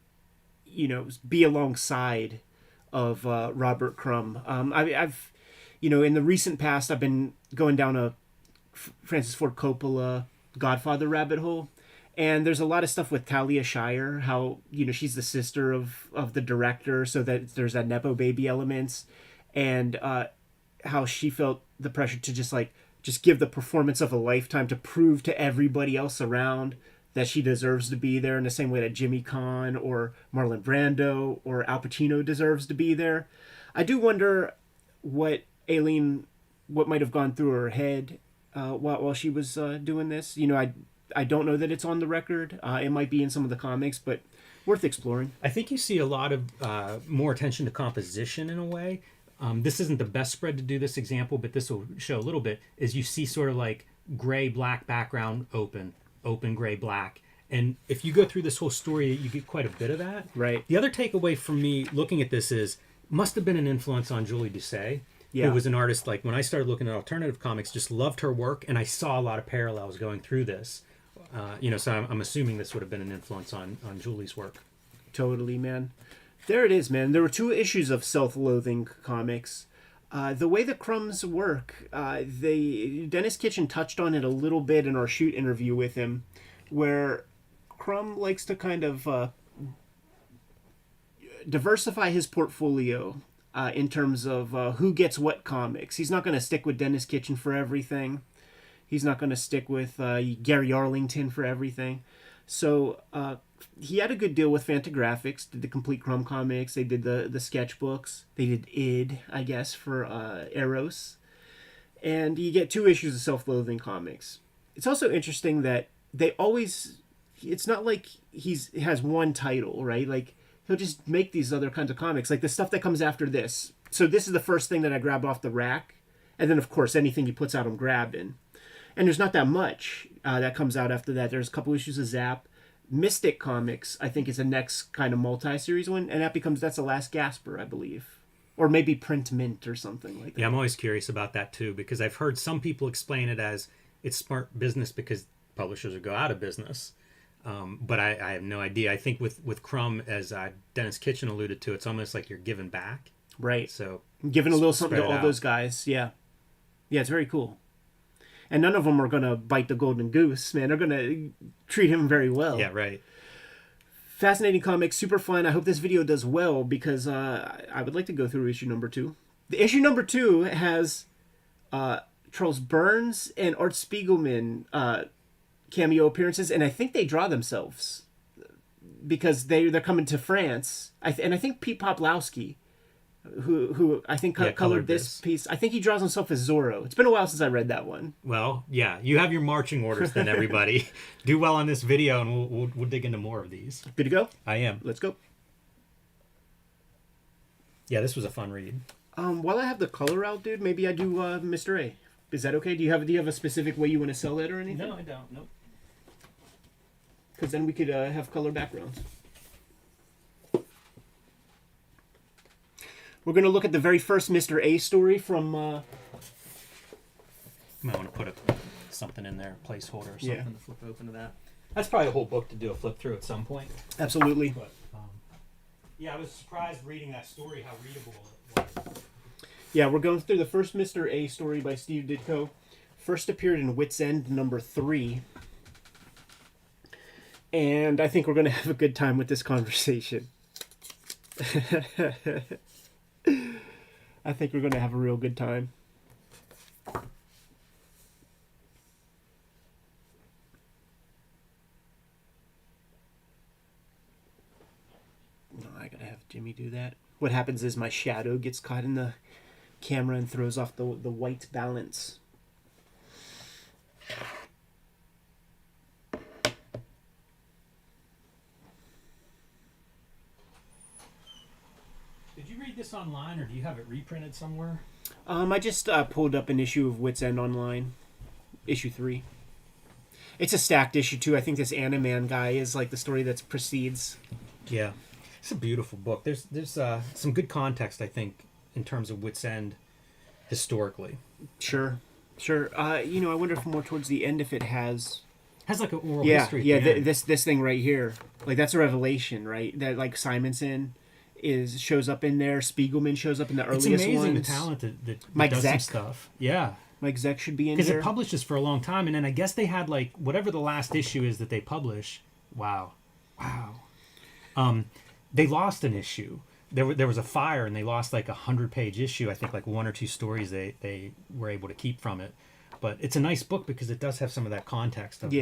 you know, be alongside of Robert Crumb. I've, you know, in the recent past, I've been going down a Francis Ford Coppola Godfather rabbit hole, And there's a lot of stuff with Talia Shire, how, you know, she's the sister of the director, so that there's that Nepo baby elements, and how she felt the pressure to just give the performance of a lifetime to prove to everybody else around that she deserves to be there in the same way that Jimmy Caan or Marlon Brando or Al Pacino deserves to be there. I do wonder what might have gone through her head while she was doing this. You know, I don't know that it's on the record. It might be in some of the comics, but worth exploring. I think you see a lot of more attention to composition in a way. This isn't the best spread to do this example, but this will show a little bit. Is you see sort of like gray, black background, open, gray, black. And if you go through this whole story, you get quite a bit of that. Right. The other takeaway from me looking at this is, must have been an influence on Julie Doucet, Yeah. who was an artist, like when I started looking at alternative comics, just loved her work, and I saw a lot of parallels going through this. So I'm assuming this would have been an influence on Julie's work. Totally, man. There it is, man. There were 2 issues of self-loathing comics. The way the crumbs work, Dennis Kitchen touched on it a little bit in our shoot interview with him, where Crumb likes to kind of diversify his portfolio in terms of who gets what comics. He's not going to stick with Dennis Kitchen for everything. He's not going to stick with Gary Arlington for everything. So he had a good deal with Fantagraphics, did the complete Crumb comics. They did the sketchbooks. They did ID, I guess, for Eros. And you get 2 issues of self-loathing comics. It's also interesting that they always... It's not like he has one title, right? Like, he'll just make these other kinds of comics. Like the stuff that comes after this. So this is the first thing that I grabbed off the rack. And then, of course, anything he puts out, I'm grabbing. And there's not that much that comes out after that. There's a couple issues of Zap. Mystic Comics, I think, is the next kind of multi-series one. And that's the last Gasper, I believe. Or maybe Print Mint or something like that. Yeah, I'm always curious about that too, because I've heard some people explain it as it's smart business because publishers will go out of business. But I have no idea. I think with Crumb, as Dennis Kitchen alluded to, it's almost like you're giving back. Right. So giving a little something to all out. those guys. Yeah. Yeah, it's very cool. And none of them are going to bite the golden goose, man. They're going to treat him very well. Yeah, right. Fascinating comics, super fun. I hope this video does well because I would like to go through issue number 2. The issue number 2 has Charles Burns and Art Spiegelman cameo appearances, and I think they draw themselves because they're coming to France. And I think Pete Poplowski, who I think colored this piece, I think he draws himself as Zorro. It's been a while since I read that one. Well, yeah, you have your marching orders then, everybody. Do well on this video, and we'll dig into more of these. Good to go? I am. Let's go. Yeah, this was a fun read. While I have the color out, dude, maybe I do Mr. A. Is that okay? Do you have a specific way you want to sell it or anything? No, I don't. Nope. Because then we could have color backgrounds. We're going to look at the very first Mr. A story from... You might want to put something in there, placeholder or something to flip open to that. That's probably a whole book to do a flip through at some point. Absolutely. But, yeah, I was surprised reading that story how readable it was. Yeah, we're going through the first Mr. A story by Steve Ditko. First appeared in Wit's End number 3. And I think we're going to have a good time with this conversation. I think we're going to have a real good time. No, I gotta have Jimmy do that. What happens is my shadow gets caught in the camera and throws off the white balance. Did you read this online, or do you have it reprinted somewhere? I just pulled up an issue of Wit's End online, issue 3. It's a stacked issue too. I think this Animan guy is like the story that precedes. Yeah, it's a beautiful book. There's some good context, I think, in terms of Wit's End historically. Sure. I wonder if more towards the end if it has Has like an oral history. Yeah, at the end. this thing right here, like that's a revelation, right? That like Simonson shows up in there. Spiegelman shows up in the It's earliest amazing ones. the talent that Mike does Zeck. some stuff. Yeah. Mike Zeck should be in because here. it publishes for a long time, and then I guess they had like whatever the last issue is that they publish. Wow. They lost an issue. There was a fire, and they lost like 100-page issue. I think like 1 or 2 stories they were able to keep from it. But it's a nice book because it does have some of that context of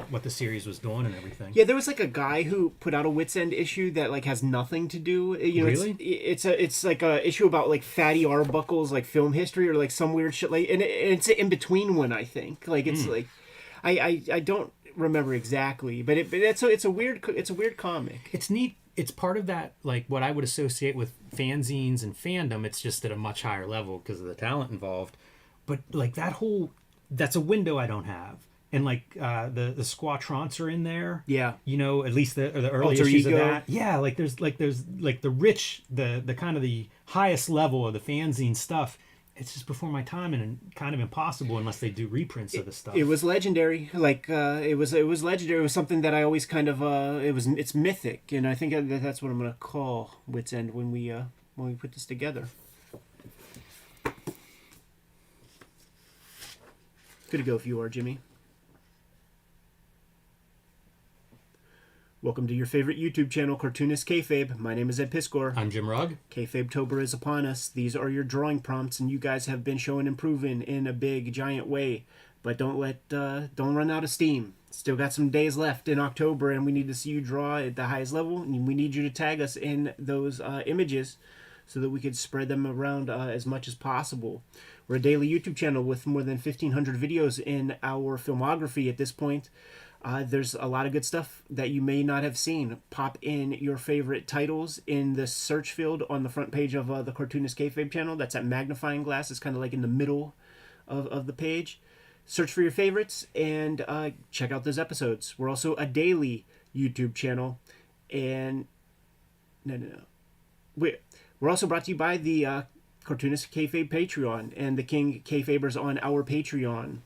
what the series was doing and everything. Yeah, there was like a guy who put out a Wits End issue that like has nothing to do. You know, Really? It's like a issue about like Fatty Arbuckle's like film history or like some weird shit like, and it's an in between one, I think. Like it's like, I don't remember exactly, but it's a weird comic. It's neat. It's part of that, like what I would associate with fanzines and fandom. It's just at a much higher level because of the talent involved. But like that's a window I don't have. And like the Squatrons are in there. Yeah. You know, at least the early Alter issues Ego. of that. Yeah, like there's the rich, the kind of the highest level of the fanzine stuff. It's just before my time and kind of impossible unless they do reprints of the stuff. It was legendary. Like it was legendary. It was something that I always kind of it's mythic, and I think that's what I'm gonna call Wits End when we put this together. Good to go if you are, Jimmy. Welcome to your favorite YouTube channel, Cartoonist Kayfabe. My name is Ed Piskor. I'm Jim Rugg. Kayfabe-tober is upon us. These are your drawing prompts, and you guys have been showing improving in a big, giant way. But don't run out of steam. Still got some days left in October, and we need to see you draw at the highest level, and we need you to tag us in those images so that we could spread them around as much as possible. We're a daily YouTube channel with more than 1,500 videos in our filmography at this point. There's a lot of good stuff that you may not have seen. Pop in your favorite titles in the search field on the front page of the Cartoonist Kayfabe channel. That's that magnifying glass. It's kind of like in the middle of the page. Search for your favorites and check out those episodes. We're also a daily YouTube channel. And we're also brought to you by the Cartoonist Kayfabe Patreon and the King Kayfabers on our Patreon,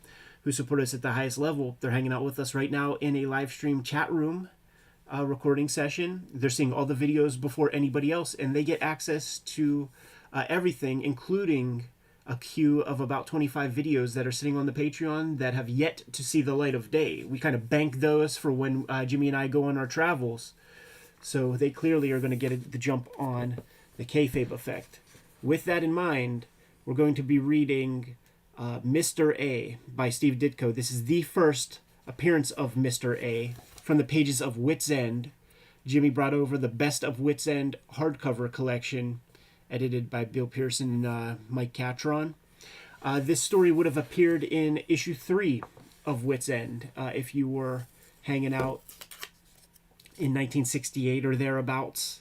who support us at the highest level. They're hanging out with us right now in a live stream chat room recording session. They're seeing all the videos before anybody else, and they get access to everything, including a queue of about 25 videos that are sitting on the Patreon that have yet to see the light of day. We kind of bank those for when Jimmy and I go on our travels. So they clearly are going to get the jump on the Kayfabe effect. With that in mind, we're going to be reading Mr. A by Steve Ditko. This is the first appearance of Mr. A from the pages of Wits End. Jimmy brought over the Best of Wits End hardcover collection, edited by Bill Pearson and Mike Catron. This story would have appeared in issue 3 of Wits End if you were hanging out in 1968 or thereabouts.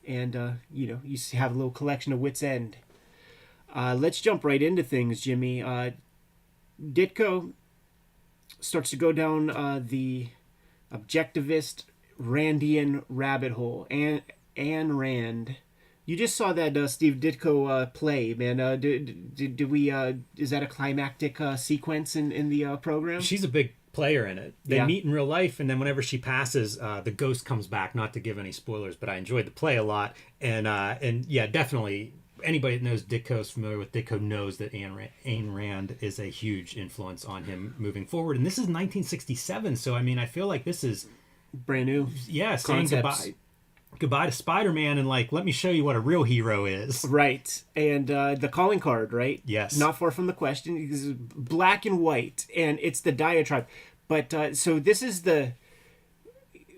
And, you have a little collection of Wits End. Let's jump right into things, Jimmy. Ditko starts to go down the objectivist Randian rabbit hole. Ayn Rand. You just saw that Steve Ditko play, man. Did we? Is that a climactic sequence in the program? She's a big player in it. They meet in real life, and then whenever she passes, the ghost comes back. Not to give any spoilers, but I enjoyed the play a lot. And yeah, definitely. Anybody that knows Ditko's familiar with Ditko knows that Ayn Rand is a huge influence on him moving forward. And this is 1967, so I mean, I feel like this is brand new. Yeah, saying goodbye to Spider-Man and like, let me show you what a real hero is. Right, and the calling card, right? Yes. Not far from the question. This is black and white, and it's the diatribe. But so this is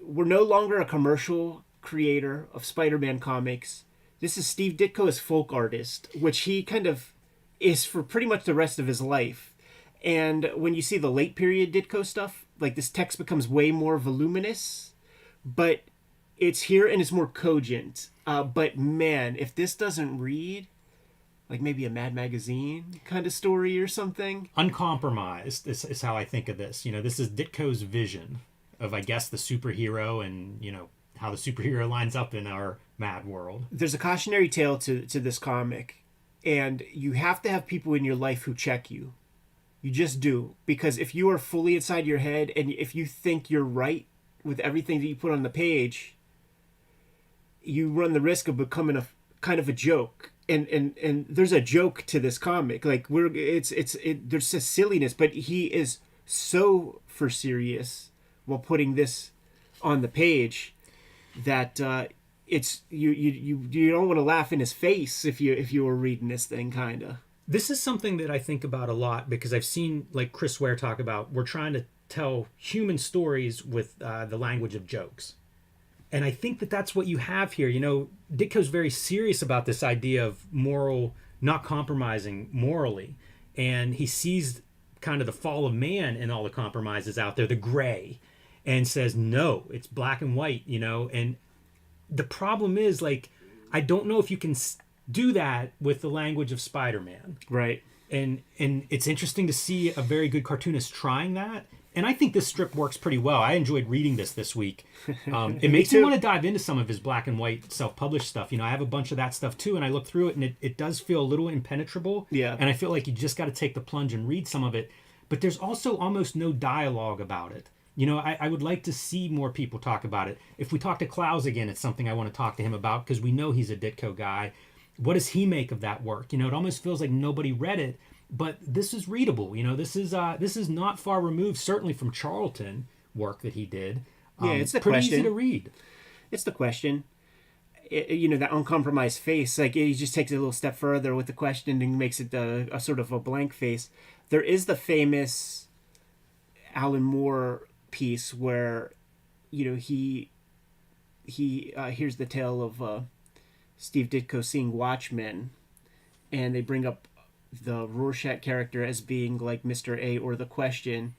we're no longer a commercial creator of Spider-Man comics. This is Steve Ditko as folk artist, which he kind of is for pretty much the rest of his life. And when you see the late period Ditko stuff, like this text becomes way more voluminous, but it's here and it's more cogent. But man, if this doesn't read like maybe a Mad Magazine kind of story or something. Uncompromised is how I think of this. This is Ditko's vision of, I guess, the superhero and, how the superhero lines up in our mad world. There's a cautionary tale to this comic, and you have to have people in your life who check you. You just do. Because if you are fully inside your head and if you think you're right with everything that you put on the page, you run the risk of becoming kind of a joke, and there's a joke to this comic. Like there's a silliness, but he is so for serious while putting this on the page that it's you don't want to laugh in his face if you were reading this thing, kind of. This is something that I think about a lot because I've seen like Chris Ware talk about we're trying to tell human stories with the language of jokes. And I think that that's what you have here. You know, Ditko's very serious about this idea of moral, not compromising morally. And he sees kind of the fall of man and all the compromises out there, the gray, and says, no, it's black and white, you know. And the problem is, like, I don't know if you can do that with the language of Spider-Man. Right. And it's interesting to see a very good cartoonist trying that. And I think this strip works pretty well. I enjoyed reading this week. It makes me want to dive into some of his black and white self-published stuff. You know, I have a bunch of that stuff too, and I look through it, and it does feel a little impenetrable. Yeah. And I feel like you just got to take the plunge and read some of it. But there's also almost no dialogue about it. You know, I would like to see more people talk about it. If we talk to Klaus again, it's something I want to talk to him about because we know he's a Ditko guy. What does he make of that work? You know, it almost feels like nobody read it. But this is readable, you know. This is not far removed, certainly from Charlton work that he did. Yeah, it's the pretty question. easy to read. It's the question. You know, that uncompromised face. Like he just takes it a little step further with the question and makes it a sort of a blank face. There is the famous Alan Moore piece where, you know, he hears the tale of Steve Ditko seeing Watchmen, and they bring up the Rorschach character as being like Mr. A or the Question.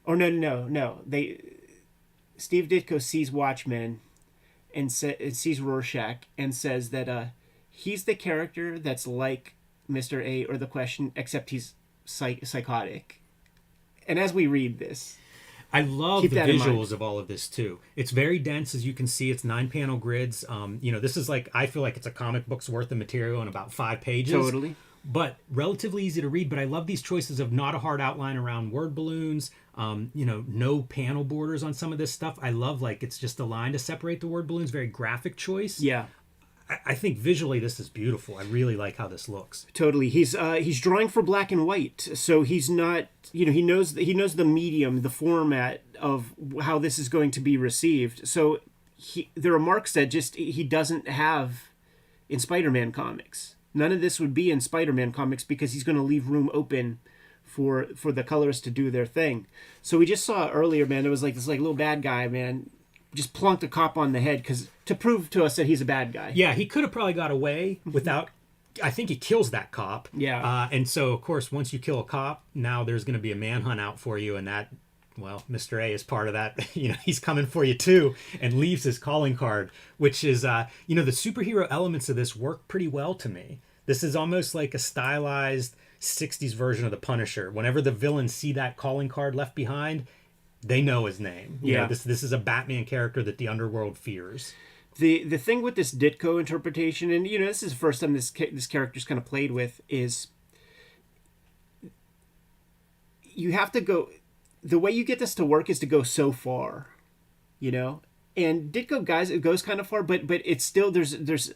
Or no. Steve Ditko sees Watchmen and sees Rorschach and says that he's the character that's like Mr. A or the Question, except he's psychotic. And as we read this, I love the visuals of all of this too. It's very dense, as you can see. It's 9-panel grids. You know, this is like, I feel like it's a comic book's worth of material in about 5 pages. Totally. But relatively easy to read. But I love these choices of not a hard outline around word balloons. You know, no panel borders on some of this stuff. I love, like, it's just a line to separate the word balloons. Very graphic choice. Yeah. I think visually this is beautiful. I really like how this looks. Totally. He's drawing for black and white, so he's not, you know, he knows the medium, the format of how this is going to be received. So there are marks that just he doesn't have in Spider-Man comics. None of this would be in Spider-Man comics because he's going to leave room open for the colors to do their thing. So we just saw earlier, man, it was like this like little bad guy, man, just plunked a cop on the head to prove to us that he's a bad guy. Yeah, he could have probably got away without. I think he kills that cop. Yeah. And so, of course, once you kill a cop, now there's going to be a manhunt out for you, and that, well, Mr. A is part of that. You know, he's coming for you too, and leaves his calling card, which is, you know, the superhero elements of this work pretty well to me. This is almost like a stylized 60s version of the Punisher. Whenever the villains see that calling card left behind, they know his name. You know, this is a Batman character that the underworld fears. The thing with this Ditko interpretation, and you know, this is the first time this character's kind of played with, is you have to go. The way you get this to work is to go so far, you know. And Ditko, guys, it goes kind of far, but it's still there's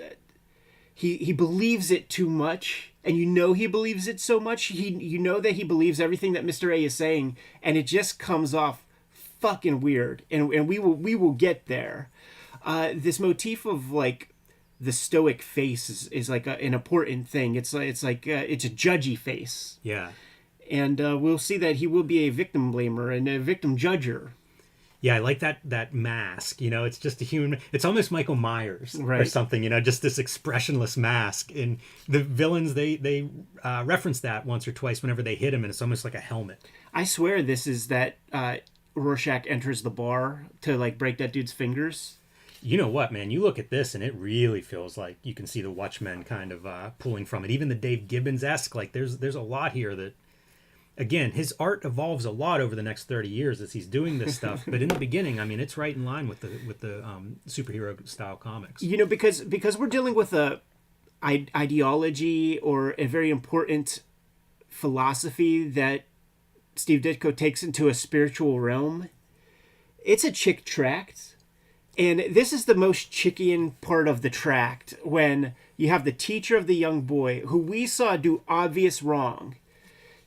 he believes it too much, and you know he believes it so much. You know that he believes everything that Mr. A is saying, and it just comes off fucking weird. And we will get there. This motif of like the stoic face is like an important thing. It's a judgy face. Yeah. And we'll see that he will be a victim blamer and a victim judger. Yeah, I like that mask. You know, it's just a human. It's almost Michael Myers or something. You know, just this expressionless mask. And the villains they reference that once or twice whenever they hit him, and it's almost like a helmet. I swear this is that Rorschach enters the bar to like break that dude's fingers. You know what, man? You look at this, and it really feels like you can see the Watchmen kind of pulling from it. Even the Dave Gibbons-esque, like there's a lot here that. Again, his art evolves a lot over the next 30 years as he's doing this stuff. But in the beginning, I mean, it's right in line with the superhero style comics. You know, because we're dealing with a ideology or a very important philosophy that Steve Ditko takes into a spiritual realm. It's a chick tract. And this is the most Chickian part of the tract, when you have the teacher of the young boy, who we saw do obvious wrong.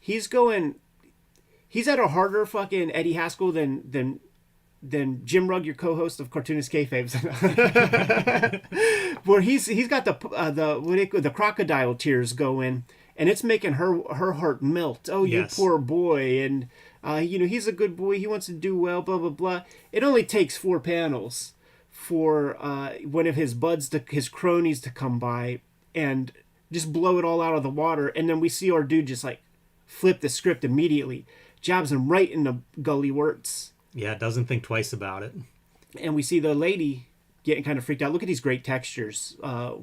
He's at a harder fucking Eddie Haskell than Jim Rugg, your co-host of Cartoonist Kayfabes. Where he's got the crocodile tears going, and it's making her heart melt. Oh, you poor boy, and he's a good boy. He wants to do well. Blah blah blah. It only takes 4 panels for one of his buds, his cronies, to come by and just blow it all out of the water, and then we see our dude just like flip the script immediately, jabs him right in the gully words. Yeah, doesn't think twice about it. And we see the lady getting kind of freaked out. Look at these great textures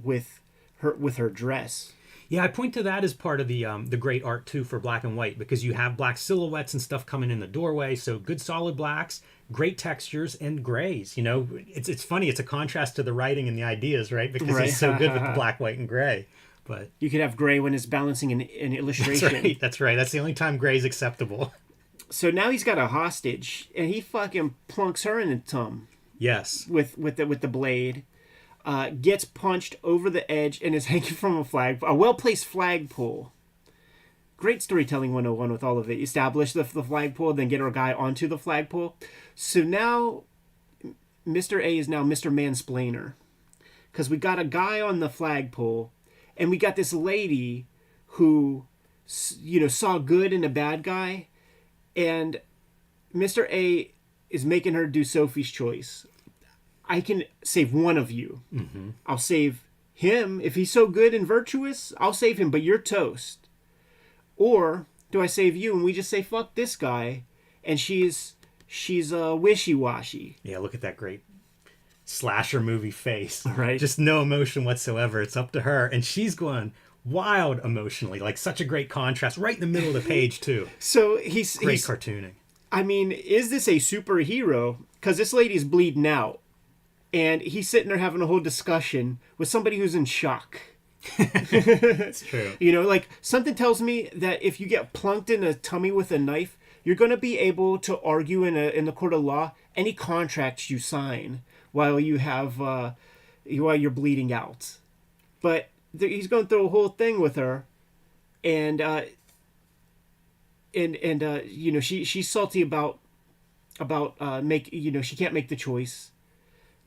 with her dress. Yeah, I point to that as part of the great art too for black and white, because you have black silhouettes and stuff coming in the doorway. So good solid blacks, great textures, and grays. It's funny. It's a contrast to the writing and the ideas, right? Because he's so good with the black, white, and gray. But you could have gray when it's balancing an illustration. That's right. That's the only time gray is acceptable. So now he's got a hostage, and he fucking plunks her in the tum. Yes. With the blade. Gets punched over the edge and is hanging from a well-placed flagpole. Great storytelling 101 with all of it. Establish the flagpole, then get our guy onto the flagpole. So now Mr. A is now Mr. Mansplainer. Because we got a guy on the flagpole, and we got this lady who, saw good in a bad guy, and Mr. A is making her do Sophie's choice. I can save one of you. Mm-hmm. I'll save him. If he's so good and virtuous, I'll save him, but you're toast. Or do I save you and we just say, fuck this guy, and she's wishy-washy. Yeah, look at that great slasher movie face. Right. Just no emotion whatsoever. It's up to her, and she's going wild emotionally. Like such a great contrast right in the middle of the page too. So great cartooning. I mean, is this a superhero? Because this lady's bleeding out. And he's sitting there having a whole discussion with somebody who's in shock. It's true. Like something tells me that if you get plunked in the tummy with a knife, you're going to be able to argue in the court of law any contracts you sign while you have while you're bleeding out. But he's going through a whole thing with her, and she's salty about she can't make the choice.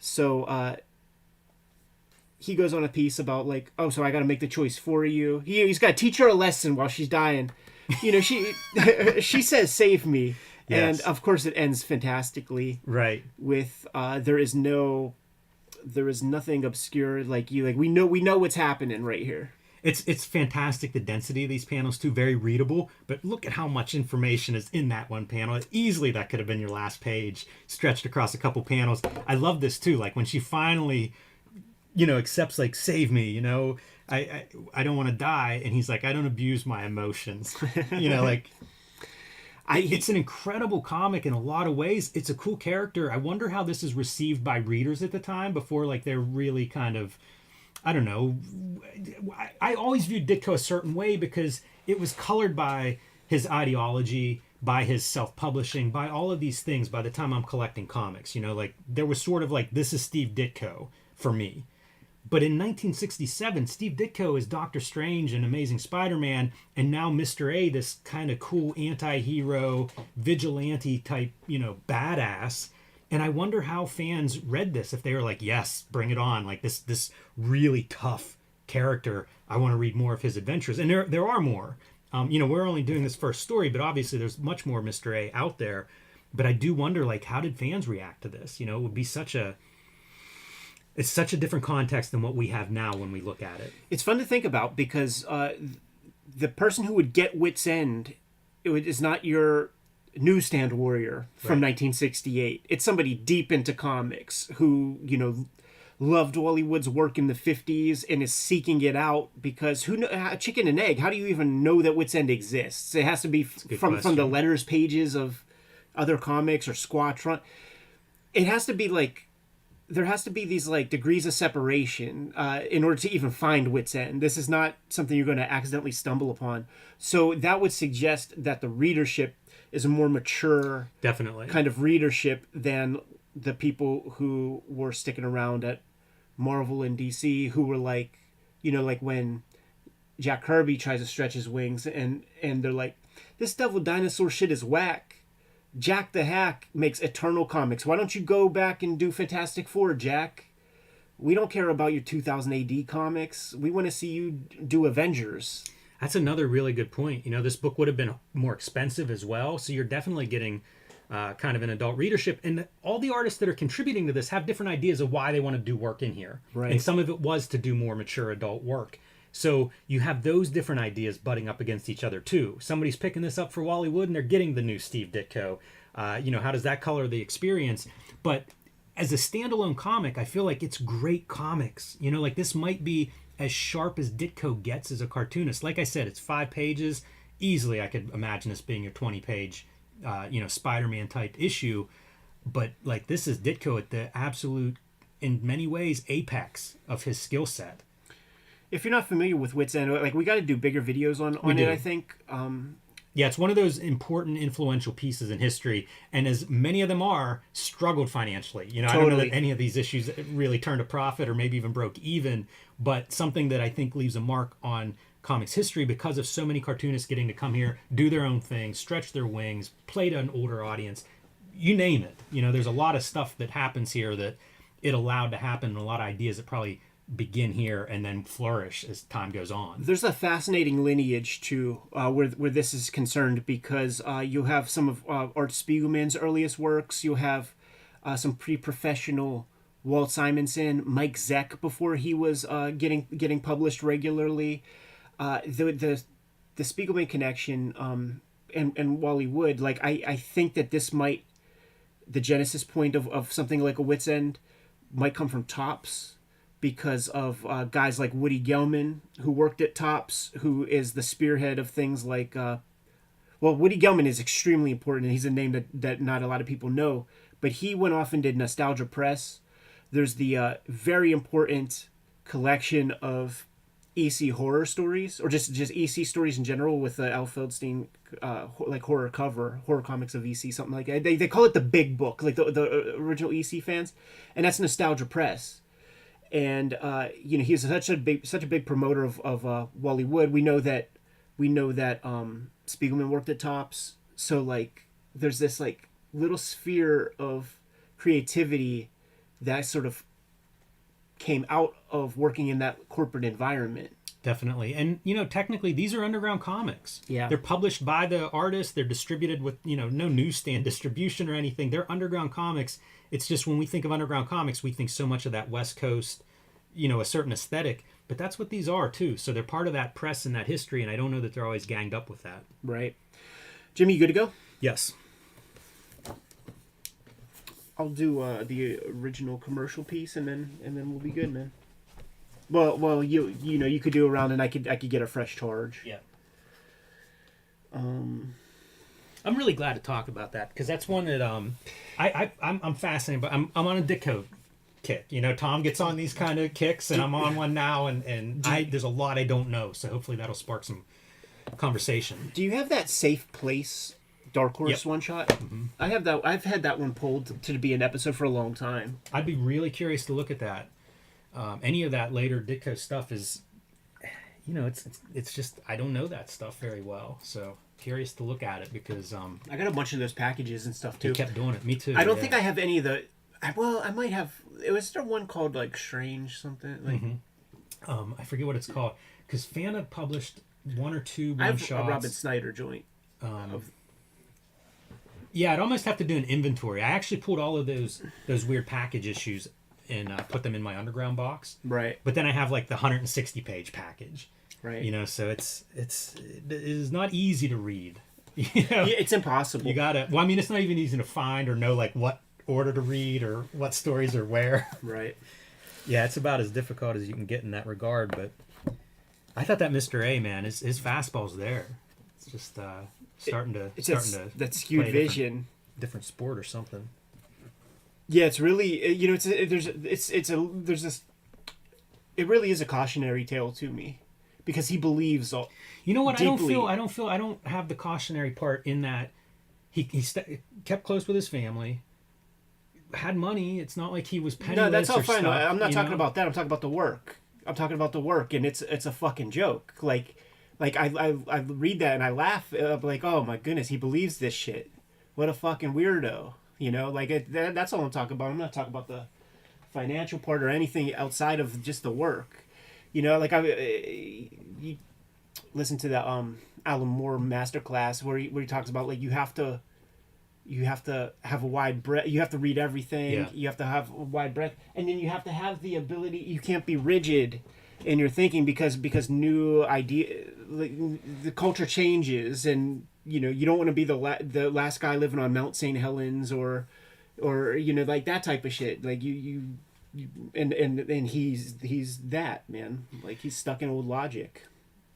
So he goes on a piece about like, oh, so I got to make the choice for you. He's got to teach her a lesson while she's dying. She says, "Save me," yes. And of course it ends fantastically. Right. With there is nothing obscure like you. Like we know what's happening right here. It's fantastic, the density of these panels too, very readable, but look at how much information is in that one panel. Easily that could have been your last page, stretched across a couple panels. I love this too, like when she finally, accepts like, save me, I don't want to die, and he's like, I don't abuse my emotions. It's an incredible comic in a lot of ways. It's a cool character. I wonder how this is received by readers at the time before like they're really kind of, I don't know. I always viewed Ditko a certain way because it was colored by his ideology, by his self-publishing, by all of these things by the time I'm collecting comics. Like there was sort of like, this is Steve Ditko for me. But in 1967, Steve Ditko is Doctor Strange and Amazing Spider-Man, and now Mr. A, this kind of cool anti-hero, vigilante type, badass. And I wonder how fans read this, if they were like, yes, bring it on. Like this really tough character. I want to read more of his adventures. And there are more. We're only doing this first story, but obviously there's much more Mr. A out there. But I do wonder, like, how did fans react to this? It would be it's such a different context than what we have now when we look at it. It's fun to think about because the person who would get Wit's End is not your newsstand warrior from 1968. It's somebody deep into comics who, loved Wally Wood's work in the 50s and is seeking it out because chicken and egg, how do you even know that Wit's End exists? It has to be from the letters pages of other comics or Squatron. It has to be like, there has to be these like degrees of separation in order to even find Wit's End. This is not something you're going to accidentally stumble upon. So that would suggest that the readership is a more mature definitely kind of readership than the people who were sticking around at Marvel and DC, who were like, like when Jack Kirby tries to stretch his wings, and they're like, this Devil Dinosaur shit is whack. Jack the Hack makes Eternal comics. Why don't you go back and do Fantastic Four, Jack? We don't care about your 2000 AD comics. We want to see you do Avengers. That's another really good point. This book would have been more expensive as well, so you're definitely getting kind of an adult readership. And all the artists that are contributing to this have different ideas of why they want to do work in here. Right. And some of it was to do more mature adult work. So you have those different ideas butting up against each other too. Somebody's picking this up for Wally Wood and they're getting the new Steve Ditko. How does that color the experience? But as a standalone comic, I feel like it's great comics. Like this might be as sharp as Ditko gets as a cartoonist. Like I said, it's 5 pages. Easily I could imagine this being your 20-page, Spider-Man type issue. But like this is Ditko at the absolute, in many ways, apex of his skill set. If you're not familiar with Wits End, like we got to do bigger videos on it, I think. Yeah, it's one of those important, influential pieces in history, and as many of them are, struggled financially. Totally. I don't know that any of these issues really turned a profit or maybe even broke even, but something that I think leaves a mark on comics history because of so many cartoonists getting to come here, do their own thing, stretch their wings, play to an older audience. You name it. There's a lot of stuff that happens here that it allowed to happen, and a lot of ideas that probably begin here and then flourish as time goes on. There's a fascinating lineage too, where this is concerned, because you have some of Art Spiegelman's earliest works. You have some pre-professional Walt Simonson, Mike Zeck before he was getting published regularly. The Spiegelman connection and Wally Wood. Like I think that this might, the genesis point of something like a Wits End might come from Topps, because of guys like Woody Gelman, who worked at Topps, who is the spearhead of things like... Woody Gelman is extremely important, and he's a name that not a lot of people know. But he went off and did Nostalgia Press. There's the very important collection of EC horror stories, or just EC stories in general, with the Al Feldstein like horror comics of EC, something like that. They call it the Big Book, like the original EC fans, and that's Nostalgia Press. And he's such a big promoter of Wally Wood. We know that Spiegelman worked at Topps, so like there's this like little sphere of creativity that sort of came out of working in that corporate environment. Definitely. And technically these are underground comics. Yeah, they're published by the artist, they're distributed with no newsstand distribution or anything. They're underground comics. It's just when we think of underground comics, we think so much of that West Coast, a certain aesthetic, but that's what these are too. So they're part of that press and that history, and I don't know that they're always ganged up with that. Right. Jimmy, you good to go? Yes. I'll do the original commercial piece, and then we'll be good, man. Well, you could do a round, and I could get a fresh charge. Yeah. I'm really glad to talk about that, because that's one that I'm fascinated by. I'm on a Ditko kick. Tom gets on these kind of kicks, and I'm on one now, and there's a lot I don't know, so hopefully that'll spark some conversation. Do you have that Safe Place Dark Horse one shot? Mm-hmm. I have that. I've had that one pulled to be an episode for a long time. I'd be really curious to look at that. Any of that later Ditko stuff is, it's just, I don't know that stuff very well, so curious to look at it, because I got a bunch of those packages and stuff too. He kept doing it. Me too. I don't think I have any of the. I might have. It was there one called like Strange something like. Mm-hmm. I forget what it's called, because Fana published one or two I have one-shots. a Robin Snyder joint. Yeah, I'd almost have to do an inventory. I actually pulled all of those weird package issues and put them in my underground box. Right. But then I have like the 160-page package. Right. So it is not easy to read. Yeah, it's impossible. You gotta. Well, I mean, it's not even easy to find or know like what order to read or what stories are where. Right. Yeah, it's about as difficult as you can get in that regard. But I thought that Mr. A, man, his fastball's there. It's just starting to that skewed vision, different sport or something. Yeah, it's really it really is a cautionary tale to me, because he believes all. You know what? Deeply. I don't have the cautionary part in that he kept close with his family, had money. It's not like he was penniless. No, that's all or fine. stuff, I'm not you talking know? about that. I'm talking about the work. I'm talking about the work, and it's a fucking joke. Like I read that and I laugh. Like, oh my goodness, he believes this shit. What a fucking weirdo. You know, like that's all I'm talking about. I'm not talking about the financial part or anything outside of just the work. You know, like you listen to the Alan Moore masterclass where he talks about like you have to have a wide breadth. You have to read everything. Yeah. You have to have a wide breadth, and then you have to have the ability. You can't be rigid in your thinking because new idea, like, the culture changes, and you know you don't want to be the last guy living on Mount St. Helens or you know, like that type of shit. Like you and he's that, man. Like he's stuck in old logic.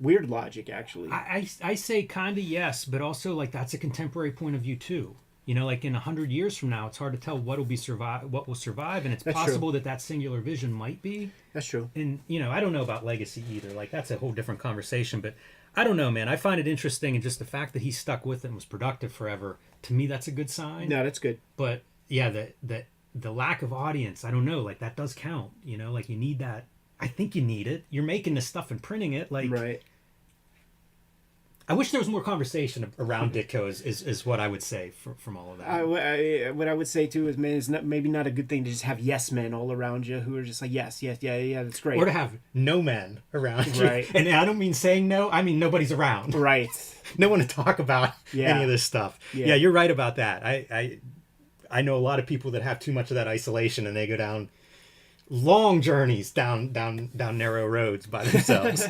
Weird logic, actually. I say kind of yes, but also like that's a contemporary point of view too. You know, like in 100 years from now, it's hard to tell what will survive, and it's That's possible true. that singular vision might be. That's true. And you know, I don't know about legacy either. Like that's a whole different conversation. But I don't know, man. I find it interesting, and just the fact that he stuck with it and was productive forever. To me, that's a good sign. No, that's good. But yeah, the lack of audience, I don't know. Like that does count. You know, like you need that. I think you need it. You're making this stuff and printing it. Like Right. I wish there was more conversation around Ditko. Is what I would say from all of that. What I would say too is, man, it's maybe not a good thing to just have yes men all around you who are just like yes, yes, yeah, that's great. Or to have no men around you. Right. And I don't mean saying no. I mean nobody's around. Right. No one to talk about Yeah. any of this stuff. Yeah. Yeah, you're right about that. I know a lot of people that have too much of that isolation, and they go down long journeys down narrow roads by themselves.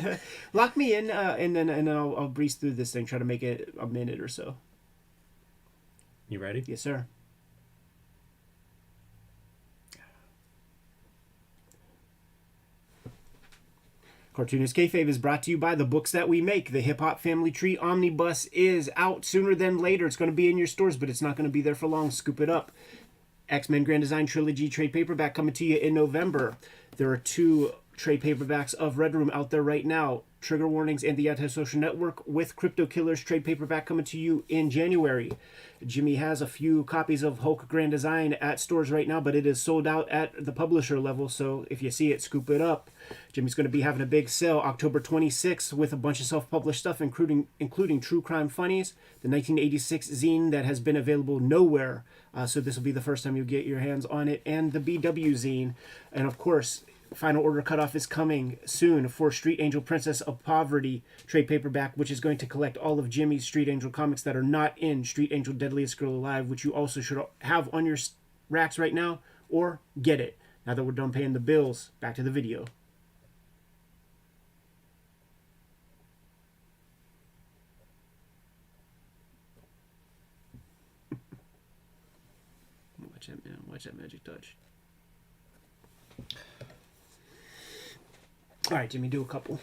Lock me in, and then I'll breeze through this thing. Try to make it a minute or so. You ready? Yes, sir. Cartoonist Kayfabe is brought to you by the books that we make. The Hip Hop Family Tree Omnibus is out sooner than later. It's going to be in your stores, but it's not going to be there for long. Scoop it up. X-Men Grand Design Trilogy trade paperback coming to you in November. There are 2 trade paperbacks of Red Room out there right now. Trigger Warnings and the Antisocial Network with Crypto Killers trade paperback coming to you in January. Jimmy has a few copies of Hulk Grand Design at stores right now, but it is sold out at the publisher level, so if you see it, scoop it up. Jimmy's going to be having a big sale October 26th with a bunch of self-published stuff, including True Crime Funnies, the 1986 zine that has been available nowhere, so this will be the first time you get your hands on it, and the BW zine, and of course, final order cutoff is coming soon for Street Angel Princess of Poverty trade paperback, which is going to collect all of Jimmy's Street Angel comics that are not in Street Angel Deadliest Girl Alive, which you also should have on your racks right now, or get it. Now that we're done paying the bills, back to the video. Watch that, man. Watch that magic touch. All right, Jimmy, do a couple.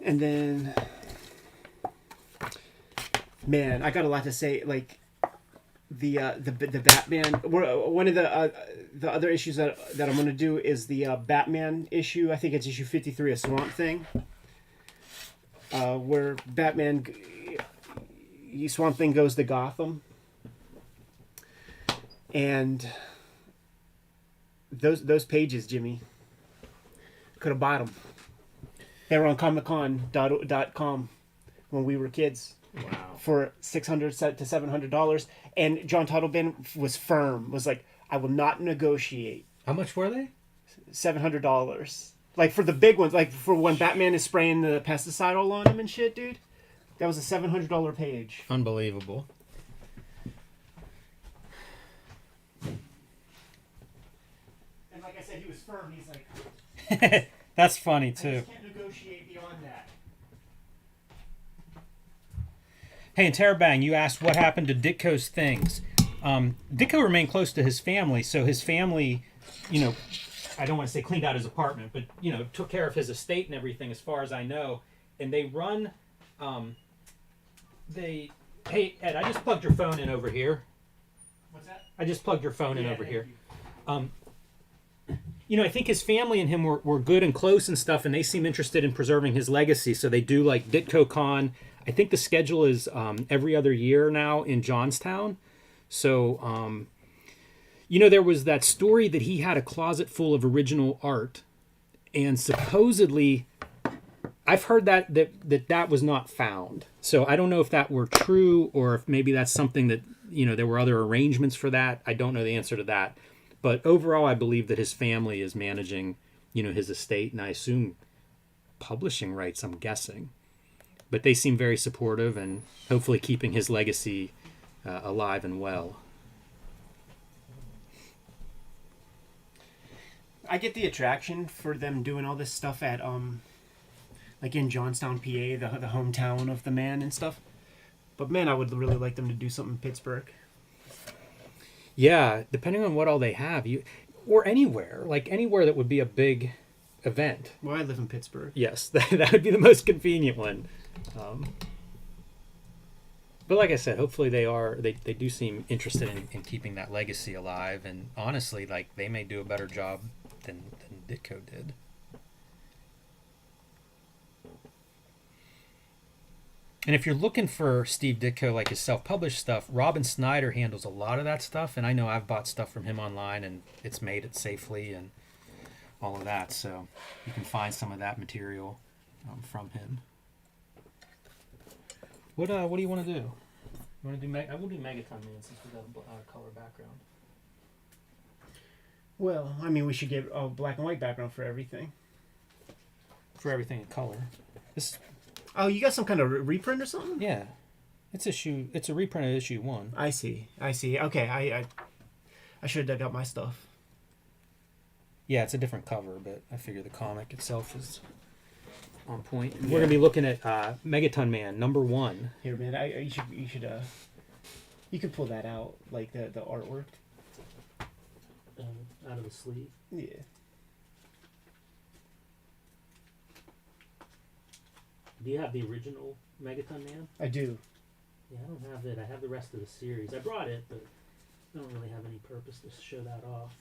And then, man, I got a lot to say. Like the Batman. One of the other issues that I'm gonna do is the Batman issue. I think it's issue 53 of Swamp Thing, where Batman, Swamp Thing goes to Gotham. And those pages, Jimmy, could have bought them. They were on ComicCon.com when we were kids. Wow. For $600 to $700, and John Tuttleben was firm. Was like, I will not negotiate. How much were they? $700. Like for the big ones, like for when Batman is spraying the pesticide all on him and shit, dude. That was a $700 page. Unbelievable. And like I said, he was firm. He's like, That's funny I too. just can't negotiate beyond that. Hey, and Terabang, you asked what happened to Ditko's things. Ditko remained close to his family, so his family, you know, I don't want to say cleaned out his apartment, but, you know, took care of his estate and everything as far as I know. And they run, hey, Ed, I just plugged your phone in over here. What's that? I just plugged your phone in Yeah, over thank here. you. You know, I think his family and him were good and close and stuff, and they seem interested in preserving his legacy. So they do like DitkoCon. I think the schedule is every other year now in Johnstown. So, there was that story that he had a closet full of original art, and supposedly, I've heard that was not found. So I don't know if that were true or if maybe that's something that, there were other arrangements for that. I don't know the answer to that. But overall, I believe that his family is managing, his estate, and I assume publishing rights, I'm guessing. But they seem very supportive and hopefully keeping his legacy alive and well. I get the attraction for them doing all this stuff at like in Johnstown, PA, the hometown of the man and stuff. But man, I would really like them to do something in Pittsburgh. Yeah, depending on what all they have, or anywhere that would be a big event. Well, I live in Pittsburgh. Yes, that would be the most convenient one. But like I said, hopefully they do seem interested in keeping that legacy alive, and honestly, like, they may do a better job than Ditko did. And if you're looking for Steve Ditko, like his self-published stuff, Robin Snyder handles a lot of that stuff, and I know I've bought stuff from him online, and it's made it safely and all of that, so you can find some of that material from him. What do you want to do? You want to do? I will do Megaton Man since we got a color background. Well, I mean, we should get a black and white background for everything. For everything in color. Oh, you got some kind of reprint or something? Yeah, it's a reprint of issue 1. I see. Okay, I should have dug out my stuff. Yeah, it's a different cover, but I figure the comic itself is on point. Yeah. We're gonna be looking at Megaton Man #1. Here, man, you could pull that out, like the artwork. Out of the sleeve. Yeah. Do you have the original Megaton Man? I do. Yeah, I don't have it. I have the rest of the series. I brought it, but I don't really have any purpose to show that off.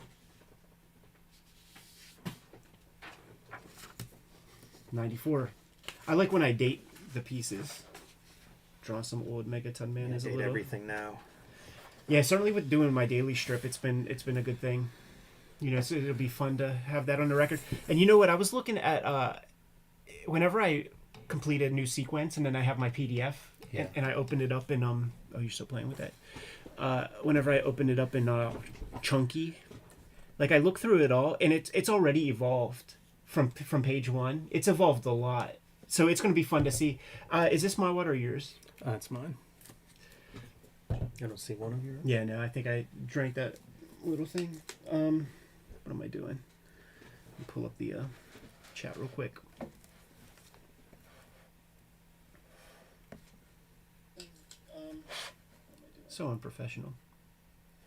94. I like when I date the pieces. Draw some old Megaton Man as a little. Everything now. Yeah, certainly with doing my daily strip, it's been a good thing. So it'll be fun to have that on the record. And you know what? I was looking at whenever I complete a new sequence and then I have my PDF and I open it up in oh, you're still playing with that. Whenever I open it up in Chunky, like I look through it all and it's already evolved from page 1. It's evolved a lot, so it's going to be fun to see. Is this my water or yours? It's mine. I don't see one of yours. Yeah, no, I think I drank that little thing. What am I doing? Let me pull up the chat real quick. So unprofessional.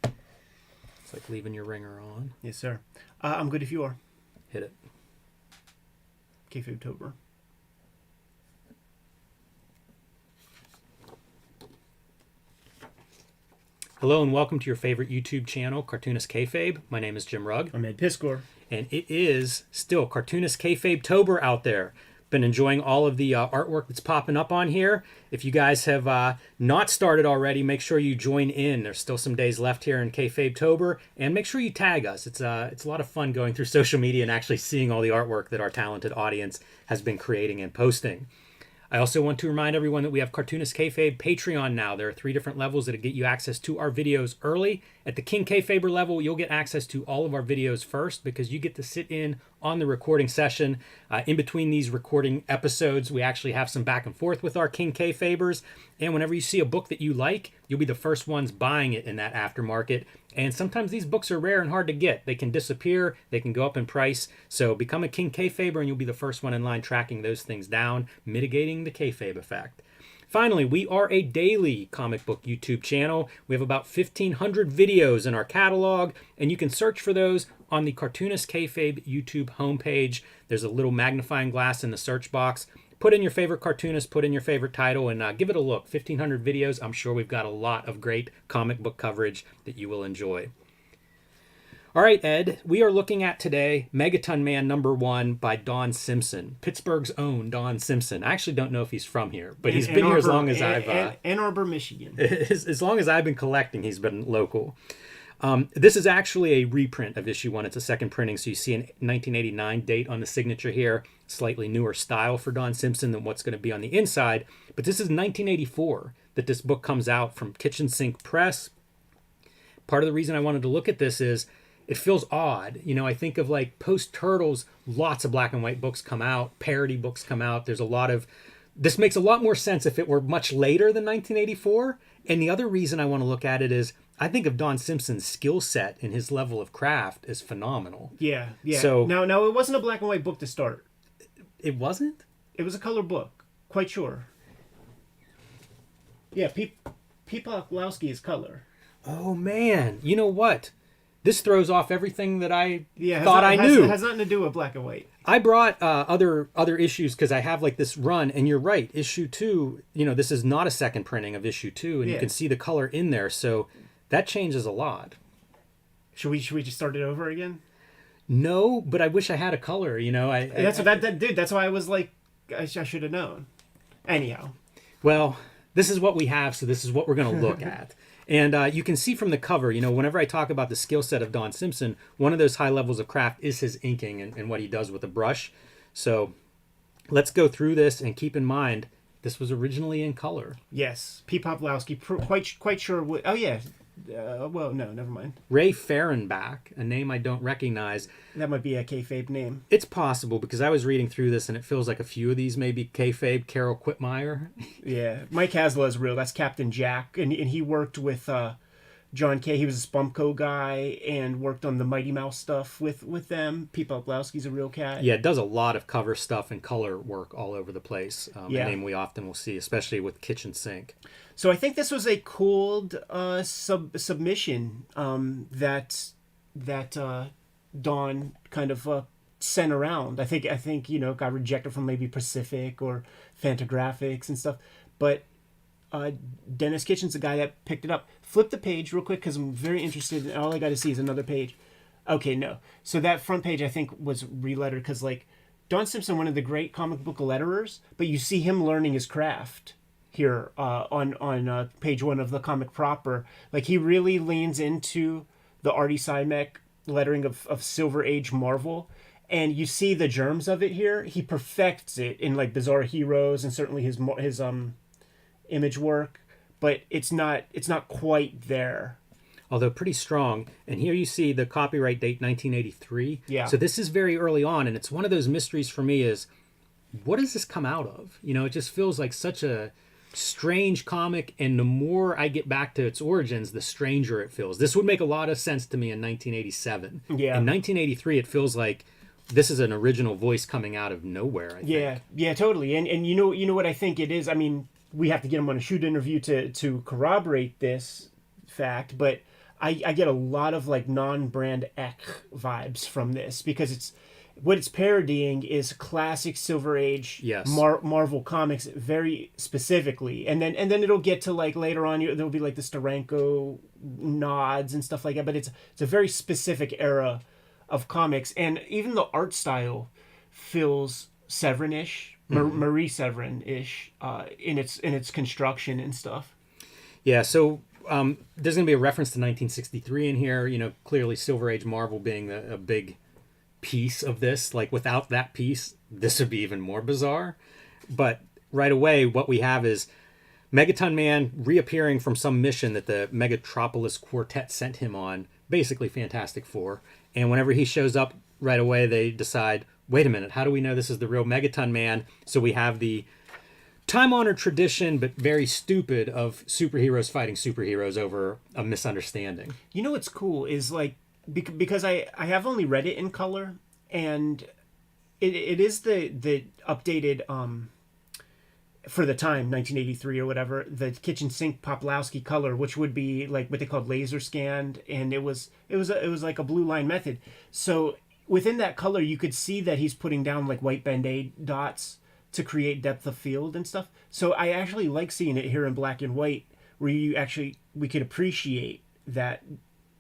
It's like leaving your ringer on. Yes, sir. I'm good if you are. Hit it. Kayfabetober. Hello and welcome to your favorite YouTube channel, Cartoonist Kayfabe. My name is Jim Rugg. I'm Ed Piscor. And it is still Cartoonist Kayfabetober out there. Been enjoying all of the artwork that's popping up on here. If you guys have not started already, make sure you join in. There's still some days left here in Kayfabetober, and make sure you tag us. It's a lot of fun going through social media and actually seeing all the artwork that our talented audience has been creating and posting. I also want to remind everyone that we have Cartoonist Kayfabe Patreon now. There are 3 different levels that get you access to our videos early. At the King Kayfaber level, you'll get access to all of our videos first because you get to sit in on the recording session. In between these recording episodes, we actually have some back and forth with our King Kayfabers. And whenever you see a book that you like, you'll be the first ones buying it in that aftermarket. And sometimes these books are rare and hard to get. They can disappear. They can go up in price. So become a King Kayfaber and you'll be the first one in line tracking those things down, mitigating the kayfabe effect. Finally, we are a daily comic book YouTube channel. We have about 1,500 videos in our catalog, and you can search for those on the Cartoonist Kayfabe YouTube homepage. There's a little magnifying glass in the search box. Put in your favorite cartoonist, put in your favorite title, and give it a look. 1,500 videos. I'm sure we've got a lot of great comic book coverage that you will enjoy. All right, Ed, we are looking at today Megaton Man #1 by Don Simpson, Pittsburgh's own Don Simpson. I actually don't know if he's from here, but he's been here as long as I've Ann Arbor, Michigan. as long as I've been collecting, he's been local. This is actually a reprint of issue 1. It's a second printing, so you see an 1989 date on the signature here. Slightly newer style for Don Simpson than what's going to be on the inside. But this is 1984 that this book comes out from Kitchen Sink Press. Part of the reason I wanted to look at this is it feels odd. You know, I think of like post-Turtles, lots of black and white books come out, parody books come out. There's a lot of... This makes a lot more sense if it were much later than 1984. And the other reason I want to look at it is I think of Don Simpson's skill set and his level of craft is phenomenal. Yeah. So now it wasn't a black and white book to start. It wasn't? It was a color book. Quite sure. Yeah, Pawlowski is color. Oh, man. You know what? This throws off everything that I thought I knew. It has nothing to do with black and white. I brought other issues because I have like this run, and you're right. Issue 2, you know, this is not a second printing of issue 2, and you can see the color in there, so that changes a lot. Should we just start it over again? No, but I wish I had a color. You know, That's why I was like, I should have known. Anyhow, well, this is what we have, so this is what we're going to look at. And you can see from the cover, you know, whenever I talk about the skill set of Don Simpson, one of those high levels of craft is his inking and what he does with a brush. So let's go through this and keep in mind, this was originally in color. Yes. P. Pawlowski, quite sure. Oh, yeah. Well, no, never mind. Ray Fahrenbach, a name I don't recognize. That might be a Kayfabe name. It's possible because I was reading through this and it feels like a few of these may be Kayfabe, Carol Quitmeyer. Yeah, Mike Hasla is real. That's Captain Jack, and he worked with John Kay. He was a Spumco guy and worked on the Mighty Mouse stuff with them. P. Pawlowski's a real cat. Yeah, it does a lot of cover stuff and color work all over the place. A name we often will see, especially with Kitchen Sink. So I think this was a cold submission that Don kind of sent around. I think got rejected from maybe Pacific or Fantagraphics and stuff. But Dennis Kitchen's the guy that picked it up. Flip the page real quick because I'm very interested. And all I got to see is another page. Okay, no. So that front page I think was relettered because like Don Simpson, one of the great comic book letterers, but you see him learning his craft here on page 1 of the comic proper. Like he really leans into the Artie Simek lettering of Silver Age Marvel, and you see the germs of it here. He perfects it in like Bizarre Heroes and certainly his image work, but it's not quite there. Although pretty strong. And here you see the copyright date 1983. Yeah. So this is very early on, and it's one of those mysteries for me is what does this come out of? You know, it just feels like such a strange comic, and the more I get back to its origins, the stranger it feels. This would make a lot of sense to me in 1987. Yeah. In 1983, it feels like this is an original voice coming out of nowhere, I think. Yeah, totally. And you know what I think it is? I mean, we have to get him on a shoot interview to corroborate this fact, but I get a lot of like non-brand Eck vibes from this because what it's parodying is classic Silver Age Marvel comics very specifically, and then it'll get to like later on there'll be like the Steranko nods and stuff like that, but it's a very specific era of comics, and even the art style feels Severin-ish, Marie Severin-ish in its construction and stuff. Yeah, so there's going to be a reference to 1963 in here. You know, clearly Silver Age Marvel being a big piece of this. Like without that piece, this would be even more bizarre. But right away, what we have is Megaton Man reappearing from some mission that the Megatropolis Quartet sent him on, basically Fantastic Four. And whenever he shows up, right away they decide, wait a minute, how do we know this is the real Megaton Man? So we have the time-honored tradition, but very stupid, of superheroes fighting superheroes over a misunderstanding. You know what's cool is like, because I have only read it in color, and it is the updated for the time 1983 or whatever, the Kitchen Sink Pawlowski color, which would be like what they called laser scanned, and it was like a blue line method. So within that color, you could see that he's putting down like white Band-Aid dots to create depth of field and stuff. So I actually like seeing it here in black and white, where we could appreciate that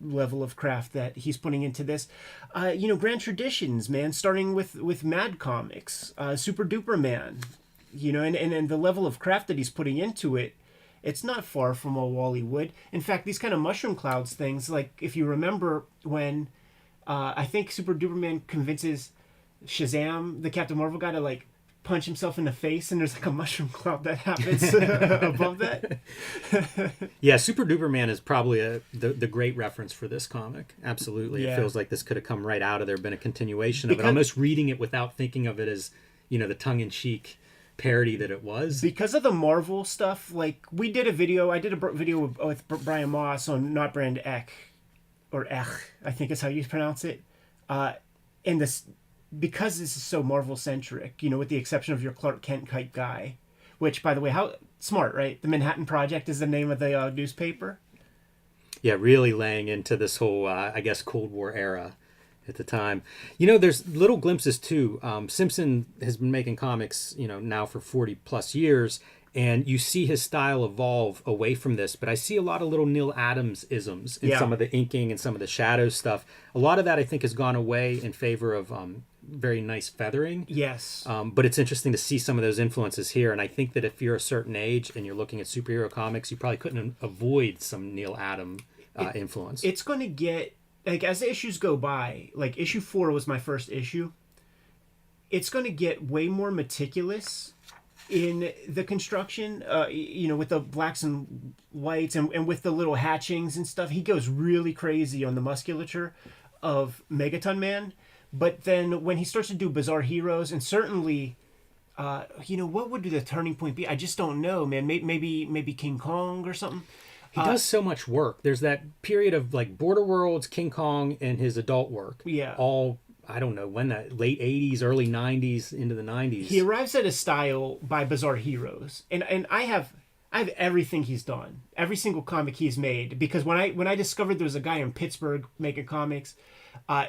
level of craft that he's putting into this. Grand traditions, man, starting with Mad Comics, Super Duper Man, and the level of craft that he's putting into it, it's not far from a Wally Wood. In fact, these kind of mushroom clouds things, like if you remember when I think Super Duper Man convinces Shazam, the Captain Marvel guy, to like punch himself in the face, and there's like a mushroom cloud that happens above that. Yeah, Super Duper Man is probably the great reference for this comic. Absolutely. Yeah. It feels like this could have come right out of there, been a continuation of it, almost reading it without thinking of it as, the tongue-in-cheek parody that it was. Because of the Marvel stuff, like I did a video with Brian Moss on Not Brand Ek, or Ech, I think is how you pronounce it. And this, because this is so Marvel centric, with the exception of your Clark Kent type guy, which, by the way, how smart, right? The Manhattan Project is the name of the newspaper. Yeah, really laying into this whole, I guess, Cold War era at the time. There's little glimpses too. Simpson has been making comics, now for 40 plus years, and you see his style evolve away from this, but I see a lot of little Neil Adams isms in some of the inking and some of the shadow stuff. A lot of that I think has gone away in favor of very nice feathering. Yes. But it's interesting to see some of those influences here, and I think that if you're a certain age and you're looking at superhero comics, you probably couldn't avoid some Neil Adams influence. It's going to get, like, as the issues go by, like issue 4 was my first issue, it's going to get way more meticulous in the construction, with the blacks and whites and with the little hatchings and stuff. He goes really crazy on the musculature of Megaton Man. But then when he starts to do Bizarre Heroes, and certainly, what would the turning point be? I just don't know, man. Maybe King Kong or something. He does so much work. There's that period of like Border Worlds, King Kong, and his adult work. Yeah. All, I don't know when, that late 80s, early 90s into the 90s. He arrives at a style by Bizarre Heroes, and I have everything he's done, every single comic he's made, because when I discovered there was a guy in Pittsburgh making comics,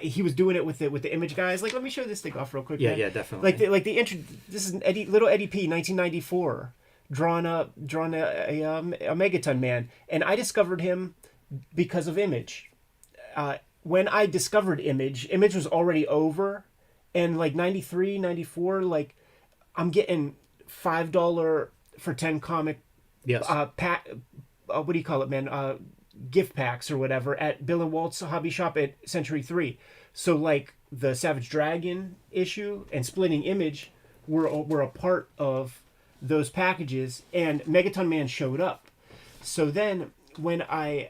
he was doing it with the Image guys. Like, let me show this thing off real quick. Yeah, man. yeah, definitely. This is little Eddie P, 1994, drawn a Megaton Man, and I discovered him because of Image. When I discovered Image was already over, and like 93, 94, like I'm getting $5 for 10 comic yes. What do you call it, man? Gift packs or whatever at Bill and Walt's hobby shop at Century 3. So like the Savage Dragon issue and Splitting Image were a part of those packages, and Megaton Man showed up. So then when I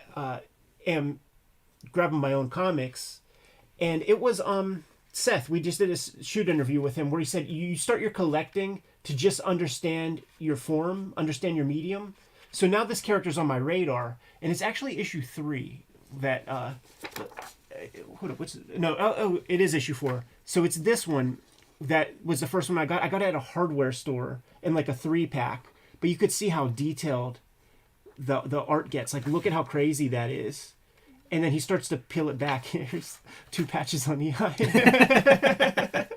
am grabbing my own comics, and it was Seth, we just did a shoot interview with him where he said you start your collecting to just understand your form, understand your medium. So now this character's on my radar, and it's actually issue 3 that hold up, it is issue 4. So it's this one that was the first one I got. I got it at a hardware store in like a 3-pack, but you could see how detailed the art gets. Like, look at how crazy that is. And then he starts to peel it back. Here's 2 patches on the eye.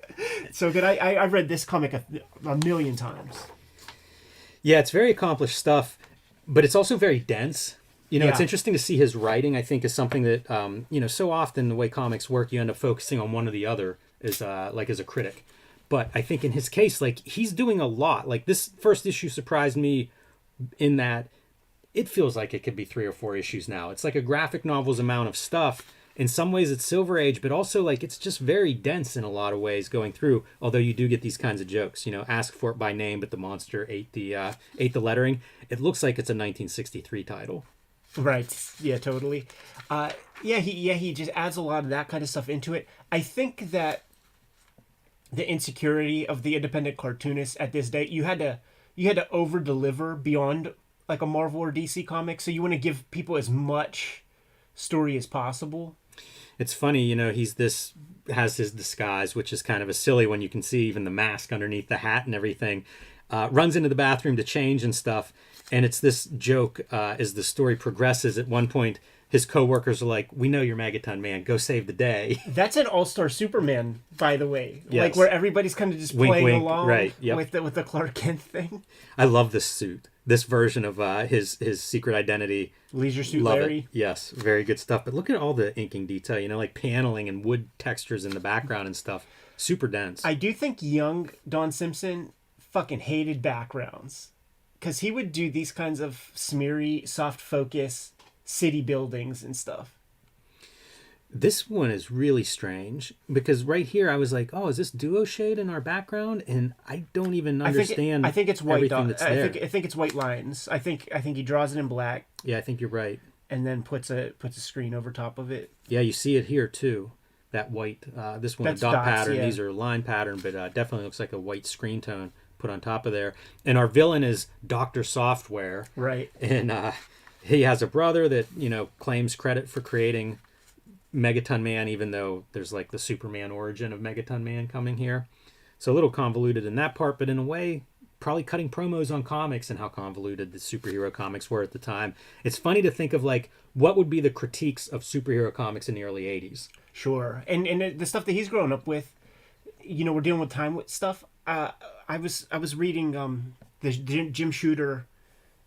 So good. I read this comic a million times. Yeah, it's very accomplished stuff, but it's also very dense. It's Yeah. interesting to see his writing, I think, is something that, so often the way comics work, you end up focusing on one or the other as a critic. But I think in his case, like, he's doing a lot. Like, this first issue surprised me in that it feels like it could be 3 or 4 issues now. It's like a graphic novel's amount of stuff. In some ways it's Silver Age, but also like it's just very dense in a lot of ways going through, although you do get these kinds of jokes. Ask for it by name, but the monster ate the lettering. It looks like it's a 1963 title. Right. Yeah, totally. He just adds a lot of that kind of stuff into it. I think that the insecurity of the independent cartoonists at this day, you had to over deliver beyond like a Marvel or DC comic, so you want to give people as much story as possible. It's funny, has his disguise, which is kind of a silly one. You can see even the mask underneath the hat and everything. Runs into the bathroom to change and stuff, and it's this joke as the story progresses. At one point, his coworkers are like, "We know you're Megaton Man. Go save the day." That's an All-Star Superman, by the way. Yes. Like where everybody's kind of just Wink, playing wink. along Right, yep. with the Clark Kent thing. I love this suit. This version of his secret identity. Leisure Suit Love Larry. it. Yes, very good stuff. But look at all the inking detail. You know, like paneling and wood textures in the background and stuff. Super dense. I do think young Don Simpson fucking hated backgrounds, because he would do these kinds of smeary, soft focus city buildings and stuff. This one is really strange because right here I was like, "Oh, is this duo shade in our background?" And I don't even understand. I think it's white. everything that's there. I think it's white lines. I think he draws it in black Yeah, I think you're right. and then puts a screen over top of it. Yeah, you see it here too. That white. This one, That's a dot dots, pattern. yeah. These are line pattern, but definitely looks like a white screen tone put on top of there. And our villain is Doctor Software, Right. and he has a brother that claims credit for creating Megaton Man, even though there's like the Superman origin of Megaton Man coming here. So a little convoluted in that part, but in a way, probably cutting promos on comics and how convoluted the superhero comics were at the time. It's funny to think of like what would be the critiques of superhero comics in the early 80s. Sure. And the stuff that he's grown up with, we're dealing with time with stuff. I was reading the Jim Shooter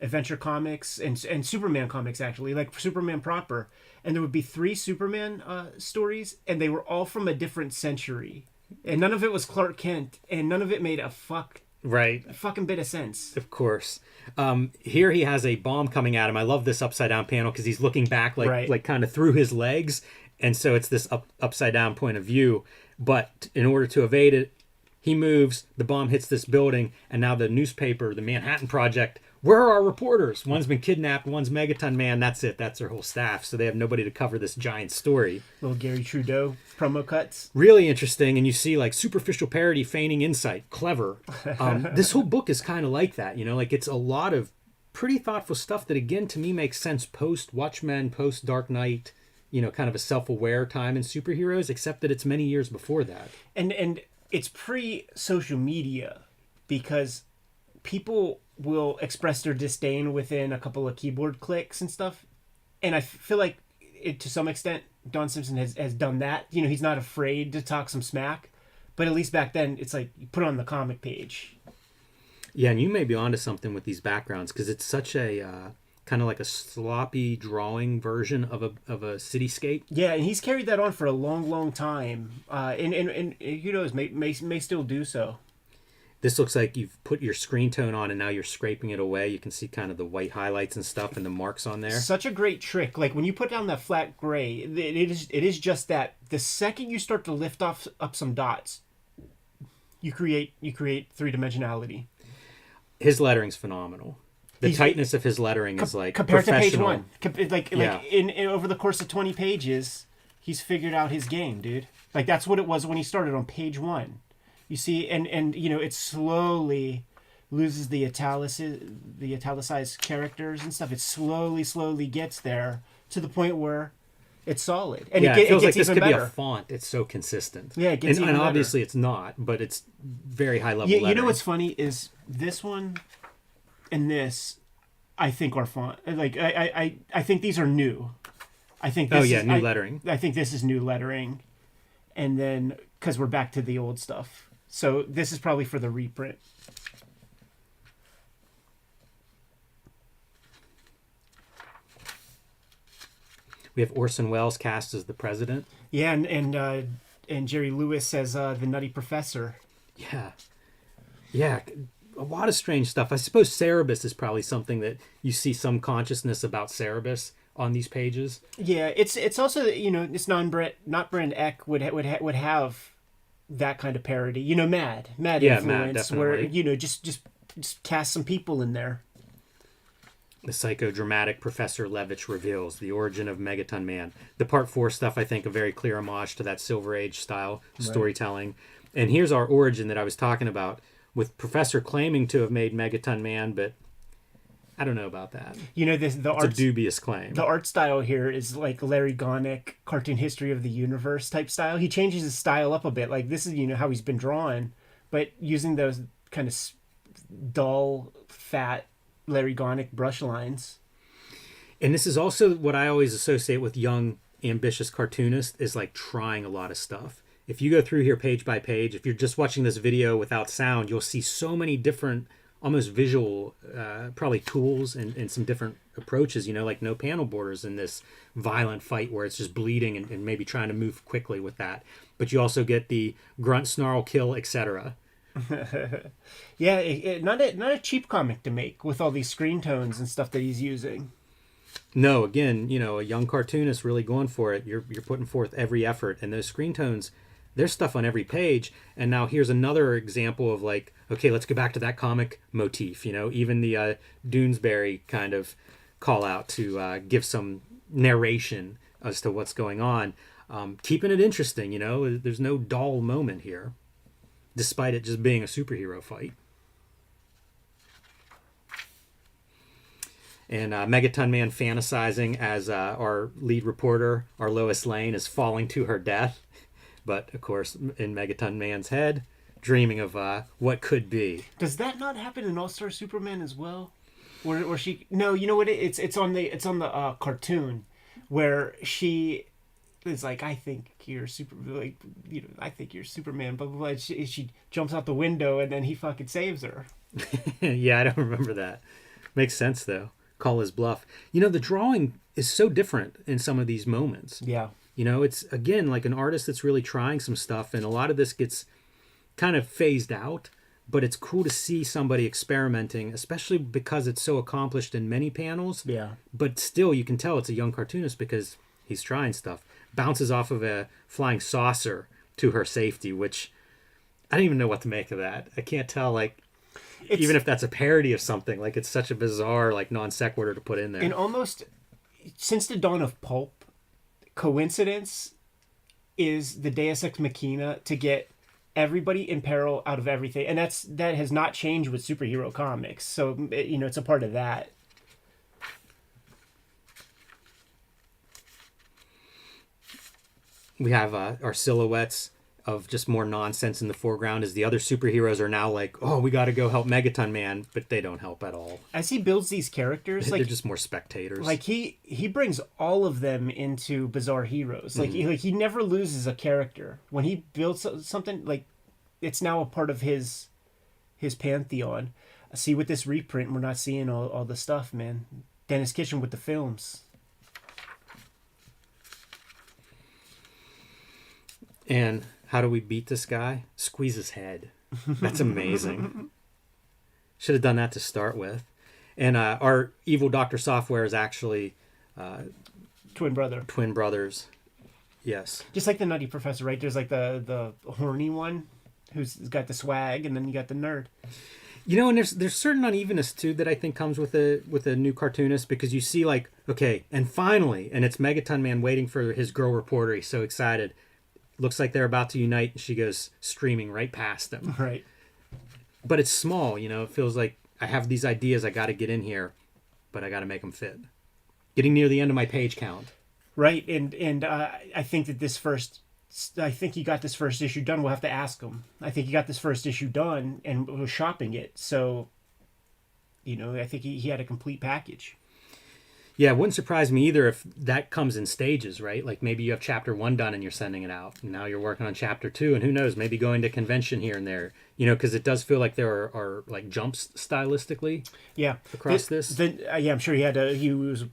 adventure comics and Superman comics, actually, like Superman proper, and there would be 3 Superman stories, and they were all from a different century, and none of it was Clark Kent, and none of it made a fucking bit of sense. Of course. Here he has a bomb coming at him. I love this upside down panel because he's looking back like kind of through his legs, and so it's this upside down point of view. But in order to evade it, he moves, the bomb hits this building, and now the newspaper, the Manhattan Project, where are our reporters? One's been kidnapped, one's Megaton Man, that's it, that's their whole staff, so they have nobody to cover this giant story. Little Gary Trudeau promo cuts. Really interesting, and you see like superficial parody, feigning insight, clever. This whole book is kind of like that, like it's a lot of pretty thoughtful stuff that again to me makes sense post Watchmen, post Dark Knight, kind of a self-aware time in superheroes, except that it's many years before that. And it's pre-social media, because people will express their disdain within a couple of keyboard clicks and stuff. And I feel like to some extent, Don Simpson has done that. He's not afraid to talk some smack. But at least back then, it's like you put it on the comic page. Yeah, and you may be onto something with these backgrounds because it's such a kind of like a sloppy drawing version of a cityscape. Yeah, and he's carried that on for a long, long time. And who knows, may still do so. This looks like you've put your screen tone on and now you're scraping it away. You can see kind of the white highlights and stuff and the marks on there. Such a great trick. Like when you put down that flat gray, it is just that. The second you start to lift up some dots, you create three-dimensionality. His lettering's phenomenal. The tightness of his lettering is like compared to page professional. 1. Like in over the course of 20 pages, he's figured out his game, dude. Like that's what it was when he started on page 1. You see, and it slowly loses the italicized characters and stuff. It slowly gets there to the point where it's solid. And it feels gets like this even could better. be a font. It's so consistent. Yeah, it gets even and better. obviously it's not, but it's very high level. You know what's funny is this one and this, I think are font. Like I think these are new. I think this is new lettering. I think this is new lettering, and then because we're back to the old stuff. So this is probably for the reprint. We have Orson Welles cast as the president. Yeah, and Jerry Lewis as the Nutty Professor. Yeah, a lot of strange stuff. I suppose Cerebus is probably something that you see some consciousness about Cerebus on these pages. Yeah, it's also it's not Brand Eck would have that kind of parody. Mad influence, Mad, definitely. Where just cast some people in there. The psychodramatic Professor Levitch reveals the origin of Megaton Man. The Part 4 stuff, I think, a very clear homage to that Silver Age style storytelling. And here's our origin that I was talking about, with Professor claiming to have made Megaton Man, but I don't know about that. It's a dubious claim. The art style here is like Larry Gonick, Cartoon History of the Universe type style. He changes his style up a bit. Like this is how he's been drawn, but using those kind of dull, fat Larry Gonick brush lines. And this is also what I always associate with young, ambitious cartoonists is like trying a lot of stuff. If you go through here page by page, if you're just watching this video without sound, you'll see so many different, almost visual, probably tools and some different approaches, like no panel borders in this violent fight where it's just bleeding and maybe trying to move quickly with that. But you also get the grunt, snarl, kill, etc. Yeah, not a cheap comic to make with all these screen tones and stuff that he's using. No, again, a young cartoonist really going for it. You're putting forth every effort, and those screen tones, there's stuff on every page. And now here's another example of like, okay, let's go back to that comic motif. Even the Doonesbury kind of call out to give some narration as to what's going on, keeping it interesting. There's no dull moment here, despite it just being a superhero fight. And Megaton Man fantasizing as our lead reporter, our Lois Lane, is falling to her death. But, of course, in Megaton Man's head, dreaming of what could be. Does that not happen in All-Star Superman as well? Where she... No, you know what? It's on the cartoon where she is like, I think you're I think you're Superman, blah, blah, blah. She jumps out the window and then he fucking saves her. Yeah, I don't remember that. Makes sense, though. Call his bluff. The drawing is so different in some of these moments. Yeah. It's, again, like an artist that's really trying some stuff, and a lot of this gets kind of phased out, but it's cool to see somebody experimenting, especially because it's so accomplished in many panels. Yeah. But still, you can tell it's a young cartoonist because he's trying stuff. Bounces off of a flying saucer to her safety, which I don't even know what to make of that. I can't tell, even if that's a parody of something, it's such a bizarre, non sequitur to put in there. And almost since the dawn of pulp, coincidence is the Deus Ex Machina to get everybody in peril out of everything, and that has not changed with superhero comics. So it's a part of that. We have our silhouettes of just more nonsense in the foreground as the other superheroes are now like, oh, we got to go help Megaton Man, but they don't help at all. As he builds these characters, they're just more spectators. He brings all of them into Bizarre Heroes. He never loses a character. When he builds something, it's now a part of his pantheon. See, with this reprint, we're not seeing all the stuff, man. Dennis Kitchen with the films. And how do we beat this guy? Squeeze his head. That's amazing. Should have done that to start with. And our evil Dr. Software is actually... Twin brother. Twin brothers. Yes. Just like the Nutty Professor, right? There's the horny one who's got the swag, and then you got the nerd. And there's certain unevenness, too, that I think comes with a new cartoonist, because you see, okay, and finally, and it's Megaton Man waiting for his girl reporter. He's so excited. Looks like they're about to unite, and she goes streaming right past them. Right. But it's small, it feels like I have these ideas I got to get in here, but I got to make them fit. Getting near the end of my page count. Right, and I think that I think he got this first issue done. We'll have to ask him. I think he got this first issue done and was shopping it. So, I think he had a complete package. Yeah, it wouldn't surprise me either if that comes in stages, right? Like maybe you have chapter 1 done and you're sending it out. And now you're working on chapter 2, and who knows, maybe going to convention here and there. Because it does feel like there are jumps stylistically. Yeah. Across this. Yeah, I'm sure he was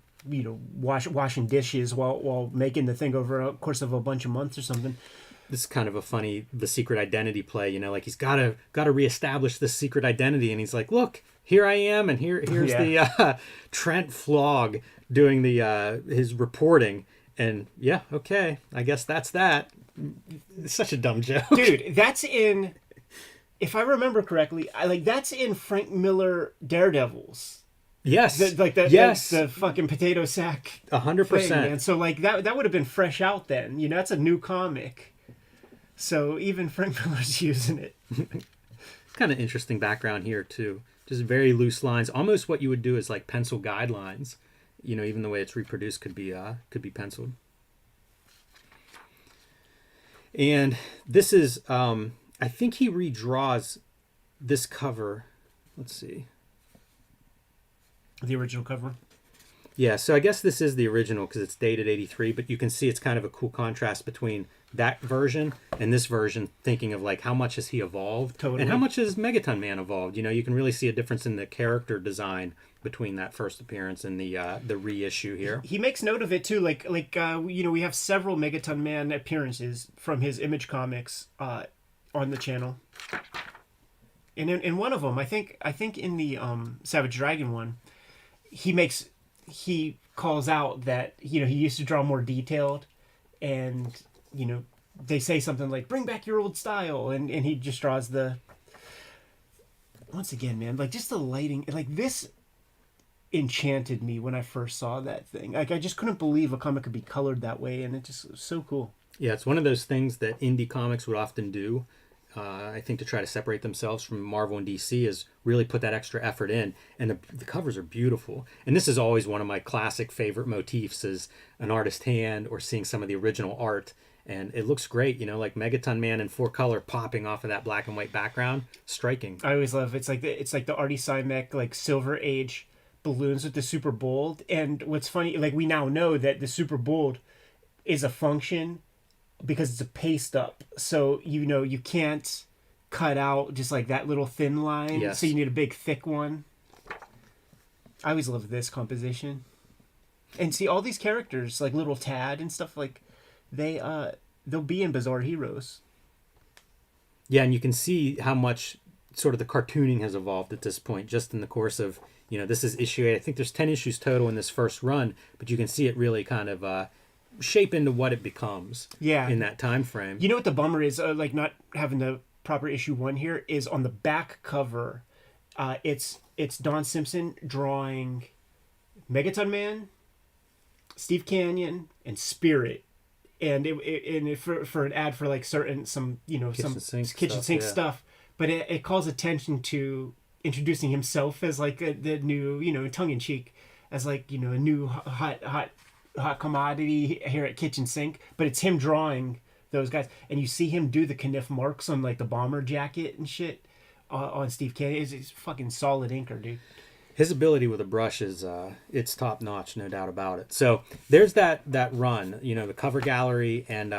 washing dishes while making the thing over a course of a bunch of months or something. This is kind of a funny the secret identity play. He's got to reestablish this secret identity, and he's like, look, here I am, and here's the Trent Flogg doing the his reporting, and yeah, okay, I guess that's that. It's such a dumb joke, dude. That's in, if I remember correctly, that's in Frank Miller Daredevils. Yes, the fucking potato sack. 100%. And so that would have been fresh out then. That's a new comic. So even Frank Miller's using it. Kind of interesting background here too. Just very loose lines, almost what you would do is pencil guidelines. Even the way it's reproduced could be penciled. And this is, I think he redraws this cover. Let's see. The original cover. Yeah, so I guess this is the original because it's dated 83, but you can see it's kind of a cool contrast between that version and this version, thinking of like how much has he evolved Totally. and how much has Megaton Man evolved. You know, you can really see a difference in the character design between that first appearance and the reissue here. He makes note of it too. We have several Megaton Man appearances from his Image Comics on the channel. And in one of them, I think in the Savage Dragon one, he calls out that he used to draw more detailed, and they say something like "bring back your old style," and he just draws the. Once again, man, like just the lighting, like this enchanted me when I first saw that thing. Like I just couldn't believe a comic could be colored that way, and it just was so cool. Yeah, it's one of those things that indie comics would often do. I think to try to separate themselves from Marvel and DC is really put that extra effort in, and the covers are beautiful. And this is always one of my classic favorite motifs: is an artist hand or seeing some of the original art, and it looks great. Like Megaton Man in 4-color popping off of that black and white background, striking. I always love it's like the Artie Simek like Silver Age balloons with the super bold. And what's funny, like we now know that the super bold is a function because it's a paste up, so you can't cut out just like that little thin line. Yes. So you need a big thick one. I always love this composition, and see all these characters like little Tad and stuff, like they'll be in Bizarre Heroes. Yeah, and you can see how much sort of the cartooning has evolved at this point, just in the course of this is issue 8. I think there's 10 issues total in this first run, but you can see it really kind of shape into what it becomes in that time frame. You know what the bummer is, like not having the proper issue 1 here, is on the back cover. It's Don Simpson drawing Megaton Man, Steve Canyon, and Spirit, and for an ad for like some kitchen sink stuff. But it calls attention to introducing himself as like the new tongue in cheek as like a new hot commodity here at Kitchen Sink, but it's him drawing those guys, and you see him do the Kniff marks on like the bomber jacket and shit on Steve Canyon. He's fucking solid inker, dude. His ability with a brush is it's top notch, no doubt about it. So there's that run, the cover gallery, and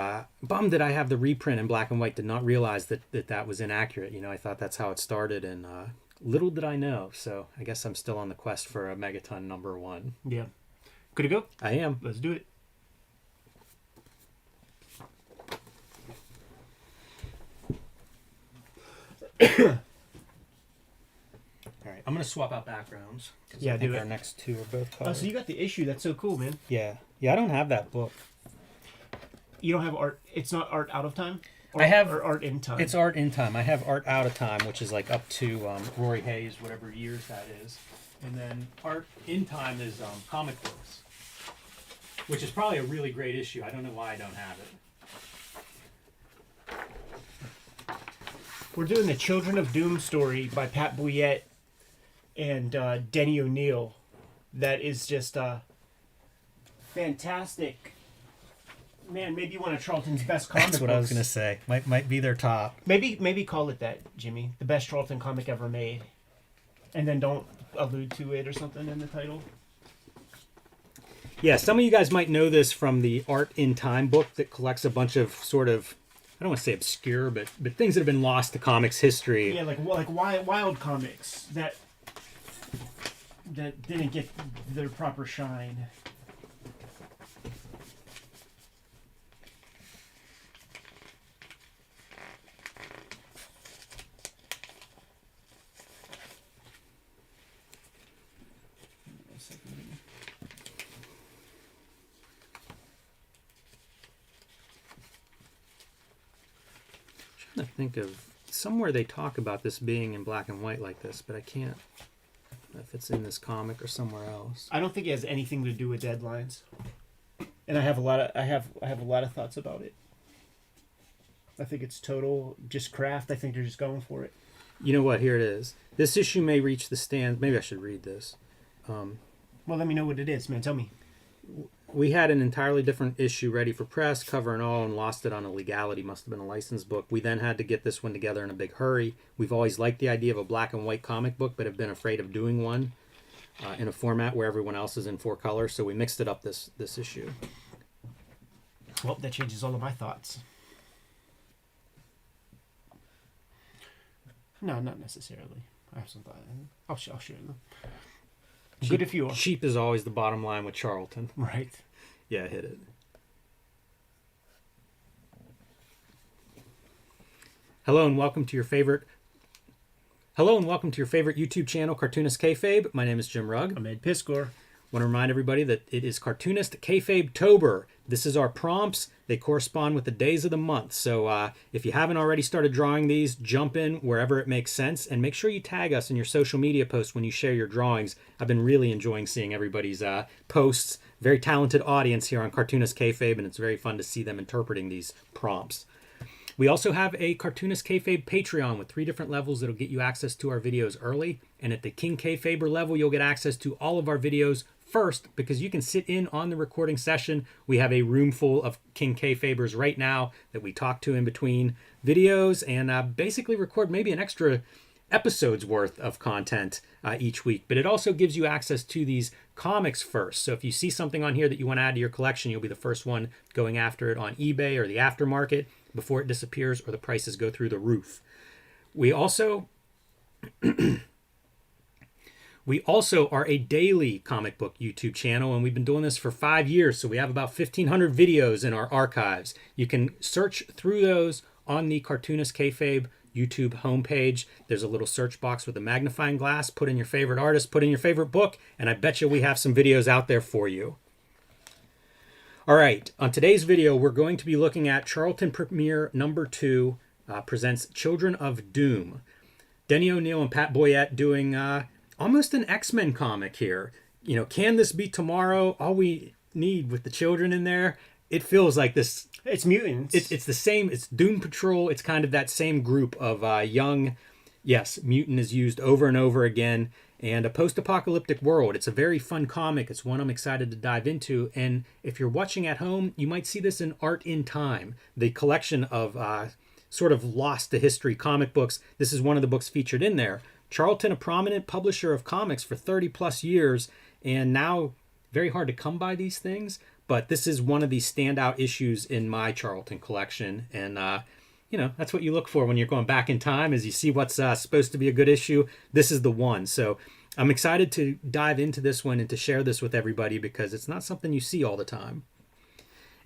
bummed that I have the reprint in black and white. Did not realize that was inaccurate. I thought that's how it started, and little did I know. So I guess I'm still on the quest for a Megaton #1. Yeah. Good to go? I am. Let's do it. All right, I'm going to swap out backgrounds. Yeah, I think do it. our next two are both Oh, colored. so you got the issue. That's so cool, man. Yeah, I don't have that book. You don't have art. It's not art out of time? I have or art in time. It's art in time. I have art out of time, which is like up to Rory Hayes, whatever years that is. And then art in time is comic books, which is probably a really great issue. I don't know why I don't have it. We're doing the Children of Doom story by Pat Bouillet and Denny O'Neil. That is just fantastic. Man, maybe one of Charlton's best comic That's what books. I was gonna say. Might be their top. Maybe call it that, Jimmy. The best Charlton comic ever made. And then don't allude to it or something in the title. Yeah, some of you guys might know this from the Art in Time book that collects a bunch of sort of, I don't want to say obscure, but things that have been lost to comics history. Yeah, like wild comics that didn't get their proper shine. I think of somewhere they talk about this being in black and white like this, but I can't. If it's in this comic or somewhere else. I don't think it has anything to do with deadlines, and I have a lot of thoughts about it. I think it's total just craft. I think they're just going for it. You know what? Here it is. This issue may reach the stand. Maybe I should read this. Well, let me know what it is, man. Tell me. We had an entirely different issue ready for press, cover and all, and lost it on a legality. Must have been a licensed book. We then had to get this one together in a big hurry. We've always liked the idea of a black and white comic book, but have been afraid of doing one. in a format where everyone else is in 4-color, so we mixed it up this issue. Well, that changes all of my thoughts. No, not necessarily. I have some thought. I'll share them. Good if you are. Cheap is always the bottom line with Charlton. Right. Yeah, hit it. Hello and welcome to your favorite YouTube channel, Cartoonist Kayfabe. My name is Jim Rugg. I'm Ed Piscor. Want to remind everybody that it is Cartoonist Kayfabe-tober. This is our prompts. They correspond with the days of the month. So if you haven't already started drawing these, jump in wherever it makes sense, and make sure you tag us in your social media posts when you share your drawings. I've been really enjoying seeing everybody's posts. Very talented audience here on Cartoonist Kayfabe, and it's very fun to see them interpreting these prompts. We also have a Cartoonist Kayfabe Patreon with 3 different levels that'll get you access to our videos early. And at the King Kayfaber level, you'll get access to all of our videos first, because you can sit in on the recording session. We have a room full of King Kayfabers right now that we talk to in between videos, and basically record maybe an extra episode's worth of content each week. But it also gives you access to these comics first. So if you see something on here that you want to add to your collection, you'll be the first one going after it on eBay or the aftermarket before it disappears or the prices go through the roof. We also are a daily comic book YouTube channel, and we've been doing this for 5 years, so we have about 1,500 videos in our archives. You can search through those on the Cartoonist Kayfabe YouTube homepage. There's a little search box with a magnifying glass. Put in your favorite artist, put in your favorite book, and I bet you we have some videos out there for you. All right, on today's video, we're going to be looking at Charlton Premiere number 2 presents Children of Doom. Denny O'Neil and Pat Boyette doing almost an X-Men comic here. You know, can this be tomorrow? All we need with the children in there, it feels like this. It's mutants. It's the same. It's Doom Patrol. It's kind of that same group of young. Yes, mutant is used over and over again. And a post-apocalyptic world. It's a very fun comic. It's one I'm excited to dive into. And if you're watching at home, you might see this in Art in Time, the collection of sort of lost to history comic books. This is one of the books featured in there. Charlton, a prominent publisher of comics for 30 plus years, and now very hard to come by these things. But this is one of the standout issues in my Charlton collection. And you know, that's what you look for when you're going back in time, is you see what's supposed to be a good issue. This is the one. So I'm excited to dive into this one and to share this with everybody, because it's not something you see all the time.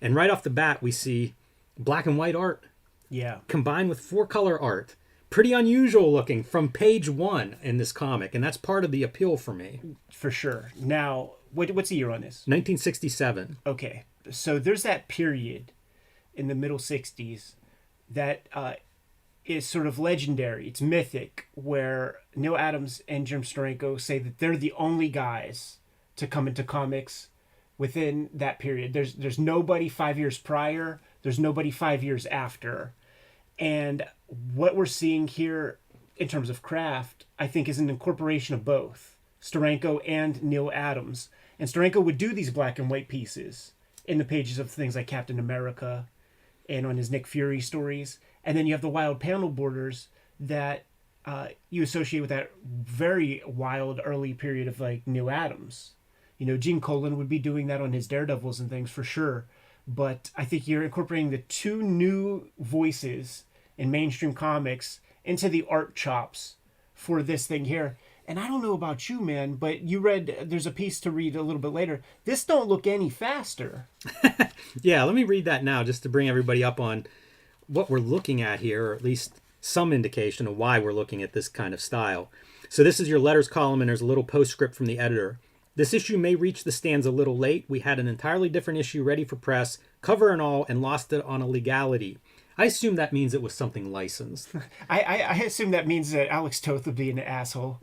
And right off the bat, we see black and white art. Yeah. Combined with 4-color art. Pretty unusual looking from page 1 in this comic. And that's part of the appeal for me. For sure. Now, what's the year on this? 1967. Okay. So there's that period in the middle 60s that is sort of legendary. It's mythic, where Neil Adams and Jim Steranko say that they're the only guys to come into comics within that period. There's nobody 5 years prior. There's nobody 5 years after. And what we're seeing here in terms of craft, I think, is an incorporation of both Steranko and Neil Adams. And Steranko would do these black and white pieces in the pages of things like Captain America and on his Nick Fury stories. And then you have the wild panel borders that you associate with that very wild early period of like Neil Adams. You know, Gene Colan would be doing that on his Daredevils and things for sure. But I think you're incorporating the 2 new voices in mainstream comics into the art chops for this thing here. And I don't know about you, man, but there's a piece to read a little bit later. This don't look any faster. Yeah, let me read that now just to bring everybody up on what we're looking at here, or at least some indication of why we're looking at this kind of style. So this is your letters column, and there's a little postscript from the editor. This issue may reach the stands a little late. We had an entirely different issue ready for press, cover and all, and lost it on a legality. I assume that means it was something licensed. I assume that means that Alex Toth would be an asshole.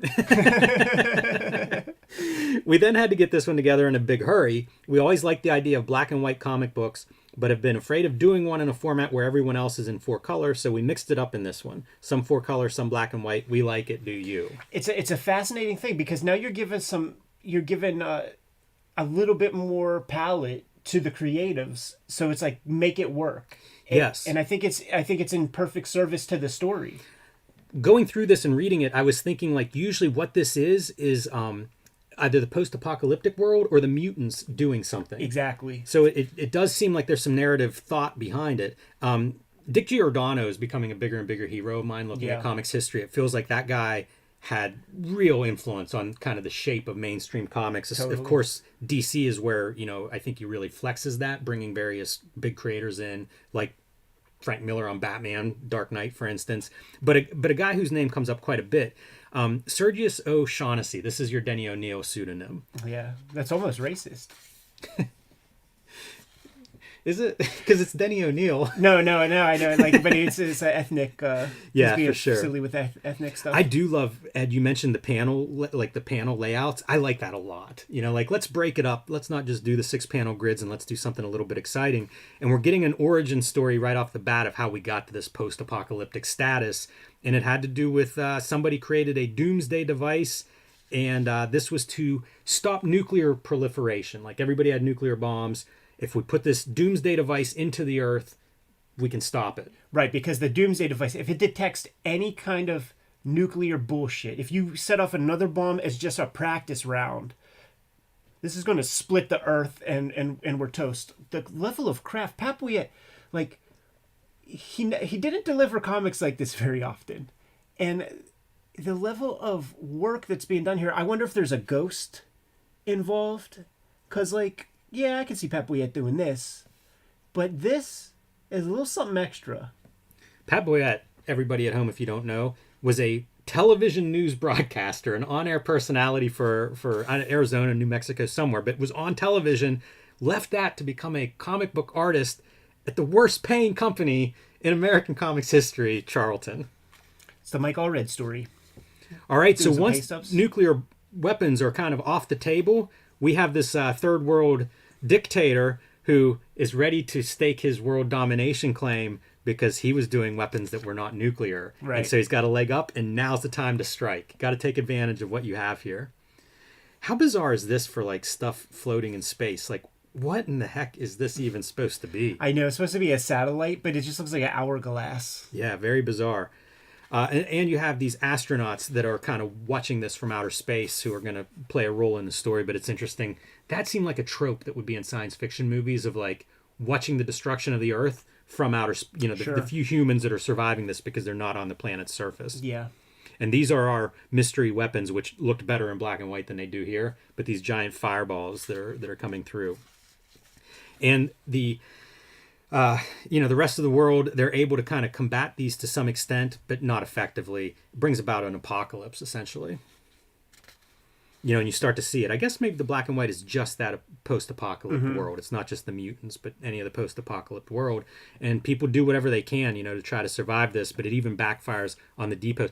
We then had to get this one together in a big hurry. We always liked the idea of black and white comic books, but have been afraid of doing one in a format where everyone else is in 4-color, so we mixed it up in this one. Some 4-color, some black and white. We like it, do you? It's a fascinating thing, because now you're given a little bit more palette to the creatives, so it's like, make it work. Yes. And I think it's in perfect service to the story. Going through this and reading it, I was thinking, like, usually what this is either the post-apocalyptic world or the mutants doing something. Exactly. So it does seem like there's some narrative thought behind it. Dick Giordano is becoming a bigger and bigger hero of mine looking at comics history. It feels like that guy had real influence on kind of the shape of mainstream comics. Totally. Of course, DC is where, I think he really flexes that, bringing various big creators in, like Frank Miller on Batman, Dark Knight, for instance. But a guy whose name comes up quite a bit, Sergius O'Shaughnessy. This is your Denny O'Neil pseudonym. Yeah, that's almost racist. Is it? Because it's Denny O'Neil. No, I know. But it's an ethnic. Yeah, for sure. Silly with ethnic stuff. I do love, Ed, you mentioned the panel, like the panel layouts. I like that a lot. Let's break it up. Let's not just do the 6-panel grids, and let's do something a little bit exciting. And we're getting an origin story right off the bat of how we got to this post-apocalyptic status. And it had to do with somebody created a doomsday device. And this was to stop nuclear proliferation. Like, everybody had nuclear bombs. If we put this doomsday device into the earth, we can stop it. Right, because the doomsday device, if it detects any kind of nuclear bullshit, if you set off another bomb as just a practice round, this is going to split the earth and we're toast. The level of craft, Papuet, like, he didn't deliver comics like this very often. And the level of work that's being done here, I wonder if there's a ghost involved. Because, yeah, I can see Papuet doing this, but this is a little something extra. Papuet, everybody at home, if you don't know, was a television news broadcaster, an on-air personality for Arizona, New Mexico, somewhere, but was on television, left that to become a comic book artist at the worst-paying company in American comics history, Charlton. It's the Mike Allred story. All right, so once nuclear weapons are kind of off the table, we have this third world dictator who is ready to stake his world domination claim because he was doing weapons that were not nuclear. Right. And so he's got a leg up, and now's the time to strike. Got to take advantage of what you have here. How bizarre is this for stuff floating in space? What in the heck is this even supposed to be? I know, it's supposed to be a satellite, but it just looks like an hourglass. Yeah, very bizarre. And you have these astronauts that are kind of watching this from outer space who are going to play a role in the story. But it's interesting. That seemed like a trope that would be in science fiction movies of watching the destruction of the Earth from outer, the few humans that are surviving this because they're not on the planet's surface. Yeah. And these are our mystery weapons, which looked better in black and white than they do here. But these giant fireballs that are coming through. And the rest of the world, they're able to kind of combat these to some extent, but not effectively. It brings about an apocalypse, essentially. And you start to see it. I guess maybe the black and white is just that post-apocalyptic world. It's not just the mutants, but any of the post-apocalyptic world. And people do whatever they can, to try to survive this, but it even backfires on the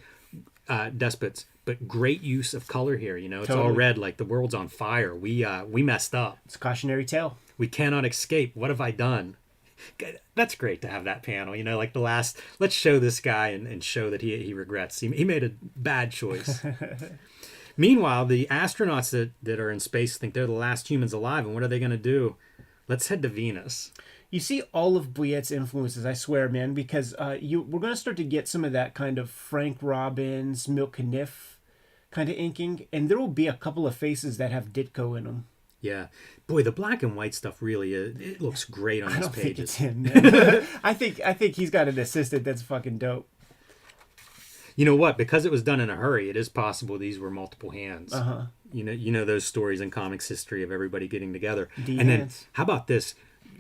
despots. But great use of color here, It's all red, like the world's on fire. We messed up. It's a cautionary tale. We cannot escape. What have I done? That's great to have that panel, the last, let's show this guy and show that he regrets. He made a bad choice. Meanwhile, the astronauts that are in space think they're the last humans alive, and what are they going to do? Let's head to Venus. You see all of Bouillet's influences, I swear, man, because we're going to start to get some of that kind of Frank Robbins, Milt Caniff kind of inking, and there will be a couple of faces that have Ditko in them. Yeah. Boy, the black and white stuff really, it looks great on these pages. Think it's him, man. I think he's got an assistant that's fucking dope. You know what? Because it was done in a hurry, it is possible these were multiple hands. Uh-huh. You know those stories in comics history of everybody getting together. D-hands. And then, how about this?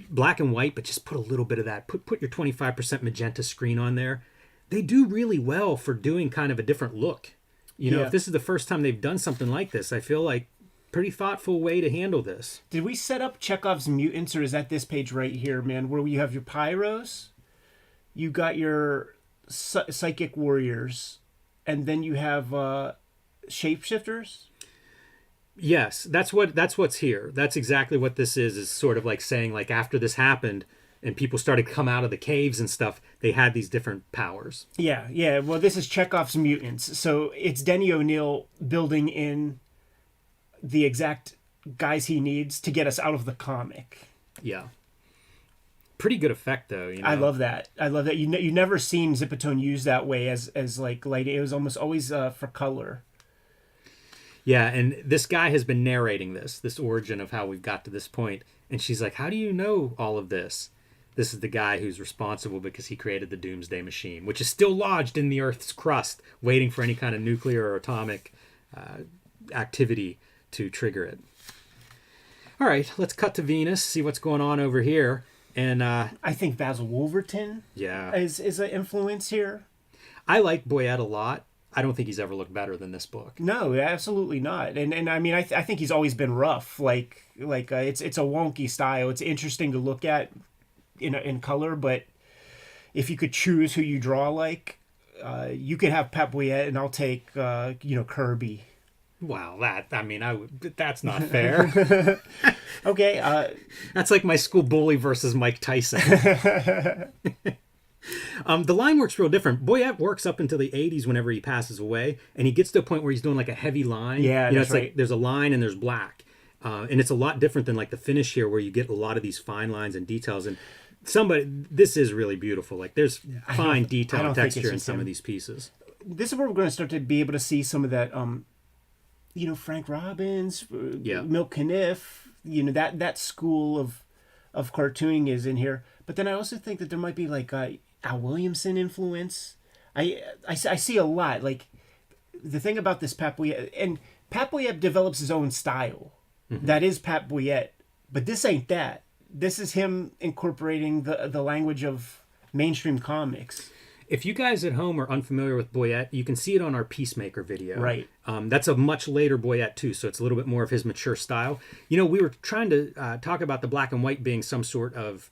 Black and white, but just put a little bit of that. Put your 25% magenta screen on there. They do really well for doing kind of a different look. If this is the first time they've done something like this, I feel like pretty thoughtful way to handle this. Did we set up Chekhov's mutants, or is that this page right here, man, where you have your pyros, you got your psychic warriors, and then you have shapeshifters? Yes, that's what's here. That's exactly what this is sort of like saying, after this happened and people started to come out of the caves and stuff, they had these different powers. Yeah. Well, this is Chekhov's mutants. So it's Denny O'Neil building in the exact guys he needs to get us out of the comic. Yeah. Pretty good effect, though. I love that. You never seen Zipatone used that way as lighting. It was almost always for color. Yeah, and this guy has been narrating this origin of how we've got to this point. And she's like, how do you know all of this? This is the guy who's responsible because he created the Doomsday Machine, which is still lodged in the Earth's crust, waiting for any kind of nuclear or atomic activity to trigger it. All right, let's cut to Venus, see what's going on over here. And I think Basil Wolverton is an influence here. I like Boyette a lot. I don't think he's ever looked better than this book. No, absolutely not. And I mean, I think he's always been rough. It's a wonky style. It's interesting to look at in color, but if you could choose who you draw, you could have Pat Boyette, and I'll take Kirby. Wow, that's not fair. Okay, that's like my school bully versus Mike Tyson. The line works real different. Boyette works up until the 80s whenever he passes away, and he gets to a point where he's doing like a heavy line. Yeah, it's right. Like there's a line and there's black. And it's a lot different than like the finish here where you get a lot of these fine lines and details. And this is really beautiful. Like there's fine detail and texture in some of these pieces. This is where we're going to start to be able to see some of that, Frank Robbins, Milt Caniff, that school of cartooning is in here. But then I also think that there might be like Al Williamson influence. I see a lot. Like the thing about this Pat Boyette, and Pat Boyette develops his own style. Mm-hmm. That is Pat Boyette, but this ain't that. This is him incorporating the language of mainstream comics. If you guys at home are unfamiliar with Boyette, you can see it on our Peacemaker video. Right. That's a much later Boyette too, so it's a little bit more of his mature style. We were trying to talk about the black and white being some sort of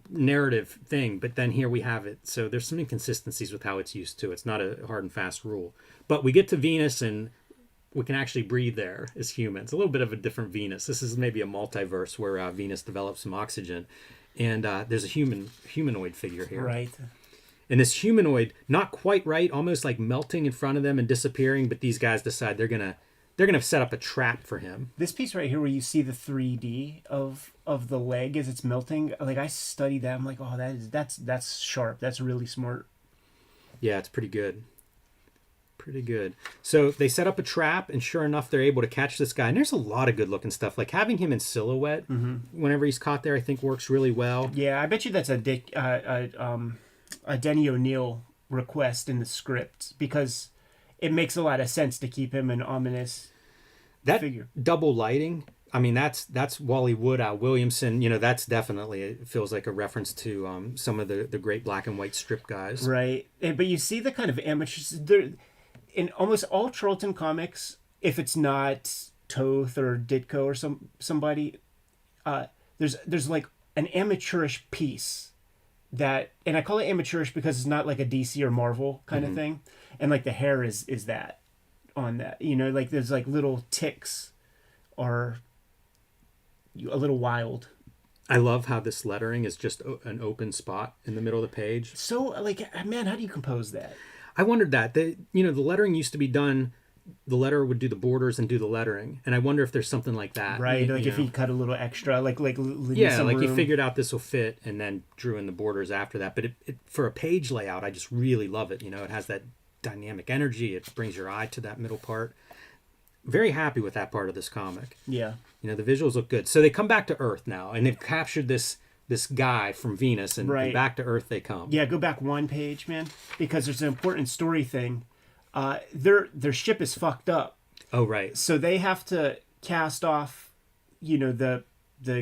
narrative thing, but then here we have it. So there's some inconsistencies with how it's used to. It's not a hard and fast rule. But we get to Venus and we can actually breathe there as humans. A little bit of a different Venus. This is maybe a multiverse where Venus develops some oxygen. And there's a humanoid figure here. Right. And this humanoid, not quite right, almost like melting in front of them and disappearing, but these guys decide they're gonna set up a trap for him. This piece right here where you see the 3D of the leg as it's melting, like I studied that. I'm like, oh, that's sharp. That's really smart. Yeah, it's pretty good. Pretty good. So they set up a trap, and sure enough, they're able to catch this guy. And there's a lot of good looking stuff. Like having him in silhouette whenever he's caught there, I think works really well. Yeah, I bet you that's a Denny O'Neil request in the script, because it makes a lot of sense to keep him an ominous figure. Double lighting. I mean, that's Wally Wood, Al Williamson. That's definitely, it feels like a reference to some of the great black and white strip guys. Right. But you see the kind of amateurs there in almost all Charlton comics. If it's not Toth or Ditko or somebody, there's like an amateurish piece that, and I call it amateurish because it's not like a DC or Marvel kind of thing. And like the hair is that on that, like there's like little ticks or a little wild. I love how this lettering is just an open spot in the middle of the page. So like, man, how do you compose that? I wondered that. The lettering used to be done, the letterer would do the borders and do the lettering. And I wonder if there's something like that. Right, like if he cut a little extra, like he figured out this will fit and then drew in the borders after that. But it for a page layout, I just really love it. It has that dynamic energy. It brings your eye to that middle part. Very happy with that part of this comic. Yeah. The visuals look good. So they come back to Earth now, and they've captured this guy from Venus, and back to Earth they come. Yeah, go back one page, man, because there's an important story thing. Their ship is fucked up. Oh, right. So they have to cast off, the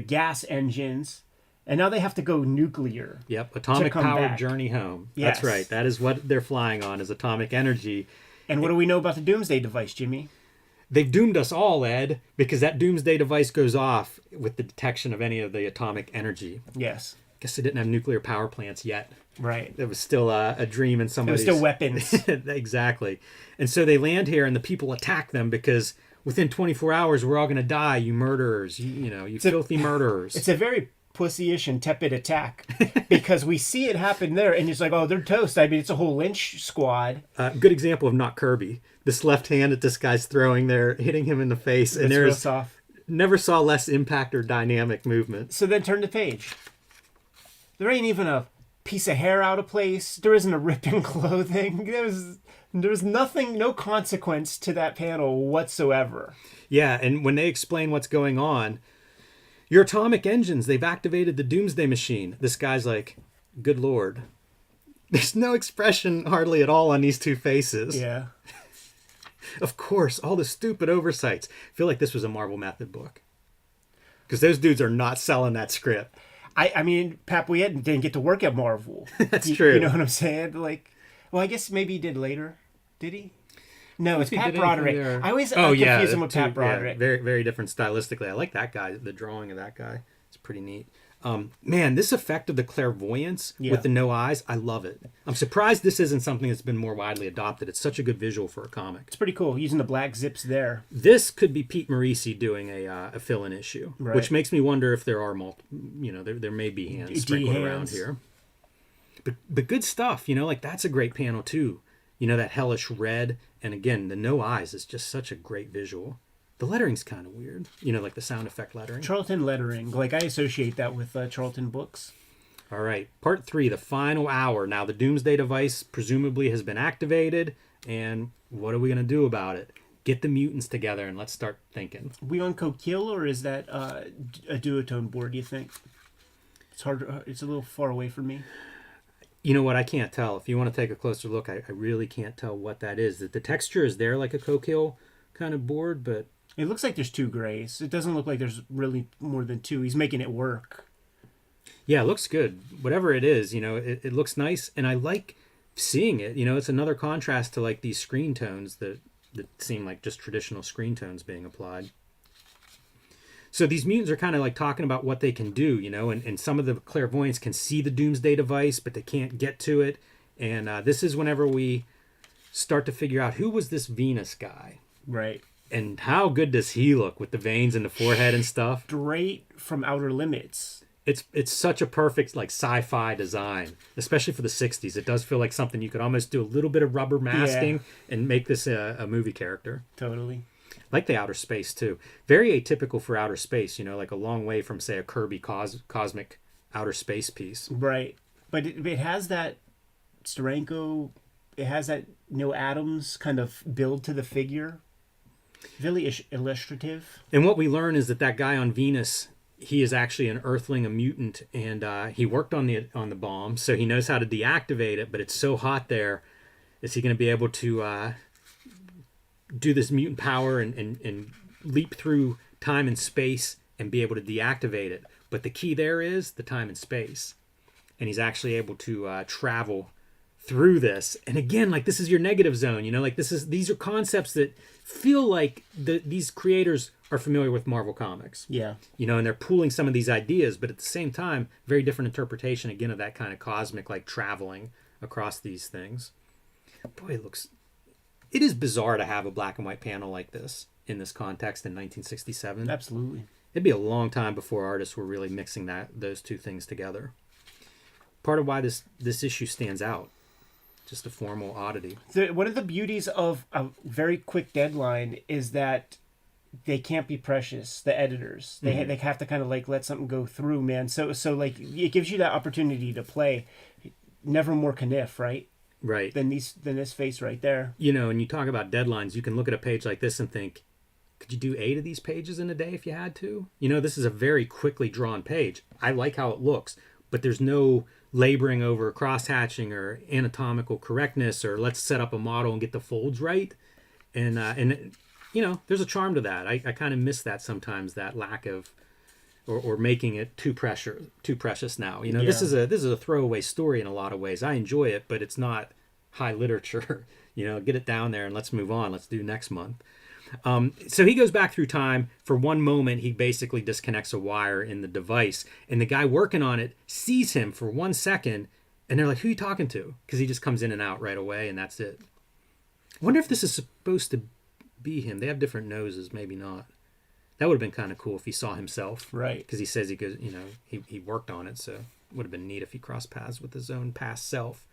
gas engines, and now they have to go nuclear. Yep, atomic-powered journey home. Yes. That's right. That is what they're flying on, is atomic energy. And what do we know about the Doomsday device, Jimmy? They've doomed us all, Ed, because that Doomsday device goes off with the detection of any of the atomic energy. Yes. Guess they didn't have nuclear power plants yet. Right. It was still a dream in somebody's... It was still weapons. Exactly. And so they land here, and the people attack them because within 24 hours, we're all going to die, you murderers. You filthy murderers. It's a very pussy-ish and tepid attack because we see it happen there, and it's like, oh, they're toast. I mean, it's a whole lynch squad. Good example of not Kirby. This left hand that this guy's throwing there, hitting him in the face, and there's never saw less impact or dynamic movement. So then turn the page. There ain't even a piece of hair out of place. There isn't a rip in clothing. There's nothing, no consequence to that panel whatsoever. Yeah, and when they explain what's going on, your atomic engines, they've activated the doomsday machine. This guy's like, good Lord. There's no expression hardly at all on these two faces. Yeah. Of course, all the stupid oversights. I feel like this was a Marvel Method book. Because those dudes are not selling that script. I mean, Pat Boyette didn't get to work at Marvel. That's true. You know what I'm saying? Like, well, I guess maybe he did later. Did he? No, it's He Pat did anything Broderick. there. I always Oh, yeah, confuse him with Pat Broderick. Yeah, very, very different stylistically. I like that guy. The drawing of that guy. It's pretty neat. Man, this effect of the clairvoyance with the no eyes, I love it. I'm surprised this isn't something that's been more widely adopted. It's such a good visual for a comic. It's pretty cool, using the black zips there. This could be Pete Morisi doing a fill-in issue, Right. which makes me wonder if there are there may be hands sprinkled around here. But good stuff, like that's a great panel too. That hellish red, and again, the no eyes is just such a great visual. The lettering's kind of weird, like the sound effect lettering. Charlton lettering, like I associate that with Charlton books. All right, part 3, the final hour. Now the Doomsday device presumably has been activated, and what are we going to do about it? Get the mutants together and let's start thinking. We on Coquille, or is that a duotone board, do you think? It's hard. It's a little far away from me. You know what? I can't tell. If you want to take a closer look, I really can't tell what that is. The texture is there like a Coquille kind of board, but... It looks like there's 2 grays. It doesn't look like there's really more than 2. He's making it work. Yeah, it looks good. Whatever it is, it looks nice, and I like seeing it. It's another contrast to like these screen tones that seem like just traditional screen tones being applied. So these mutants are kind of like talking about what they can do, and some of the clairvoyants can see the Doomsday device, but they can't get to it. And this is whenever we start to figure out who was this Venus guy. Right. And how good does he look with the veins in the forehead and stuff? Straight from Outer Limits. It's such a perfect like sci-fi design, especially for the 60s. It does feel like something you could almost do a little bit of rubber masking and make this a movie character. Totally. Like the outer space too. Very atypical for outer space, like a long way from say a Kirby cosmic outer space piece. Right. But it has that Steranko, it has that Neil Adams kind of build to the figure. Really illustrative. And what we learn is that guy on Venus, he is actually an Earthling, a mutant, and he worked on the bomb, so he knows how to deactivate it. But it's so hot there, is he going to be able to do this mutant power and leap through time and space and be able to deactivate it? But the key there is the time and space, and he's actually able to travel through this. And again, like this is your negative zone, like these are concepts that feel like these creators are familiar with Marvel Comics. Yeah. And they're pooling some of these ideas, but at the same time, very different interpretation again of that kind of cosmic like traveling across these things. Boy, it is bizarre to have a black and white panel like this in this context in 1967. Absolutely. It'd be a long time before artists were really mixing those two things together. Part of why this issue stands out. Just a formal oddity. One of the beauties of a very quick deadline is that they can't be precious. The editors, they have to kind of like let something go through, man. So like it gives you that opportunity to play. Never more Kniff, right? Right. Than this face right there. And you talk about deadlines. You can look at a page like this and think, could you do 8 of these pages in a day if you had to? This is a very quickly drawn page. I like how it looks, but there's no laboring over cross-hatching or anatomical correctness or let's set up a model and get the folds right. And there's a charm to that. I kind of miss that sometimes, that lack of or making it too precious now. This is a throwaway story in a lot of ways. I enjoy it, but it's not high literature. Get it down there and let's move on. Let's do next month. So he goes back through time. For one moment, he basically disconnects a wire in the device, and the guy working on it sees him for 1 second, and they're like, who are you talking to? Because he just comes in and out right away, and that's it. I wonder if this is supposed to be him. They have different noses, maybe not. That would have been kind of cool if he saw himself. Right. Because he says he goes, he worked on it, so it would have been neat if he crossed paths with his own past self.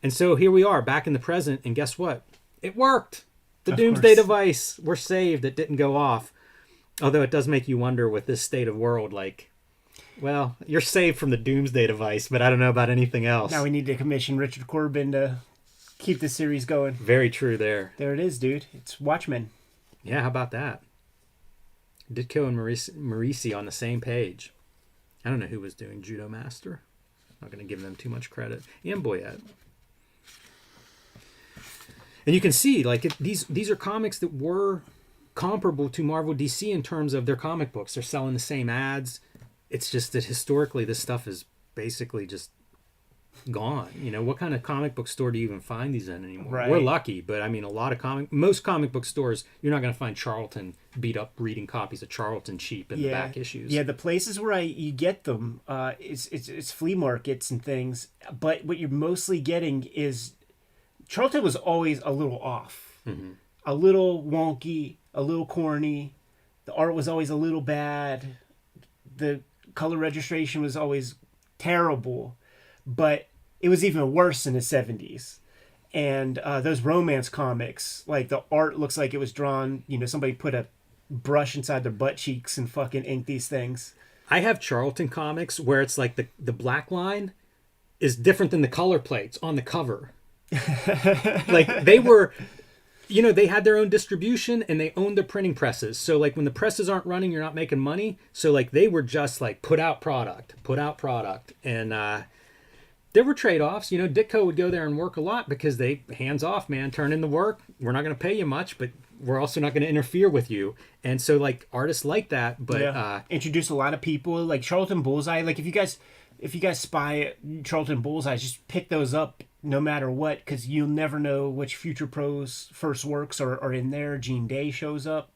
And so here we are, back in the present, and guess what? It worked! The Doomsday device, we're saved. It didn't go off. Although it does make you wonder with this state of world, like, Well, you're saved from the doomsday device, but I don't know about anything else. Now we need to commission Richard Corbin to keep the series going. Very true there. There it is, dude. It's Watchmen. Yeah, how about that? Ditko and Marisi on the same page. I don't know who was doing Judo Master. Not going to give them too much credit. And Boyette. And you can see, like, these are comics that were comparable to Marvel DC in terms of their comic books. They're selling the same ads. It's just that historically this stuff is basically just gone. You know, what kind of comic book store do you even find these in anymore? Right. We're lucky, but I mean, most comic book stores, you're not going to find Charlton beat up reading copies of Charlton cheap in the back issues. Yeah, the places where you get them, it's flea markets and things. But what you're mostly getting is Charlton was always a little off, a little wonky, a little corny. The art was always a little bad. The color registration was always terrible, but it was even worse in the 70s. And those romance comics, like the art looks like it was drawn, you know, somebody put a brush inside their butt cheeks and fucking inked these things. I have Charlton comics where it's like the black line is different than the color plates on the cover. Like they were, you know, they had their own distribution and they owned the printing presses. So like when the presses aren't running, you're not making money. So like they were just like put out product. And there were trade-offs. You know, Ditko would go there and work a lot because they hands off, man, turn in the work. We're not going to pay you much, but we're also not going to interfere with you. And so like artists like that, but introduce a lot of people like Charlton Bullseye. Like if you guys spy Charlton Bullseye, just pick those up no matter what, because you'll never know which Future Pros first works are in there. Gene Day shows up.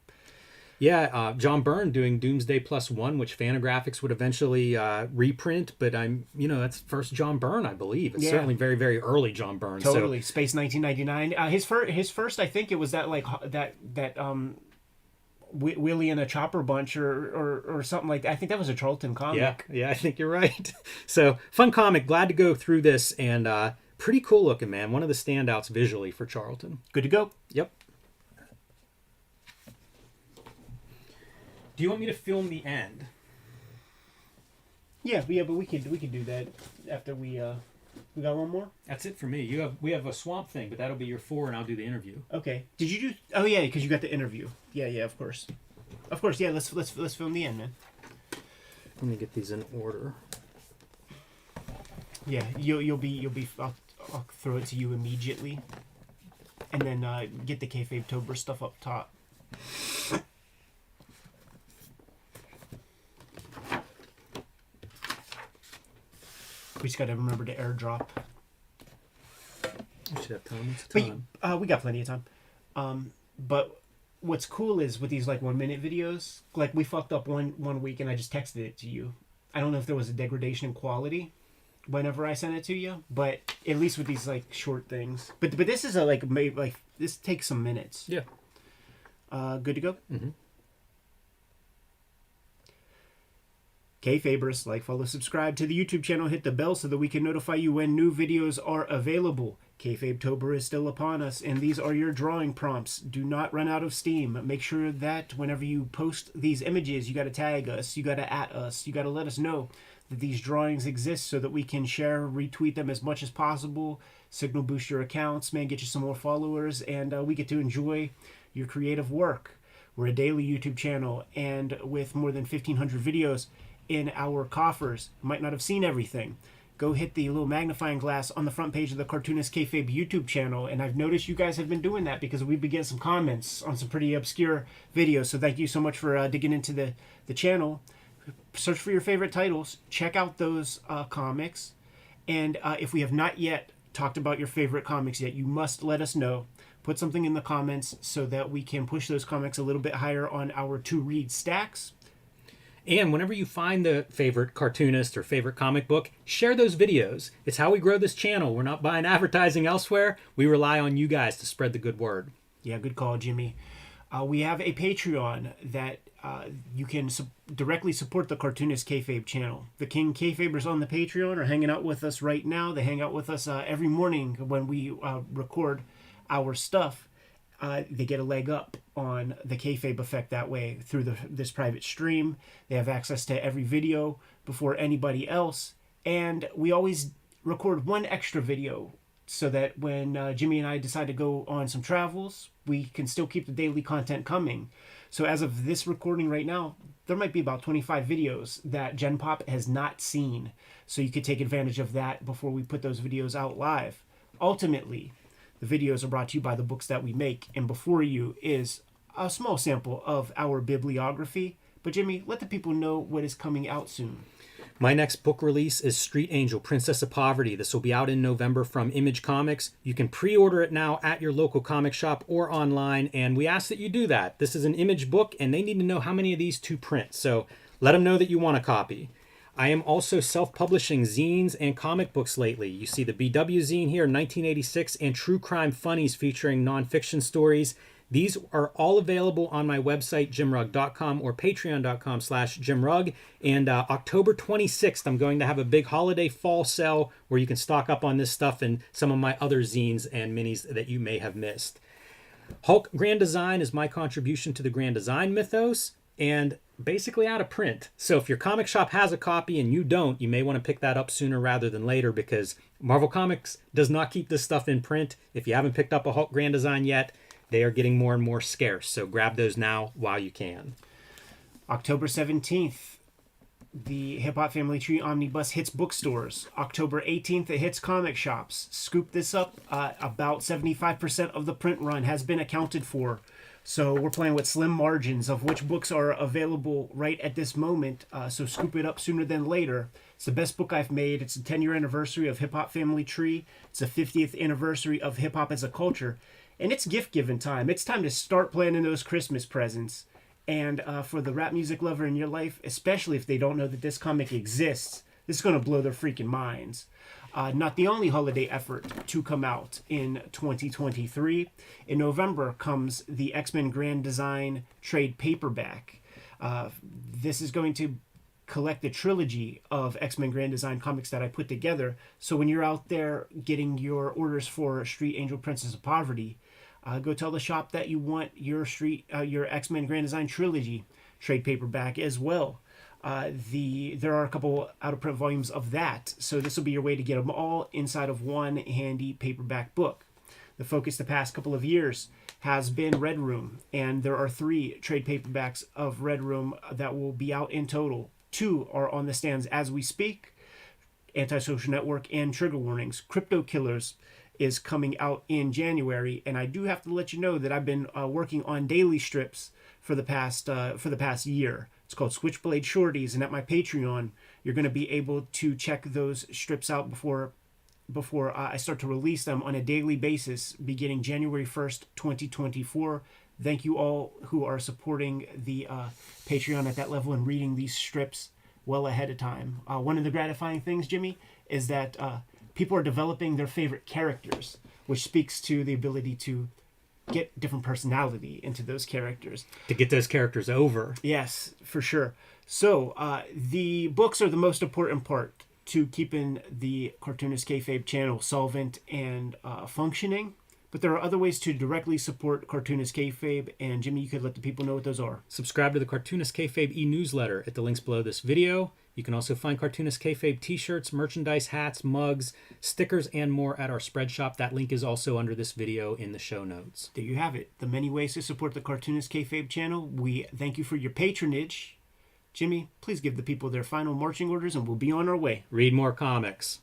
Yeah, John Byrne doing Doomsday +1, which Fantagraphics would eventually reprint, but that's first John Byrne, I believe. It's certainly very, very early John Byrne. Totally, so. Space 1999. His first, I think it was that like that Willie and a Chopper Bunch or something like that. I think that was a Charlton comic. Yeah, I think you're right. So fun comic. Glad to go through this and pretty cool looking, man. One of the standouts visually for Charlton. Good to go. Yep. Do you want me to film the end? Yeah, but we could do that after we got one more. That's it for me. We have a Swamp Thing, but that'll be your 4, and I'll do the interview. Okay. Did you do? Oh yeah, because you got the interview. Yeah, of course. Yeah, let's film the end, man. Let me get these in order. Yeah, you'll be. I'll throw it to you immediately, and then get the Kayfabetober stuff up top. We just gotta remember to airdrop. We should have time. We got plenty of time. But what's cool is with these like 1 minute videos, like we fucked up one week and I just texted it to you. I don't know if there was a degradation in quality whenever I sent it to you, but at least with these like short things. But this is this takes some minutes. Yeah. Good to go. Mm-hmm. Kayfabers, like, follow, subscribe to the YouTube channel, hit the bell so that we can notify you when new videos are available. Kayfabetober is still upon us, and these are your drawing prompts. Do not run out of steam. Make sure that whenever you post these images, you got to tag us, you got to @ us, you got to let us know that these drawings exist so that we can share, retweet them as much as possible, signal boost your accounts, man, get you some more followers, and we get to enjoy your creative work. We're a daily YouTube channel, and with more than 1,500 videos in our coffers. You might not have seen everything. Go hit the little magnifying glass on the front page of the Cartoonist Kayfabe YouTube channel, and I've noticed you guys have been doing that because we've been getting some comments on some pretty obscure videos, so thank you so much for digging into the channel. Search for your favorite titles, check out those comics, and if we have not yet talked about your favorite comics yet, you must let us know. Put something in the comments so that we can push those comics a little bit higher on our to-read stacks. And whenever you find the favorite cartoonist or favorite comic book, share those videos. It's how we grow this channel. We're not buying advertising elsewhere. We rely on you guys to spread the good word. Yeah, good call, Jimmy. We have a Patreon that you can directly support the Cartoonist Kayfabe channel. The King Kayfabers on the Patreon are hanging out with us right now. They hang out with us every morning when we record our stuff. they get a leg up on the kayfabe effect that way through this private stream. They have access to every video before anybody else, and we always record one extra video so that when Jimmy and I decide to go on some travels, we can still keep the daily content coming. So as of this recording right now, there might be about 25 videos that Gen Pop has not seen. So you could take advantage of that before we put those videos out live. Ultimately, the videos are brought to you by the books that we make, and before you is a small sample of our bibliography. But Jimmy, let the people know what is coming out soon. My next book release is Street Angel, Princess of Poverty. This will be out in November from Image Comics. You can pre-order it now at your local comic shop or online, and we ask that you do that. This is an Image book, and they need to know how many of these to print, so let them know that you want a copy. I am also self-publishing zines and comic books lately. You see the BW zine here, 1986, and True Crime Funnies featuring nonfiction stories. These are all available on my website, jimrugg.com, or patreon.com/jimrugg. And October 26th, I'm going to have a big holiday fall sale where you can stock up on this stuff and some of my other zines and minis that you may have missed. Hulk Grand Design is my contribution to the Grand Design mythos, and basically out of print. So if your comic shop has a copy and you don't, you may want to pick that up sooner rather than later, because Marvel Comics does not keep this stuff in print. If you haven't picked up a Hulk Grand Design yet, they are getting more and more scarce, so grab those now while you can. October 17th, the Hip Hop Family Tree Omnibus hits bookstores. October 18th, it hits comic shops. Scoop this up. About 75% of the print run has been accounted for. So we're playing with slim margins of which books are available right at this moment. So scoop it up sooner than later. It's the best book I've made. It's the 10-year anniversary of Hip Hop Family Tree. It's the 50th anniversary of hip hop as a culture. And it's gift-giving time. It's time to start planning those Christmas presents. And for the rap music lover in your life, especially if they don't know that this comic exists, this is going to blow their freaking minds. Not the only holiday effort to come out in 2023. In November comes the X-Men Grand Design trade paperback. This is going to collect the trilogy of X-Men Grand Design comics that I put together. So when you're out there getting your orders for Street Angel, Princess of Poverty, go tell the shop that you want your X-Men Grand Design trilogy trade paperback as well. There are a couple out-of-print volumes of that, so this will be your way to get them all inside of one handy paperback book. The focus the past couple of years has been Red Room, and there are 3 trade paperbacks of Red Room that will be out in total. 2 are on the stands as we speak, Antisocial Network and Trigger Warnings. Crypto Killers is coming out in January, and I do have to let you know that I've been working on daily strips for the past year. It's called Switchblade Shorties, and at my Patreon, you're going to be able to check those strips out before I start to release them on a daily basis beginning January 1st, 2024. Thank you all who are supporting the Patreon at that level and reading these strips well ahead of time. One of the gratifying things, Jimmy, is that people are developing their favorite characters, which speaks to the ability to get different personality into those characters. To get those characters over. Yes, for sure. So the books are the most important part to keeping the Cartoonist Kayfabe channel solvent and functioning. But there are other ways to directly support Cartoonist Kayfabe, and Jimmy, you could let the people know what those are. Subscribe to the Cartoonist Kayfabe e-newsletter at the links below this video. You can also find Cartoonist Kayfabe t-shirts, merchandise, hats, mugs, stickers, and more at our spread shop. That link is also under this video in the show notes. There you have it. The many ways to support the Cartoonist Kayfabe channel. We thank you for your patronage. Jimmy, please give the people their final marching orders, and we'll be on our way. Read more comics.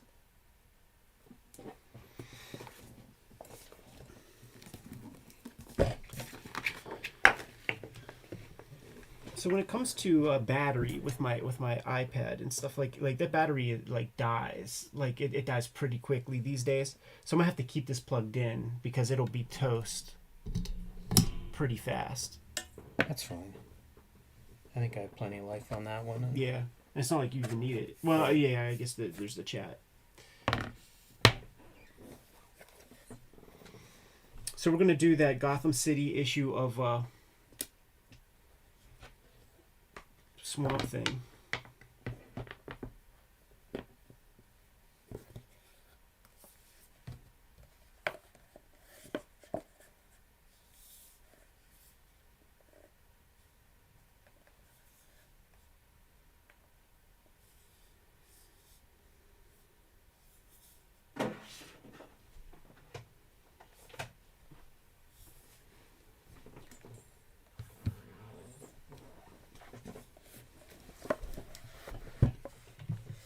So when it comes to battery with my iPad and stuff, like that battery dies. It dies pretty quickly these days. So I'm gonna have to keep this plugged in because it'll be toast pretty fast. That's fine. I think I have plenty of life on that one. Yeah, it's not like you even need it. Well, yeah, I guess there's the chat. So we're gonna do that Gotham City issue of Swamp Thing.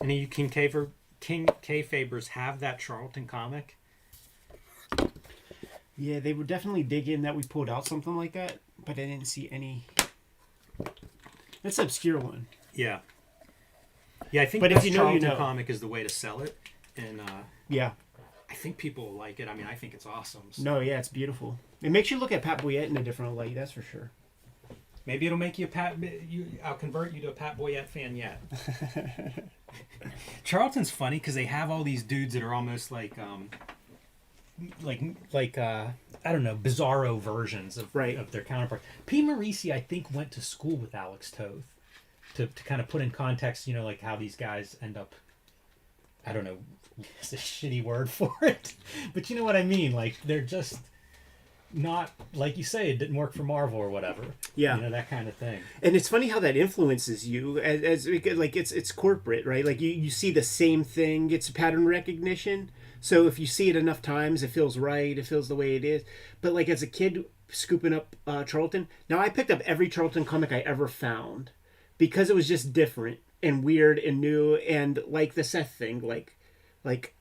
Any of you King Kayfabers have that Charlton comic? Yeah, they would definitely dig in that we pulled out something like that, but I didn't see any. That's an obscure one. Yeah. Yeah, I think But that if you know, Charlton you know. comic is the way to sell it, and Yeah. I think people will like it. I mean, I think it's awesome. So No, yeah, it's beautiful. It makes you look at Pat Boyette in a different light, that's for sure. maybe it'll make you I'll convert you to a Pat Boyette fan yet. Charlton's funny because they have all these dudes that are almost like I don't know, bizarro versions of their counterparts. P. Morisi, I think, went to school with Alex Toth to kind of put in context, you know, like how these guys end up. I don't know, it's a shitty word for it, but you know what I mean. Like they're just not, like you say, it didn't work for Marvel or whatever. Yeah, you know, that kind of thing. And it's funny how that influences you as like it's corporate, right? Like you see the same thing, it's pattern recognition. So if you see it enough times, it feels right. It feels the way it is. But like as a kid scooping up Charlton, now I picked up every Charlton comic I ever found because it was just different and weird and new, and like the Seth thing, like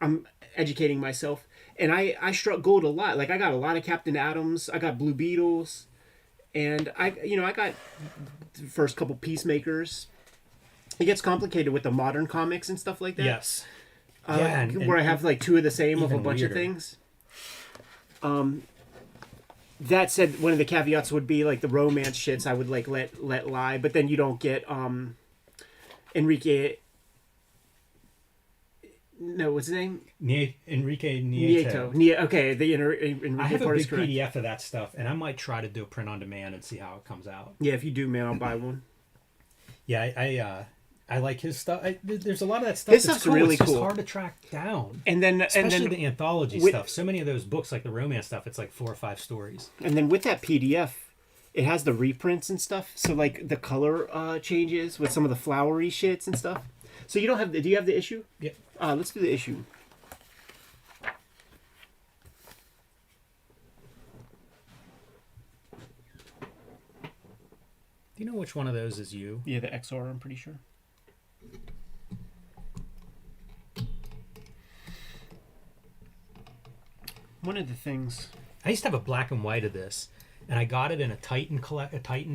I'm educating myself, and I struck gold a lot. Like I got a lot of Captain Atoms, I got Blue Beetles, and I got the first couple Peacemakers. It gets complicated with the modern comics and stuff like that. Yes. Where I have like two of the same of a bunch weirder. of things. That said, one of the caveats would be like the romance shits I would like let lie, but then you don't get Enrique. No, what's his name? Enrique Nieto. Okay, the Enrique I have a part is big correct. PDF of that stuff, and I might try to do a print on demand and see how it comes out. Yeah, if you do, man, I'll buy one. Yeah, I like his stuff. There's a lot of that stuff. This that's stuff's cool. really it's just cool. hard to track down. Especially the anthology stuff. So many of those books, like the romance stuff, it's like 4 or 5 stories. And then with that PDF, it has the reprints and stuff. So like the color changes with some of the flowery shits and stuff. So you don't have do you have the issue? Yep. Let's do the issue. Do you know which one of those is you? Yeah, the XR, I'm pretty sure. One of the things... I used to have a black and white of this, and I got it in a Titan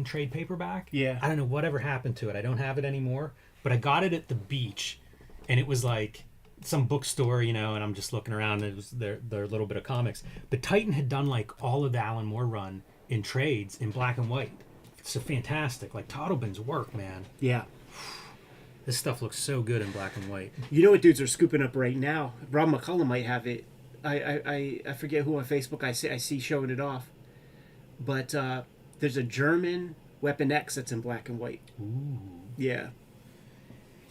trade paperback. Yeah. I don't know whatever happened to it. I don't have it anymore, but I got it at the beach, and it was like some bookstore, you know, and I'm just looking around, and it was their little bit of comics. But Titan had done like all of the Alan Moore run in trades in black and white. So fantastic, like Toddlebin's work, man. Yeah. This stuff looks so good in black and white. You know what dudes are scooping up right now? Rob McCullum might have it. I forget who on Facebook I see showing it off. But there's a German Weapon X that's in black and white. Ooh. Yeah.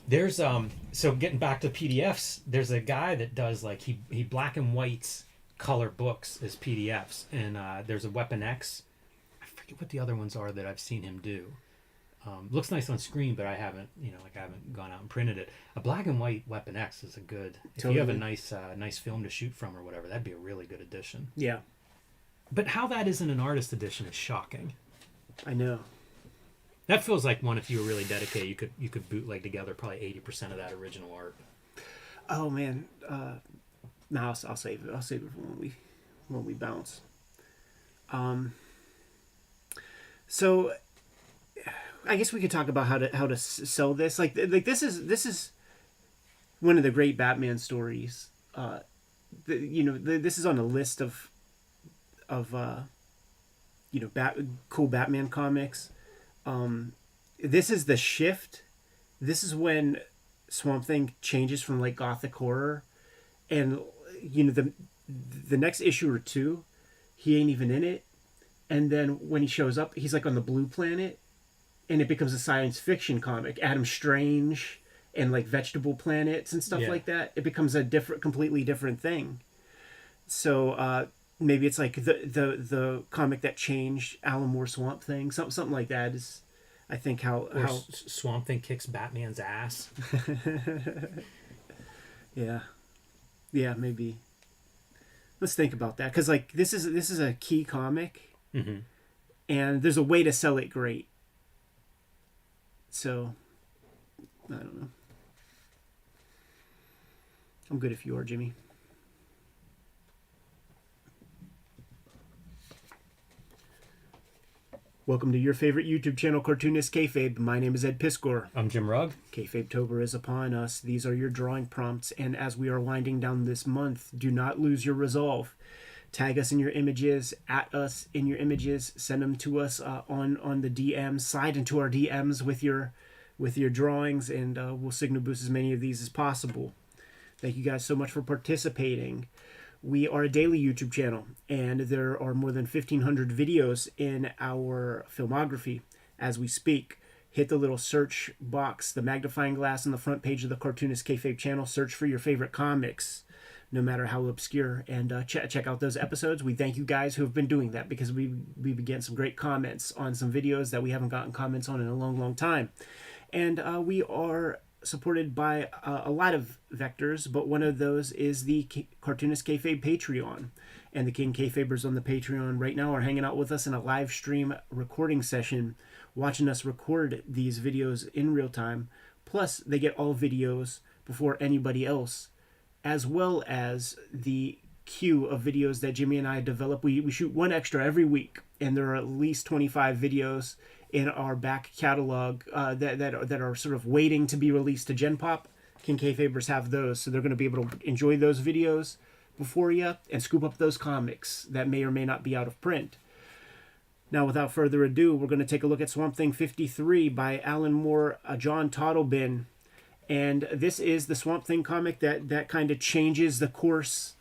There's so getting back to PDFs, there's a guy that does like he black and whites color books as PDFs, and there's a Weapon X. I forget what the other ones are that I've seen him do. Looks nice on screen, but I haven't gone out and printed it. A black and white Weapon X is a good. If you have a nice film to shoot from or whatever, that'd be a really good addition. Yeah. But how that isn't an artist edition is shocking. I know. That feels like one, if you were really dedicated, you could bootleg together probably 80% of that original art. Oh man. No, I'll save it. I'll save it for when we bounce. So I guess we could talk about how to sell this. Like this is one of the great Batman stories. This is on a list of cool Batman comics. This is the shift. This is when Swamp Thing changes from like gothic horror, and the next issue or two, he ain't even in it, and then when he shows up, he's like on the Blue Planet, and it becomes a science fiction comic. Adam Strange and like vegetable planets and stuff like that. It becomes a completely different thing. So maybe it's like the comic that changed Alan Moore Swamp Thing, something like that is, I think how Swamp Thing kicks Batman's ass. Yeah, maybe. Let's think about that, because like this is a key comic, and there's a way to sell it great. So, I don't know. I'm good if you are, Jimmy. Welcome to your favorite YouTube channel, Cartoonist Kayfabe. My name is Ed Piscor. I'm Jim Rugg. Kayfabe-tober is upon us. These are your drawing prompts, and as we are winding down this month, do not lose your resolve. Tag us in your images, at us in your images, send them to us on the DMs, slide into our DMs with your drawings, and we'll signal boost as many of these as possible. Thank you guys so much for participating. We are a daily YouTube channel, and there are more than 1,500 videos in our filmography as we speak. Hit the little search box, the magnifying glass on the front page of the Cartoonist Kayfabe channel. Search for your favorite comics, no matter how obscure, and check out those episodes. We thank you guys who have been doing that, because we began some great comments on some videos that we haven't gotten comments on in a long, long time. And we are supported by a lot of vectors, but one of those is the Cartoonist Kayfabe Patreon. And the King Kayfabers on the Patreon right now are hanging out with us in a live stream recording session, watching us record these videos in real time. Plus, they get all videos before anybody else, as well as the queue of videos that Jimmy and I develop. We shoot one extra every week, and there are at least 25 videos in our back catalog that are sort of waiting to be released to Gen Pop. King Kayfabers have those, so they're going to be able to enjoy those videos before you and scoop up those comics that may or may not be out of print. Now, without further ado, we're going to take a look at Swamp Thing 53 by Alan Moore, John Totleben. And this is the Swamp Thing comic that kind of changes the course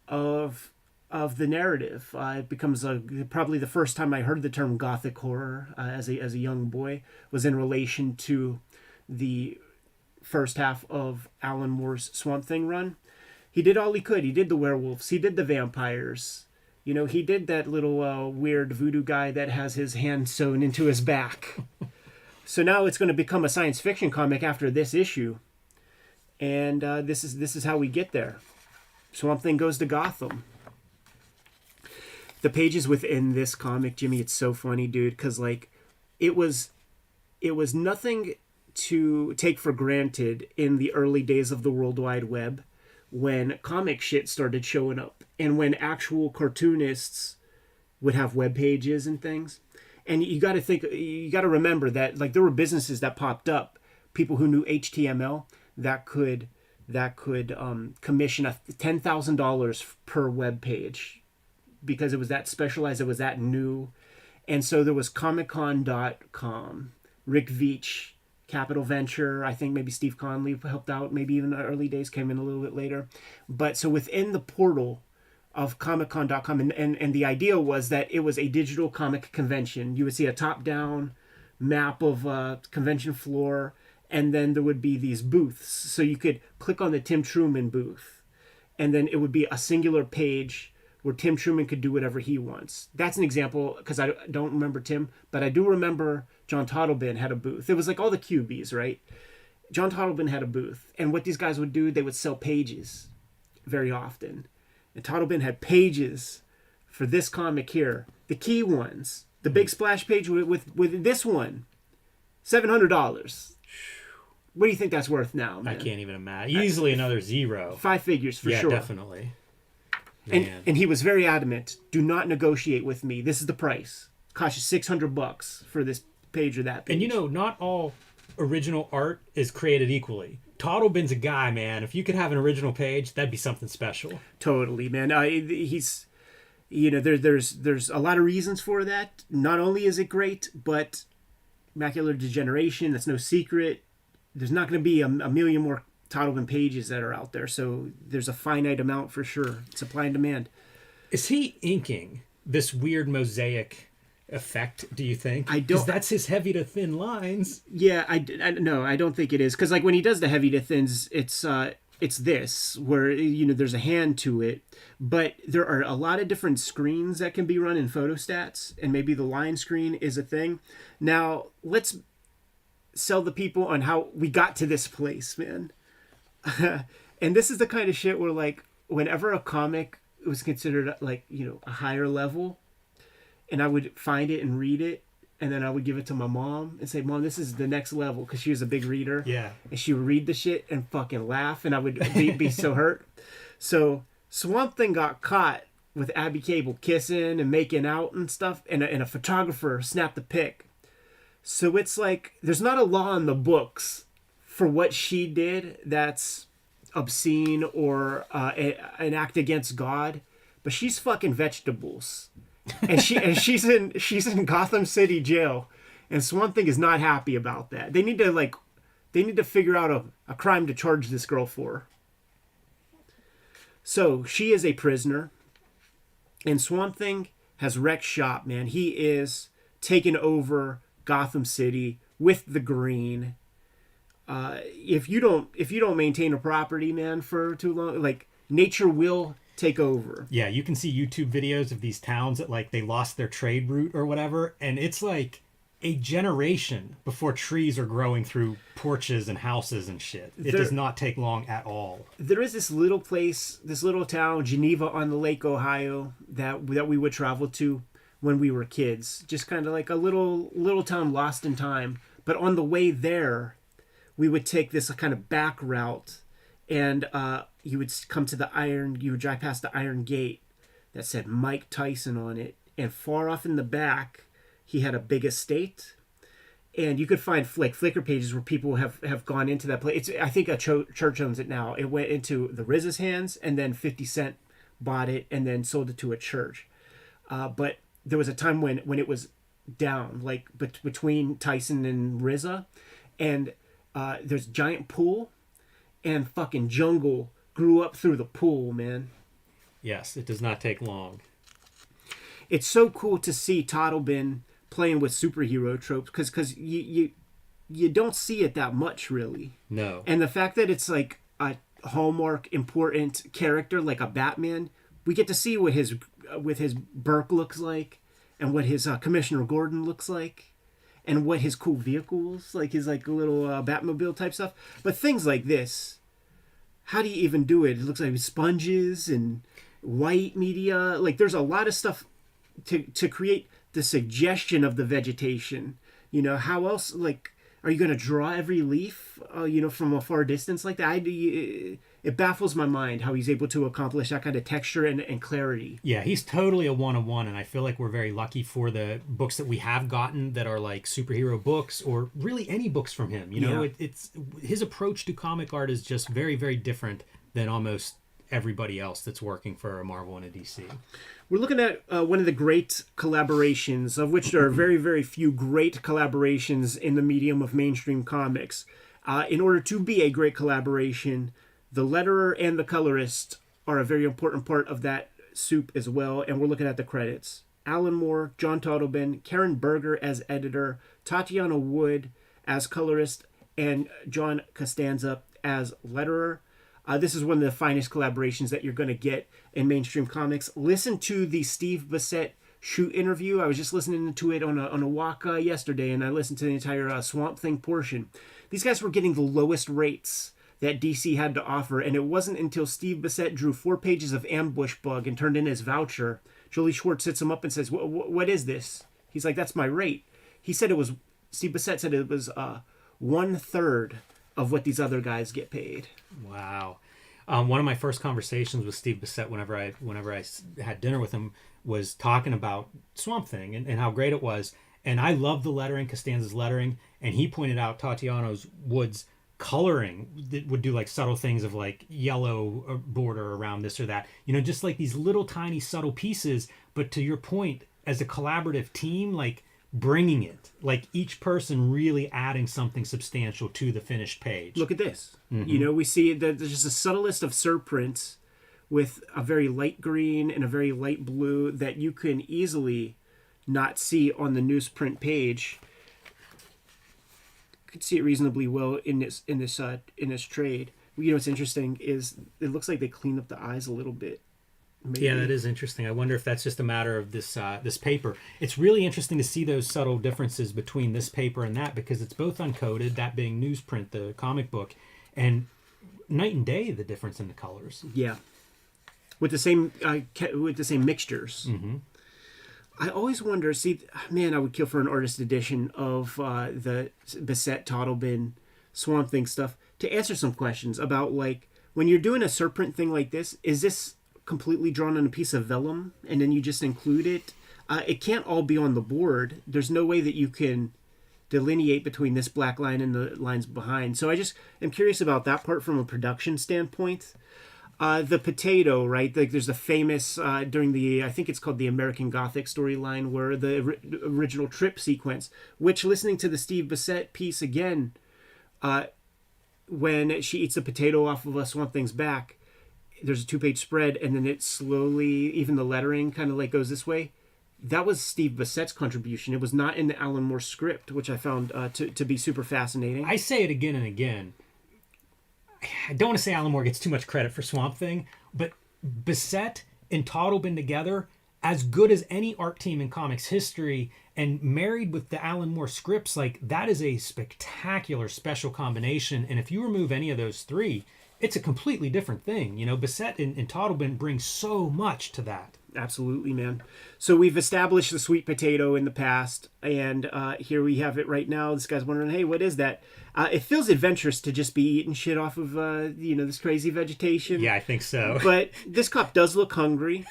of the narrative. It becomes probably the first time I heard the term gothic horror as a young boy was in relation to the first half of Alan Moore's Swamp Thing run. He did all he could. He did the werewolves. He did the vampires. You know, he did that little weird voodoo guy that has his hand sewn into his back. So now it's going to become a science fiction comic after this issue. And this is how we get there. Swamp Thing goes to Gotham. The pages within this comic, Jimmy, it's so funny, dude, because like it was nothing to take for granted in the early days of the World Wide Web, when comic shit started showing up and when actual cartoonists would have web pages and things. And you got to remember that like there were businesses that popped up, people who knew HTML that could commission $10,000 per web page, because it was that specialized, it was that new. And so there was comiccon.com, Rick Veitch, Capital Venture, I think maybe Steve Conley helped out, maybe even the early days came in a little bit later. But so within the portal of comiccon.com, and the idea was that it was a digital comic convention. You would see a top-down map of a convention floor, and then there would be these booths. So you could click on the Tim Truman booth, and then it would be a singular page where Tim Truman could do whatever he wants. That's an example, because I don't remember Tim, but I do remember John Totleben had a booth. It was like all the QBs, right? John Totleben had a booth. And what these guys would do, they would sell pages very often. And Totleben had pages for this comic here. The key ones. The big splash page with this one. $700. What do you think that's worth now, man? I can't even imagine. Easily another zero. 5 figures for sure. Yeah, definitely. And he was very adamant. Do not negotiate with me. This is the price. Cost you $600 for this page or that page. And you know, not all original art is created equally. Totlben's a guy, man. If you could have an original page, that'd be something special. Totally, man. He's, you know, there's a lot of reasons for that. Not only is it great, but macular degeneration, that's no secret. There's not going to be a million more Totleben pages that are out there, so there's a finite amount for sure. Supply and demand. Is he inking this weird mosaic effect, do you think? I don't. Because that's his heavy to thin lines. Yeah, no, I don't think it is. Because like when he does the heavy to thins, it's this where, you know, there's a hand to it, but there are a lot of different screens that can be run in photostats, and maybe the line screen is a thing. Now let's sell the people on how we got to this place, man. And this is the kind of shit where, like, whenever a comic was considered, like, you know, a higher level, and I would find it and read it, and then I would give it to my mom and say, Mom, this is the next level, because she was a big reader. Yeah. And she would read the shit and fucking laugh, and I would be so hurt. So Swamp Thing got caught with Abby Cable kissing and making out and stuff, and a photographer snapped the pic. So it's like there's not a law in the books for what she did that's obscene or an act against God, but she's fucking vegetables, and she's in Gotham City jail, and Swamp Thing is not happy about that. They need to figure out a crime to charge this girl for. So she is a prisoner, and Swamp Thing has wrecked shop, man. He is taken over Gotham City with the green. If you don't maintain a property, man, for too long, like, nature will take over. Yeah, you can see YouTube videos of these towns that, like, they lost their trade route or whatever, and it's like a generation before trees are growing through porches and houses and shit. It does not take long at all. There is this little place, this little town, Geneva on the Lake Ohio, that we would travel to when we were kids. Just kind of like a little town lost in time. But on the way there, we would take this kind of back route, and you would come to you would drive past the Iron Gate that said Mike Tyson on it, and far off in the back, he had a big estate, and you could find Flickr pages where people have gone into that place. I think a church owns it now. It went into the RZA's hands, and then 50 Cent bought it and then sold it to a church. But there was a time when it was down, like between Tyson and RZA, and there's a giant pool, and fucking jungle grew up through the pool, man. Yes, it does not take long. It's so cool to see Toddlebin playing with superhero tropes, because you don't see it that much, really. No. And the fact that it's like a Hallmark important character like a Batman, we get to see what his Burke looks like, and what his Commissioner Gordon looks like, and what his cool vehicles, like his like little Batmobile type stuff. But things like this, how do you even do it? It looks like sponges and white media. Like, there's a lot of stuff to create the suggestion of the vegetation. You know, how else, like, are you going to draw every leaf, from a far distance like that? It baffles my mind how he's able to accomplish that kind of texture and clarity. Yeah, he's totally a one-of-one, and I feel like we're very lucky for the books that we have gotten that are like superhero books, or really any books from him. You know, it's his approach to comic art is just very, very different than almost everybody else that's working for a Marvel and a DC. We're looking at one of the great collaborations, of which there are very, very few great collaborations in the medium of mainstream comics. In order to be a great collaboration, the letterer and the colorist are a very important part of that soup as well, and we're looking at the credits. Alan Moore, John Toddlebin, Karen Berger as editor, Tatiana Wood as colorist, and John Costanza as letterer. This is one of the finest collaborations that you're going to get in mainstream comics. Listen to the Steve Bissett shoot interview. I was just listening to it on a walk yesterday, and I listened to the entire Swamp Thing portion. These guys were getting the lowest rates that DC had to offer, and it wasn't until Steve Bissett drew 4 pages of Ambush Bug and turned in his voucher. Julie Schwartz sits him up and says, what is this? He's like, that's my rate. Steve Bissett said it was 1/3 of what these other guys get paid. Wow. One of my first conversations with Steve Bissett whenever I had dinner with him was talking about Swamp Thing and how great it was. And I love the lettering, Costanza's lettering, and he pointed out Tatiana Wood's coloring that would do like subtle things of like yellow border around this or that. You know, just like these little tiny subtle pieces. But to your point, as a collaborative team, like bringing it, like each person really adding something substantial to the finished page. Look at this. Mm-hmm. You know, we see that there's just the subtlest of surprints with a very light green and a very light blue that you can easily not see on the newsprint page. You could see it reasonably well in this trade. You know what's interesting is it looks like they cleaned up the eyes a little bit. Maybe. Yeah, that is interesting. I wonder if that's just a matter of this paper. It's really interesting to see those subtle differences between this paper and that, because it's both uncoated, that being newsprint, the comic book, and night and day the difference in the colors. Yeah, with the same mixtures. Mm-hmm. I always wonder. See, man, I would kill for an artist edition of the Beset Toddlebin Swamp Thing stuff to answer some questions about like when you're doing a serpent thing like this. Is this completely drawn on a piece of vellum and then you just include it? It can't all be on the board. There's no way that you can delineate between this black line and the lines behind. So I just am curious about that part from a production standpoint. The potato, right? Like there's a famous during the I think it's called the American Gothic storyline where the original trip sequence, which listening to the Steve Bissette piece again, when she eats the potato off of a Swamp Thing's back, there's a 2-page spread, and then it slowly, even the lettering kind of like goes this way. That was Steve Bissette's contribution. It was not in the Alan Moore script, which I found to be super fascinating. I say it again and again. I don't want to say Alan Moore gets too much credit for Swamp Thing, but Bissette and Toddlebin together, as good as any art team in comics history, and married with the Alan Moore scripts, like that is a spectacular special combination. And if you remove any of those three, it's a completely different thing. You know, Bissette and Toddlebin bring so much to that. Absolutely, man. So we've established the sweet potato in the past, and here we have it right now. This guy's wondering, hey, what is that? It feels adventurous to just be eating shit off of, this crazy vegetation. Yeah, I think so. But this cop does look hungry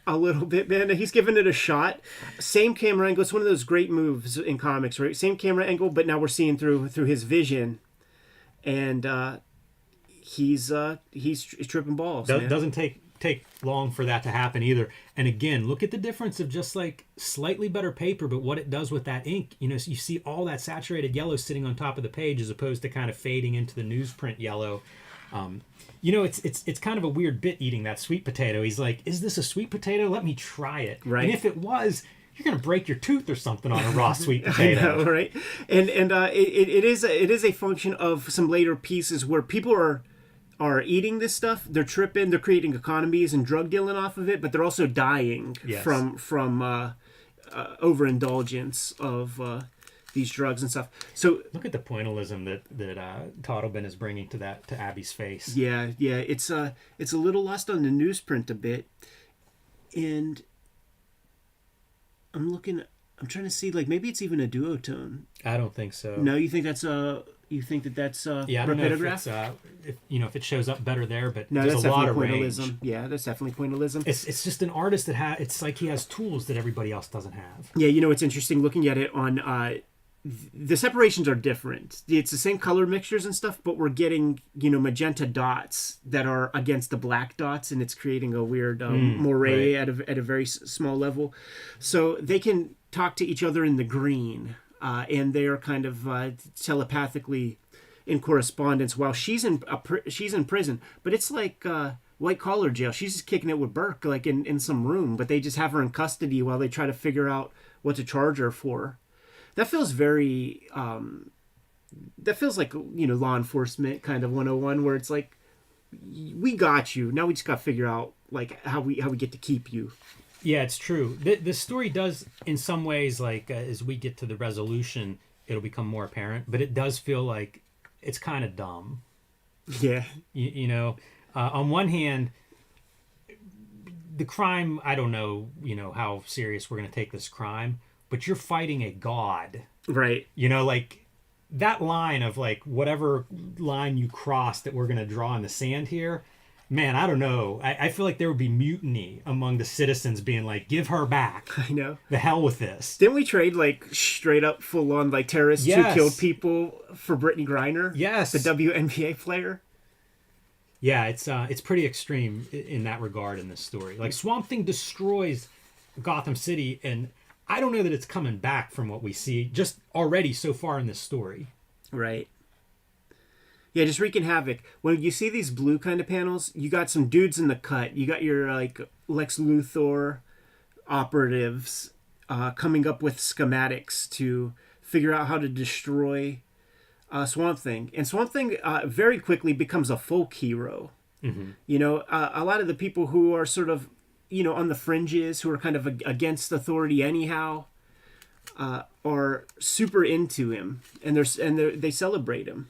a little bit, man. He's giving it a shot. Same camera angle. It's one of those great moves in comics, right? Same camera angle, but now we're seeing through his vision, and he's tripping balls. Doesn't take long for that to happen either. And again, look at the difference of just like slightly better paper, but what it does with that ink. You know, so you see all that saturated yellow sitting on top of the page as opposed to kind of fading into the newsprint yellow. It's kind of a weird bit eating that sweet potato. He's like, is this a sweet potato? Let me try it. Right. And if it was, you're gonna break your tooth or something on a raw sweet potato. I know, right? And it is a function of some later pieces where people are eating this stuff. They're tripping. They're creating economies and drug dealing off of it, but they're also dying from overindulgence of these drugs and stuff. So look at the pointillism that Toddlebin is bringing to Abby's face. Yeah, it's a little lost on the newsprint a bit, and I'm trying to see, like, maybe it's even a duotone. I don't think so. No, you think that's yeah, I don't know if it shows up better there, but no, there's that's a lot of definitely range. pointillism. Yeah, that's definitely pointillism. It's just an artist that it's like he has tools that everybody else doesn't have. Yeah, it's interesting looking at it on the separations are different. It's the same color mixtures and stuff, but we're getting magenta dots that are against the black dots, and it's creating a weird moire at a very small level. So they can talk to each other in the green, and they are kind of telepathically in correspondence while she's in prison. But it's like white collar jail. She's just kicking it with Burke, like in some room, but they just have her in custody while they try to figure out what to charge her for. That feels very, that feels like, law enforcement kind of 101, where it's like, we got you. Now we just got to figure out, like, how we get to keep you. Yeah, it's true. The story does, in some ways, like, as we get to the resolution, it'll become more apparent. But it does feel like it's kind of dumb. Yeah. On one hand, the crime, I don't know, how serious we're going to take this crime. But you're fighting a god. Right. Like that line of like whatever line you cross that we're going to draw in the sand here, man, I don't know. I feel like there would be mutiny among the citizens being like, give her back. I know. The hell with this. Didn't we trade like straight up full on like terrorists who killed people for Brittany Griner? Yes. The WNBA player? Yeah, it's pretty extreme in that regard in this story. Like Swamp Thing destroys Gotham City, and I don't know that it's coming back from what we see just already so far in this story. Right. Yeah, just wreaking havoc. When you see these blue kind of panels, you got some dudes in the cut. You got your like Lex Luthor operatives coming up with schematics to figure out how to destroy Swamp Thing. And Swamp Thing very quickly becomes a folk hero. Mm-hmm. A lot of the people who are sort of on the fringes, who are kind of against authority anyhow, are super into him, and they celebrate him.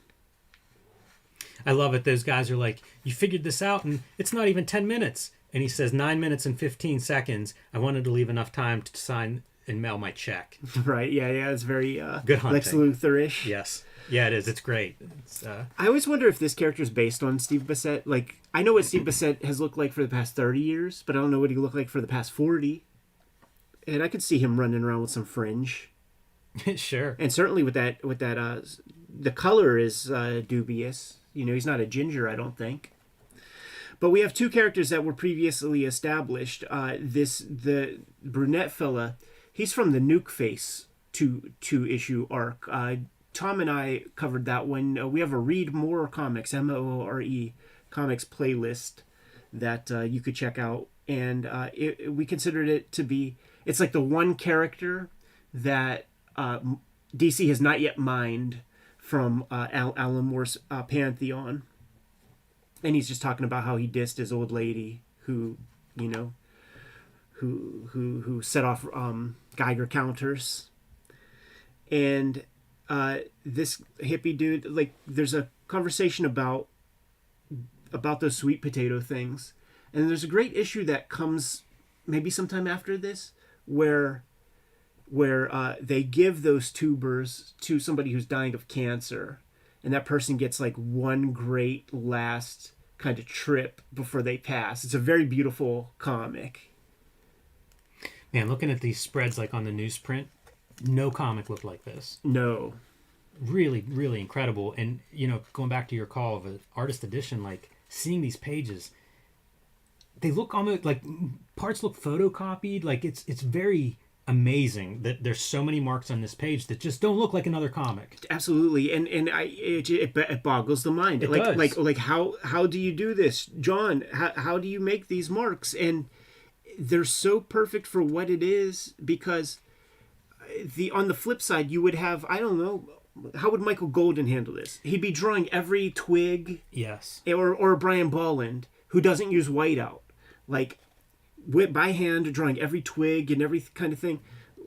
I love it. Those guys are like, you figured this out, and it's not even 10 minutes. And he says 9 minutes and 15 seconds. I wanted to leave enough time to sign and mail my check. Right. Yeah. It's very Good hunting. Lex Luthor-ish. Yes. Yeah, it is. It's great. I always wonder if this character is based on Steve Bissette. Like, I know what Steve Bissette has looked like for the past 30 years, but I don't know what he looked like for the past 40. And I could see him running around with some fringe. Sure. And certainly with that, the color is dubious. You know, he's not a ginger, I don't think. But we have two characters that were previously established. The brunette fella, he's from the Nuke Face two issue arc. Tom and I covered that one. We have a Read More Comics, MOORE comics playlist that you could check out. And we considered it to be, it's like the one character that DC has not yet mined from Alan Moore's Pantheon. And he's just talking about how he dissed his old lady who set off Geiger counters. And this hippie dude, like, there's a conversation about those sweet potato things. And there's a great issue that comes maybe sometime after this where they give those tubers to somebody who's dying of cancer, and that person gets like one great last kind of trip before they pass. It's a very beautiful comic. Man, looking at these spreads like on the newsprint, no comic looked like this. No. Really, really incredible. And, you know, going back to your call of an artist edition, like seeing these pages, they look almost like parts look photocopied. Like it's very amazing that there's so many marks on this page that just don't look like another comic. Absolutely. And it boggles the mind. It like does. like how do you do this, John? How do you make these marks? And they're so perfect for what it is, because on the flip side, you would have, I don't know, how would Michael Golden handle this? He'd be drawing every twig. Yes. Or Brian Bolland, who doesn't use whiteout, like by hand, drawing every twig and every kind of thing.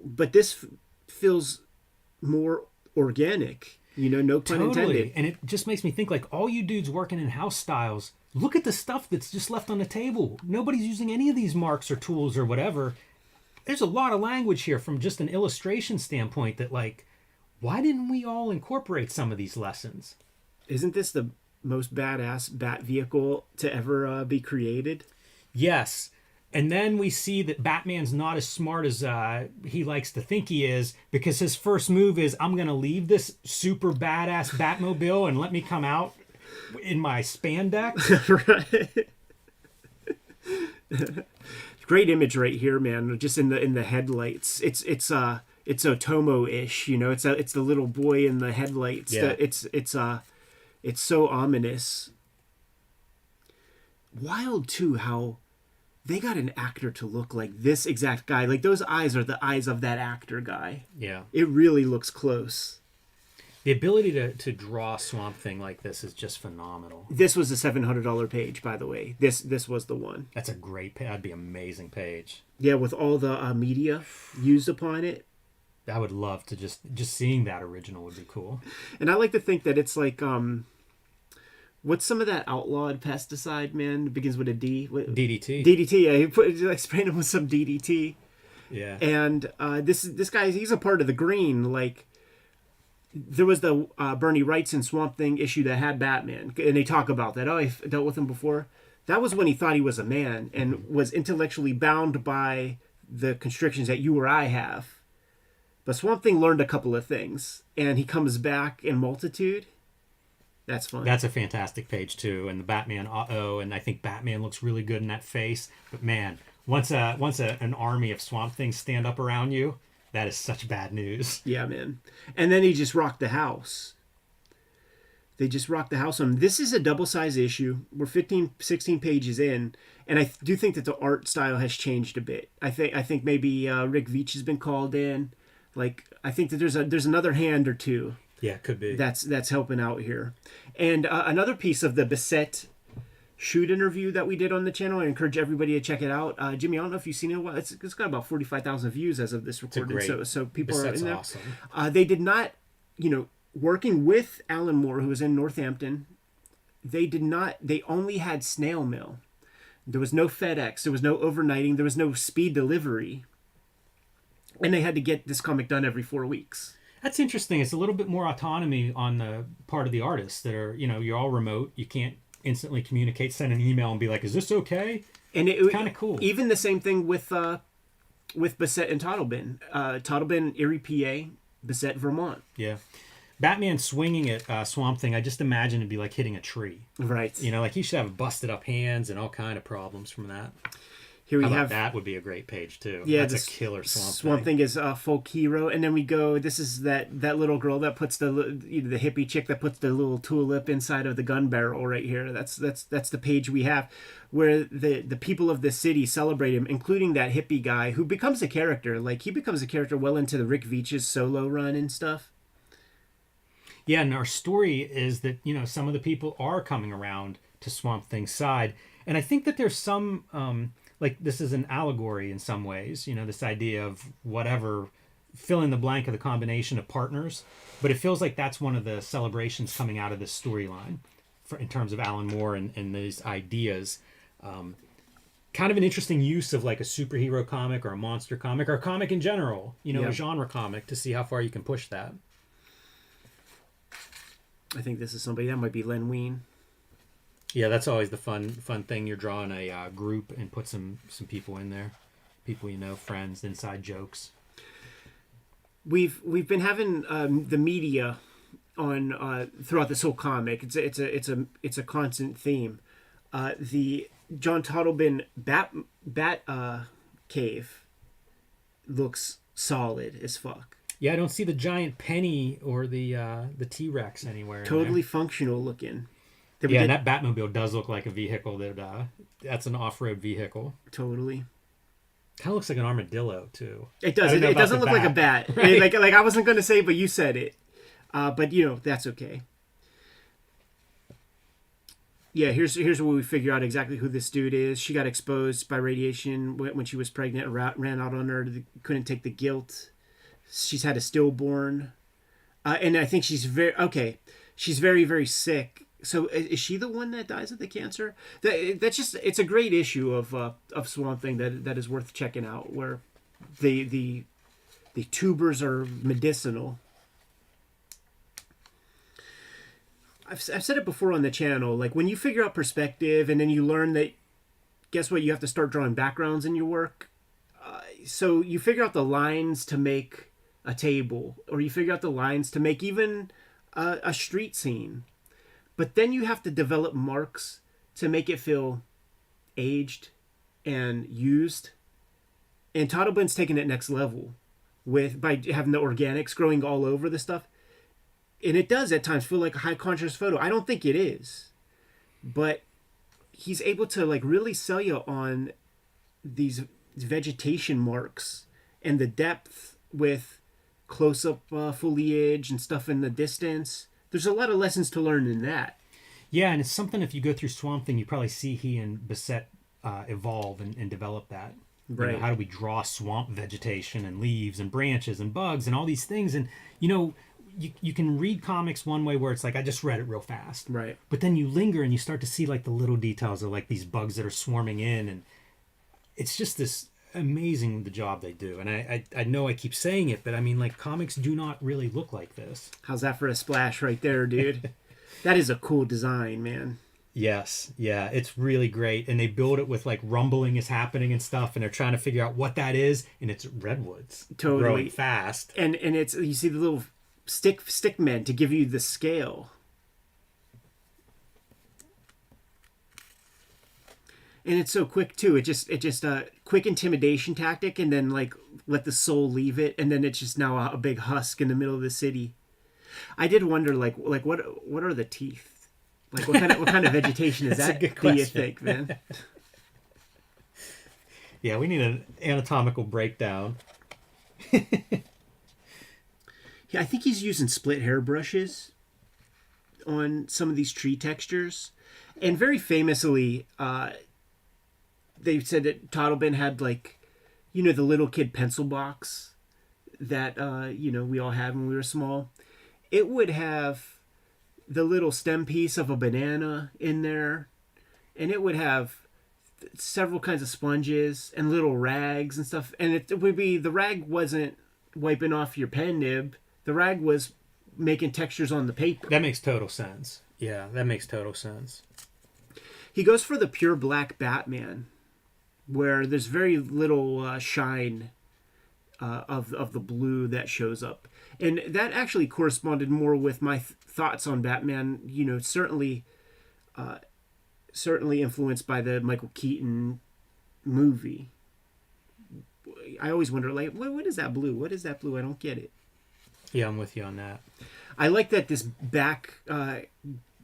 But this feels more organic, no pun intended. And it just makes me think, like, all you dudes working in house styles, look at the stuff that's just left on the table. Nobody's using any of these marks or tools or whatever. There's a lot of language here from just an illustration standpoint that, like, why didn't we all incorporate some of these lessons? Isn't this the most badass bat vehicle to ever be created? Yes. And then we see that Batman's not as smart as he likes to think he is, because his first move is, I'm going to leave this super badass Batmobile and let me come out in my spandex. Right. Great image right here, man. Just in the headlights. It's Otomo-ish, it's the little boy in the headlights. Yeah. It's so ominous. Wild too how they got an actor to look like this exact guy. Like, those eyes are the eyes of that actor guy. Yeah. It really looks close. The ability to draw Swamp Thing like this is just phenomenal. This was a $700 page, by the way. This was the one. That's a great page. That'd be an amazing page. Yeah, with all the media used upon it. I would love to just seeing that original would be cool. And I like to think that it's like, what's some of that outlawed pesticide, man? It begins with a D. DDT. DDT. Yeah, he sprayed him with some DDT. Yeah. And this guy, he's a part of the green. Like, there was the Bernie Wrightson Swamp Thing issue that had Batman, and they talk about that. Oh, I've dealt with him before. That was when he thought he was a man and was intellectually bound by the constrictions that you or I have. But Swamp Thing learned a couple of things, and he comes back in Multitude. That's fun. That's a fantastic page too, and the Batman and I think Batman looks really good in that face. But man, once an army of Swamp Things stand up around you, that is such bad news. Yeah, man. And then he just rocked the house. They just rocked the house on him. This is a double-size issue. We're 15, 16 pages in, and I do think that the art style has changed a bit. I think maybe Rick Veitch has been called in. Like, I think that there's another hand or two. Yeah, could be. That's helping out here. And another piece of the Bissette shoot interview that we did on the channel, I encourage everybody to check it out. Jimmy, I don't know if you've seen it. Well, it's got about 45,000 views as of this recording. So people are in there. Awesome. They did not, working with Alan Moore, who was in Northampton, they only had snail mail. There was no FedEx. There was no overnighting. There was no speed delivery. And they had to get this comic done every 4 weeks. That's interesting. It's a little bit more autonomy on the part of the artists that are, you're all remote. You can't instantly communicate, send an email and be like, is this okay? And it's kind of cool. Even the same thing with Bissett and Toddlebin. Toddlebin, Erie, PA, Bissett, Vermont. Yeah. Batman swinging at Swamp Thing, I just imagine it'd be like hitting a tree. Right. Like he should have busted up hands and all kind of problems from that. Here we How about have that would be a great page too. Yeah, that's a killer Swamp Thing. Swamp Thing is folk hero, and then we go. This is that little girl that puts the hippie chick that puts the little tulip inside of the gun barrel right here. That's the page we have, where the people of the city celebrate him, including that hippie guy who becomes a character. Like he becomes a character well into the Rick Veitch's solo run and stuff. Yeah, and our story is that some of the people are coming around to Swamp Thing's side, and I think that there's some. Like this is an allegory in some ways, this idea of whatever, fill in the blank of the combination of partners. But it feels like that's one of the celebrations coming out of this storyline in terms of Alan Moore and these ideas. Kind of an interesting use of like a superhero comic or a monster comic or a comic in general, a genre comic to see how far you can push that. I think this is somebody that might be Len Wein. Yeah, that's always the fun thing. You're drawing a group and put some people in there, people friends, inside jokes. We've been having the media on throughout this whole comic. It's a constant theme. The John Toddlebin bat cave looks solid as fuck. Yeah, I don't see the giant penny or the T-Rex anywhere. Totally functional looking. And that Batmobile does look like a vehicle that's an off-road vehicle. Totally. Kind of looks like an armadillo too. It does. It doesn't look like a bat. Right? Like I wasn't going to say, but you said it. But that's okay. Yeah, here's where we figure out exactly who this dude is. She got exposed by radiation when she was pregnant. Ran out on her. Couldn't take the guilt. She's had a stillborn, and I think she's very, very sick. So is she the one that dies of the cancer? It's a great issue of Swamp Thing that is worth checking out, where the tubers are medicinal. I've said it before on the channel. Like when you figure out perspective, and then you learn that, guess what? You have to start drawing backgrounds in your work. So you figure out the lines to make a table, or you figure out the lines to make even a street scene. But then you have to develop marks to make it feel aged and used. And Toddlebin's taking it next level by having the organics growing all over the stuff. And it does at times feel like a high contrast photo. I don't think it is. But he's able to like really sell you on these vegetation marks and the depth with close-up foliage and stuff in the distance. There's a lot of lessons to learn in that. Yeah, and it's something if you go through Swamp Thing, you probably see he and Bissett evolve and develop that. Right. How do we draw swamp vegetation and leaves and branches and bugs and all these things? And, you can read comics one way where it's like, I just read it real fast. Right. But then you linger and you start to see like the little details of like these bugs that are swarming in. And it's just this amazing the job they do. And I know I keep saying it, but I mean, like, comics do not really look like this. How's that for a splash right there, dude? That is a cool design, man. Yes, yeah, it's really great. And they build it with like rumbling is happening and stuff, and they're trying to figure out what that is, and it's redwoods growing fast. And it's, you see the little stick men to give you the scale. And it's so quick too. It just a quick intimidation tactic, and then like let the soul leave it, and then it's just now a big husk in the middle of the city. I did wonder like what are the teeth? Like what kind of vegetation is that? Do you think, man? Yeah, we need an anatomical breakdown. Yeah, I think he's using split hair brushes on some of these tree textures, and very famously, they said that Toddlebin had like, the little kid pencil box that we all had when we were small. It would have the little stem piece of a banana in there, and it would have several kinds of sponges and little rags and stuff. And it would be the rag wasn't wiping off your pen nib. The rag was making textures on the paper. That makes total sense. Yeah, that makes total sense. He goes for the pure black Batman, where there's very little shine of the blue that shows up. And that actually corresponded more with my thoughts on Batman, certainly influenced by the Michael Keaton movie. I always wonder, like, what is that blue? What is that blue? I don't get it. Yeah, I'm with you on that. I like that this back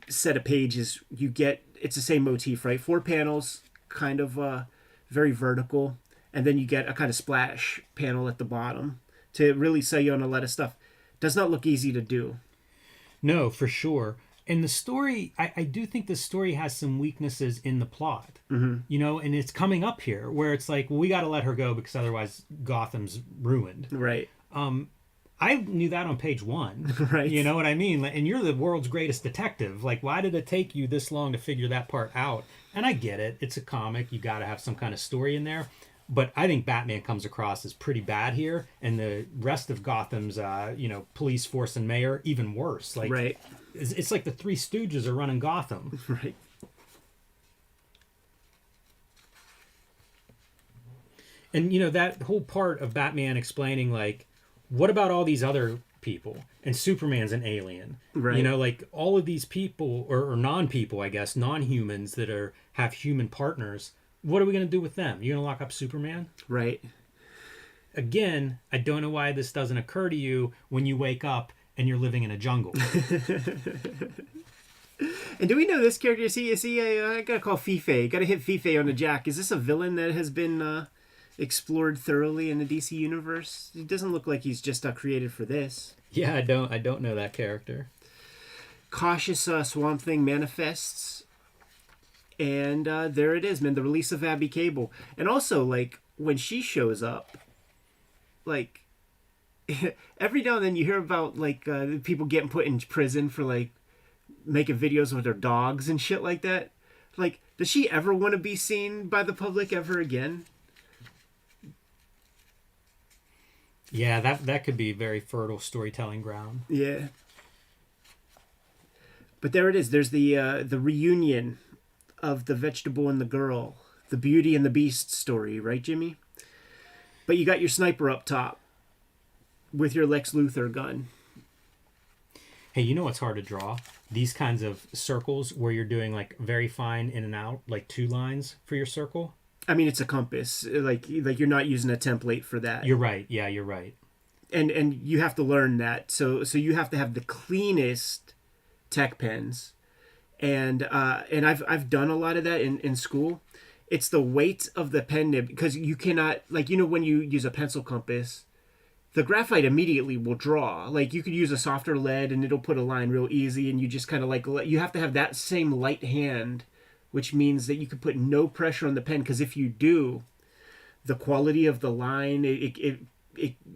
set of pages, it's the same motif, right? 4 panels, kind of very vertical, and then you get a kind of splash panel at the bottom to really sell you on a lot of stuff. Does not look easy to do. No, for sure. And the story, I do think the story has some weaknesses in the plot. Mm-hmm. And it's coming up here where it's like, well, we got to let her go because otherwise Gotham's ruined. Right. I knew that on page 1. Right. You know what I mean? And you're the world's greatest detective. Like, why did it take you this long to figure that part out? And I get it. It's a comic. You got to have some kind of story in there. But I think Batman comes across as pretty bad here. And the rest of Gotham's, police force and mayor, even worse. Like, right. It's like the Three Stooges are running Gotham. Right. And, that whole part of Batman explaining, like, what about all these other people? And Superman's an alien. Right. Like, all of these people, or non-people, I guess, non-humans that have human partners, what are we going to do with them? You're going to lock up Superman? Right. Again, I don't know why this doesn't occur to you when you wake up and you're living in a jungle. And do we know this character? Is he I gotta call Fife. Gotta hit Fife on the jack. Is this a villain that has been explored thoroughly in the DC universe? It doesn't look like he's just created for this. Yeah, I don't know that character. Cautious Swamp Thing manifests. And there it is, man. The release of Abby Cable. And also, like, when she shows up, like, every now and then you hear about, like, people getting put in prison for, like, making videos with their dogs and shit like that. Like, does she ever want to be seen by the public ever again? Yeah, that could be very fertile storytelling ground. Yeah. But there it is. There's the reunion of the vegetable and the girl. The Beauty and the Beast story, right, Jimmy? But you got your sniper up top with your Lex Luthor gun. Hey, you know what's hard to draw? These kinds of circles where you're doing, like, very fine in and out, like 2 lines for your circle. I mean, it's a compass. Like you're not using a template for that. You're right. Yeah, you're right. And you have to learn that. So you have to have the cleanest tech pens. And I've done a lot of that in school. It's the weight of the pen nib, because you cannot, like, when you use a pencil compass, the graphite immediately will draw. Like, you could use a softer lead and it'll put a line real easy, and you just kind of, like, you have to have that same light hand, which means that you can put no pressure on the pen, because if you do, the quality of the line, it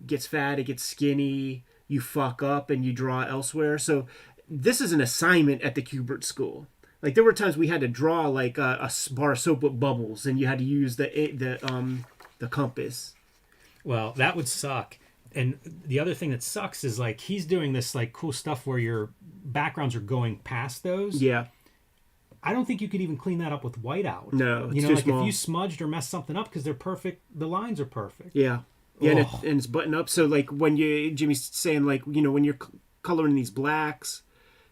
gets fat, it gets skinny, you fuck up and you draw elsewhere. So this is an assignment at the Kubert School. Like, there were times we had to draw, like, a bar of soap with bubbles, and you had to use the compass. Well, that would suck. And the other thing that sucks is, like, he's doing this, like, cool stuff where your backgrounds are going past those. Yeah. I don't think you could even clean that up with whiteout. No, it's too like small. If you smudged or messed something up, because they're perfect, the lines are perfect. Yeah. Yeah, and it's buttoned up. So, like, when Jimmy's saying, like, when you're coloring these blacks,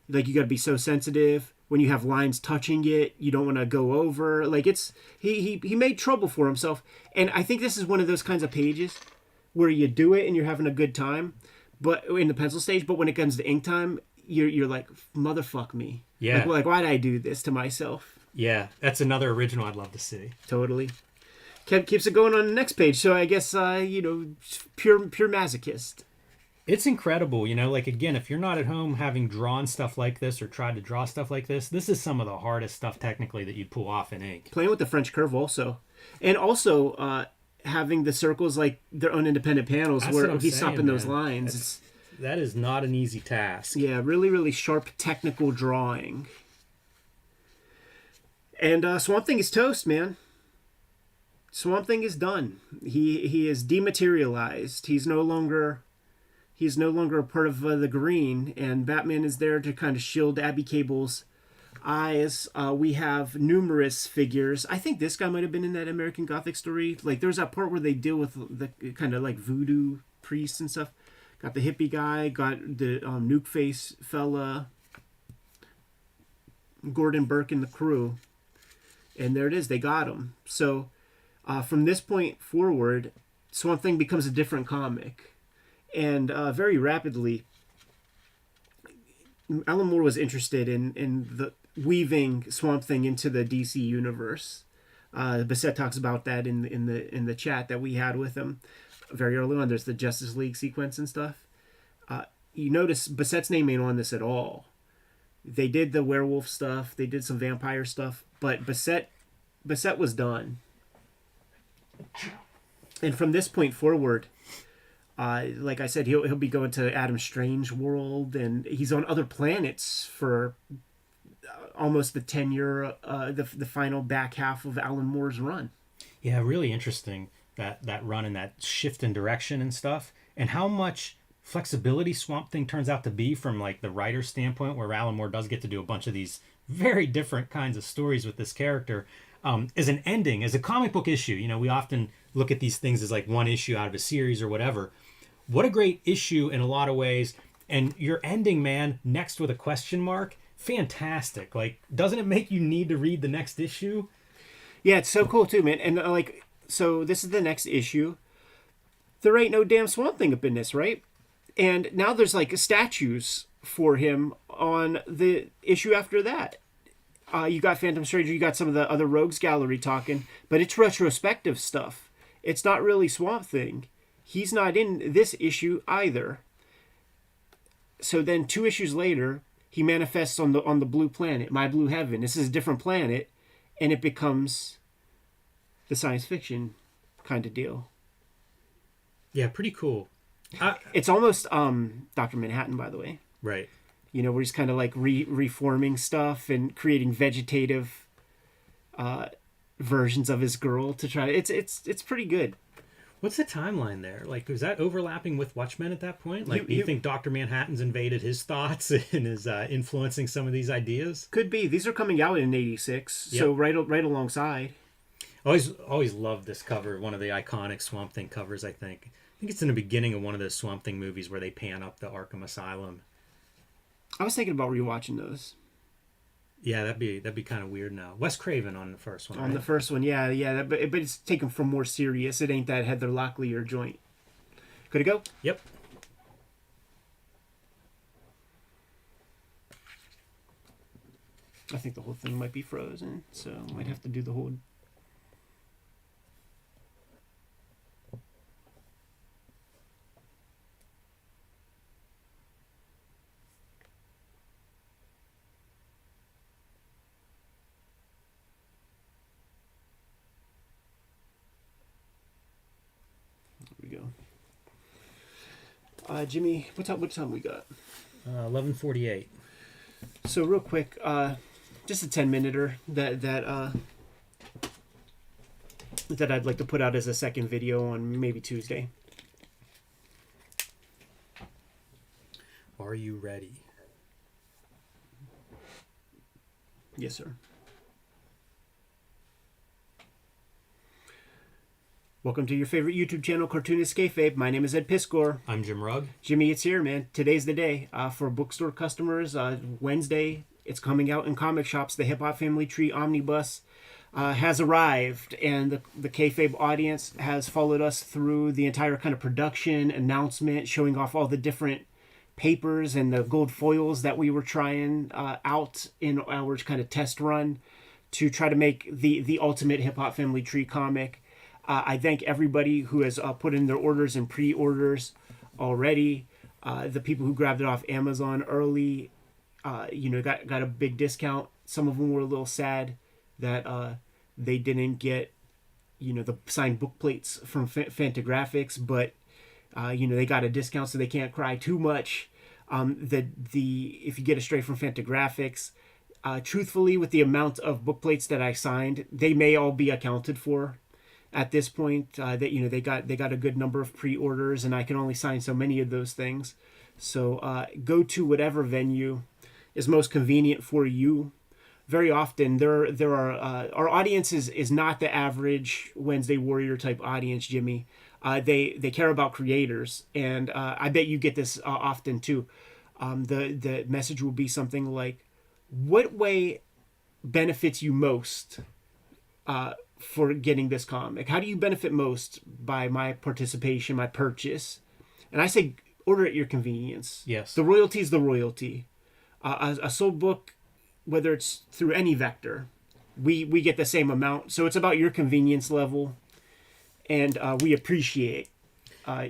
like, you got to be so sensitive. When you have lines touching it, you don't want to go over. Like, he made trouble for himself. And I think this is one of those kinds of pages where you do it and you're having a good time, but in the pencil stage. But when it comes to ink time, you're like, motherfuck me. Yeah. Like, why did I do this to myself? Yeah, that's another original I'd love to see. Totally. Keeps it going on the next page. So I guess pure masochist. It's incredible, like, again, if you're not at home having drawn stuff like this or tried to draw stuff like this is some of the hardest stuff technically that you'd pull off in ink. Playing with the French curve also. And also having the circles like their own independent panels. That's where he's stopping those lines. That is not an easy task. Yeah, really, really sharp technical drawing. And Swamp Thing is toast, man. Swamp Thing is done. He is dematerialized. He's no longer a part of the Green, and Batman is there to kind of shield Abby Cable's eyes. We have numerous figures. I think this guy might have been in that American Gothic story. Like, there's that part where they deal with the kind of like voodoo priests and stuff. Got the hippie guy, got the nuke face fella, Gordon Burke and the crew. And there it is. They got him. So from this point forward, Swamp Thing becomes a different comic. And very rapidly, Alan Moore was interested in the weaving Swamp Thing into the DC universe. Bissett talks about that in the chat that we had with him very early on. There's the Justice League sequence and stuff. You notice Bissett's name ain't on this at all. They did the werewolf stuff. They did some vampire stuff. But Bissett was done. And from this point forward, like I said, he'll be going to Adam Strange world, and he's on other planets for almost the tenure, the final back half of Alan Moore's run. Yeah, really interesting that run and that shift in direction and stuff, and how much flexibility Swamp Thing turns out to be from like the writer's standpoint, where Alan Moore does get to do a bunch of these very different kinds of stories with this character. As an ending, as a comic book issue, we often look at these things as like one issue out of a series or whatever. What a great issue in a lot of ways. And your ending, man, next with a question mark, fantastic. Like, doesn't it make you need to read the next issue? Yeah, it's so cool too, man. And so this is the next issue. There ain't no damn Swamp Thing up in this, right? And now there's like statues for him on the issue after that. You got Phantom Stranger, you got some of the other Rogues Gallery talking, but it's retrospective stuff. It's not really Swamp Thing. He's not in this issue either. So then 2 issues later, he manifests on the blue planet, My Blue Heaven. This is a different planet, and it becomes the science fiction kind of deal. Yeah, pretty cool. It's almost Dr. Manhattan, by the way. Right. Where he's kind of like reforming stuff and creating vegetative versions of his girl to try. It's pretty good. What's the timeline there? Like, is that overlapping with Watchmen at that point? Like, do you think Dr. Manhattan's invaded his thoughts and is influencing some of these ideas? Could be. These are coming out in '86, so right alongside. Always loved this cover. One of the iconic Swamp Thing covers, I think. I think it's in the beginning of one of those Swamp Thing movies where they pan up the Arkham Asylum. I was thinking about rewatching those. Yeah, that'd be kind of weird now. Wes Craven on the first one. On the first one, yeah. But it's taken from more serious. It ain't that Heather Locklear joint. Could it go? Yep. I think the whole thing might be frozen, so might have to do the whole. There we go. Jimmy, what time we got? 11:48. So real quick, just a 10-minuter that I'd like to put out as a second video on maybe Tuesday. Are you ready? Yes, sir. Welcome to your favorite YouTube channel, Cartoonist Kayfabe. My name is Ed Piscor. I'm Jim Rugg. Jimmy, it's here, man. Today's the day. For bookstore customers, Wednesday, it's coming out in comic shops. The Hip Hop Family Tree Omnibus has arrived, and the Kayfabe audience has followed us through the entire kind of production, announcement, showing off all the different papers and the gold foils that we were trying out in our kind of test run to try to make the ultimate Hip Hop Family Tree comic. I thank everybody who has put in their orders and pre-orders already. The people who grabbed it off Amazon early, got a big discount. Some of them were a little sad that they didn't get, the signed book plates from Fantagraphics, but they got a discount, so they can't cry too much. If you get it straight from Fantagraphics, truthfully, with the amount of book plates that I signed, they may all be accounted for. at this point. That they got a good number of pre-orders, and I can only sign so many of those things. So go to whatever venue is most convenient for you. Very often there are our audience is not the average Wednesday Warrior type audience, Jimmy. They care about creators, and I bet you get this often too. The message will be something like, "What way benefits you most for getting this comic? How do you benefit most by my participation, my purchase?" And I say, order at your convenience. Yes. The royalty is the royalty. A sold book, whether it's through any vector, we get the same amount. So it's about your convenience level, and we appreciate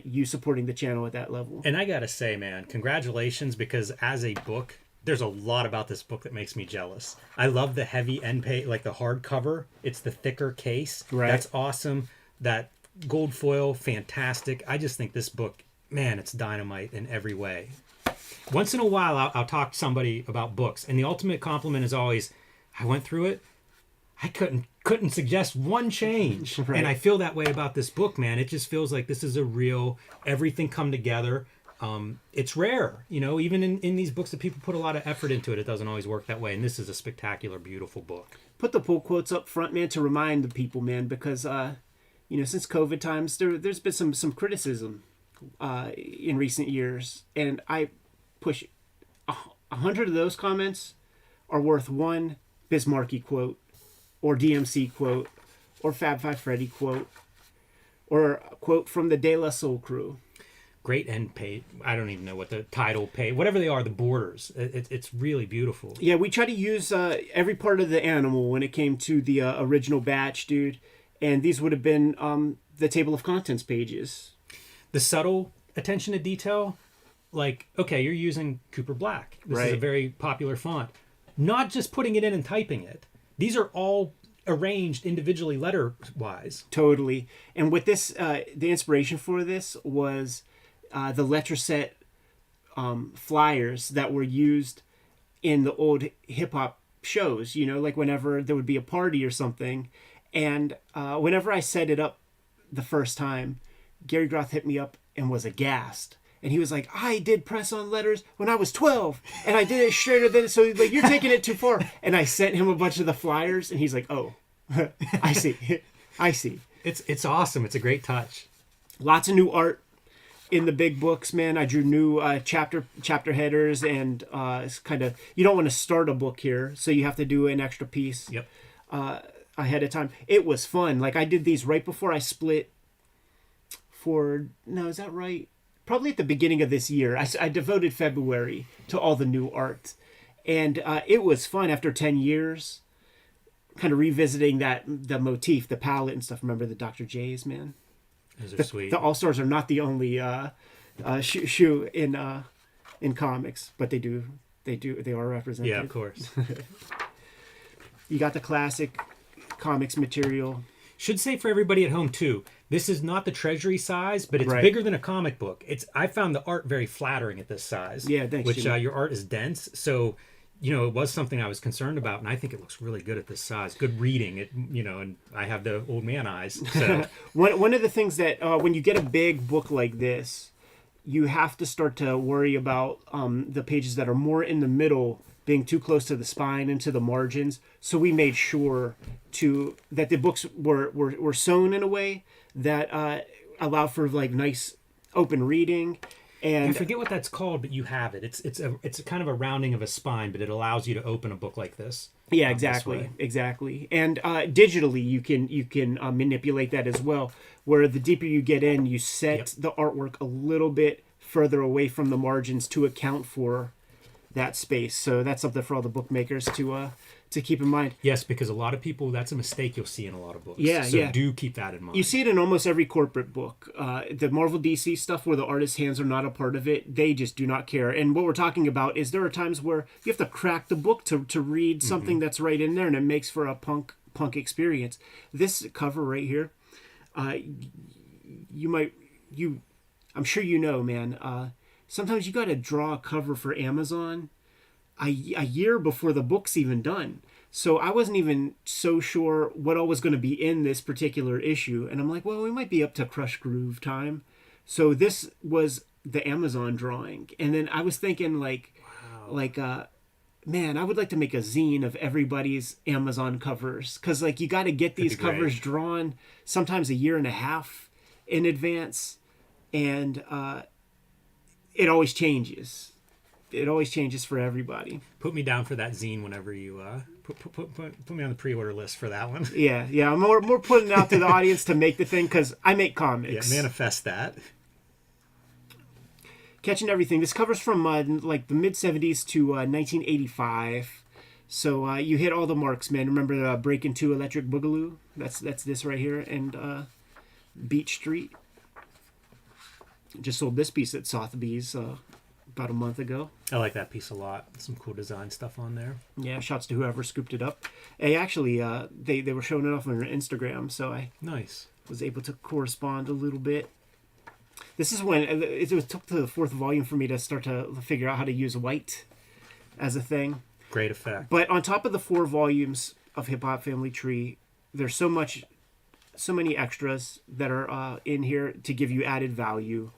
you supporting the channel at that level. And I gotta say, man, congratulations, because as a book, there's a lot about this book that makes me jealous. I love the heavy end page, like the hardcover. It's the thicker case. Right. That's awesome. That gold foil, fantastic. I just think this book, man, it's dynamite in every way. Once in a while, I'll talk to somebody about books, and the ultimate compliment is always, I went through it, I couldn't suggest one change. Right. And I feel that way about this book, man. It just feels like this is a real, everything come together. It's rare, even in these books that people put a lot of effort into it, it doesn't always work that way. And this is a spectacular, beautiful book. Put the pull quotes up front, man, to remind the people, man, because since COVID times, there's been some criticism in recent years, and I push 100 of those comments are worth one Bismarcky quote, or DMC quote, or Fab Five Freddy quote, or a quote from the De La Soul crew. Great end page. I don't even know what the title page, whatever they are, the borders. It's really beautiful. Yeah, we try to use every part of the animal when it came to the original batch, dude. And these would have been the table of contents pages. The subtle attention to detail, like, okay, you're using Cooper Black. This is a Right. very popular font. Not just putting it in and typing it. These are all arranged individually letter-wise. Totally. And with this, the inspiration for this was the Letraset flyers that were used in the old hip-hop shows, like whenever there would be a party or something. And whenever I set it up the first time, Gary Groth hit me up and was aghast. And he was like, I did press on letters when I was 12, and I did it straighter than, so like, you're taking it too far. And I sent him a bunch of the flyers, and he's like, oh, I see. I see. It's awesome. It's a great touch. Lots of new art in the big books, man. I drew new chapter headers, and it's kind of, you don't want to start a book here, so you have to do an extra piece Yep. ahead of time. It was fun. Like, I did these right before I split is that right? Probably at the beginning of this year. I devoted February to all the new art. And it was fun after 10 years, kind of revisiting the motif, the palette and stuff. Remember the Dr. J's, man? Those are sweet. The All-Stars are not the only shoe in comics, but they are represented. Yeah, of course. You got the classic comics material. Should say for everybody at home too, this is not the treasury size, but it's Right. bigger than a comic book. I found the art very flattering at this size. Yeah, thanks, Which Jimmy. your art is dense, so it was something I was concerned about, and I think it looks really good at this size. Good reading, and I have the old man eyes. So One of the things that when you get a big book like this, you have to start to worry about the pages that are more in the middle being too close to the spine and to the margins. So we made sure that the books were sewn in a way that allowed for like nice open reading. I And forget what that's called, but you have it. It's a kind of a rounding of a spine, but it allows you to open a book like this. yeah, this exactly, way. exactly. And digitally, you can manipulate that as well. Where the deeper you get in, you set Yep. the artwork a little bit further away from the margins to account for that space. So that's something for all the bookmakers to keep in mind. Yes, because a lot of people, that's a mistake you'll see in a lot of books. Yeah, so yeah. do keep that in mind. You see it in almost every corporate book. The Marvel DC stuff where the artist's hands are not a part of it, they just do not care. And what we're talking about is there are times where you have to crack the book to read something that's right in there, and it makes for a punk experience. This cover right here, I'm sure you know, man. Sometimes you got to draw a cover for Amazon a year before the book's even done. So I wasn't even so sure what all was going to be in this particular issue. And I'm like, well, we might be up to Crush Groove time. So this was the Amazon drawing. And then I was thinking man, I would like to make a zine of everybody's Amazon covers. Because, like, you got to get these covers drawn sometimes a year and a half in advance. And it always changes. It always changes for everybody. Put me down for that zine whenever you put me on the pre-order list for that one. Yeah. I'm more putting it out to the audience to make the thing because I make comics. Yeah, manifest that. Catching everything. This covers from like the mid 70s to 1985. So you hit all the marks, man. Remember Breakin' 2 Electric Boogaloo? That's this right here. And Beach Street. Just sold this piece at Sotheby's about a month ago. I like that piece a lot. Some cool design stuff on there. Yeah, shouts to whoever scooped it up. Hey, actually, they were showing it off on their Instagram, so I was able to correspond a little bit. This is when it took to the fourth volume for me to start to figure out how to use white as a thing. Great effect. But on top of the 4 volumes of Hip Hop Family Tree, there's so many extras that are in here to give you added value.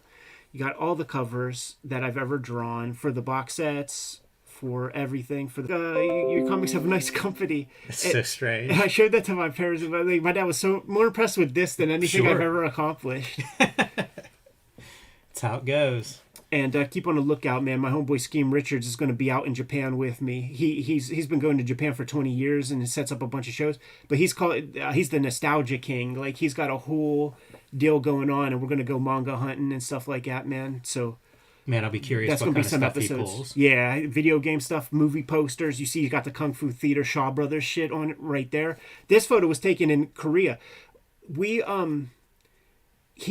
You got all the covers that I've ever drawn for the box sets, for everything. For your comics have a nice company. It's so strange. I showed that to my parents. My dad was more impressed with this than anything I've ever accomplished. That's how it goes. And keep on the lookout, man. My homeboy Scheme Richards is going to be out in Japan with me. He's been going to Japan for 20 years and sets up a bunch of shows. But he's the nostalgia king. Like, he's got a whole deal going on, and we're going to go manga hunting and stuff like that, man. So, man, I'll be curious. That's going to be some episodes. He pulls. Yeah, video game stuff, movie posters. You see, you got the Kung Fu Theater Shaw Brothers shit on it right there. This photo was taken in Korea. He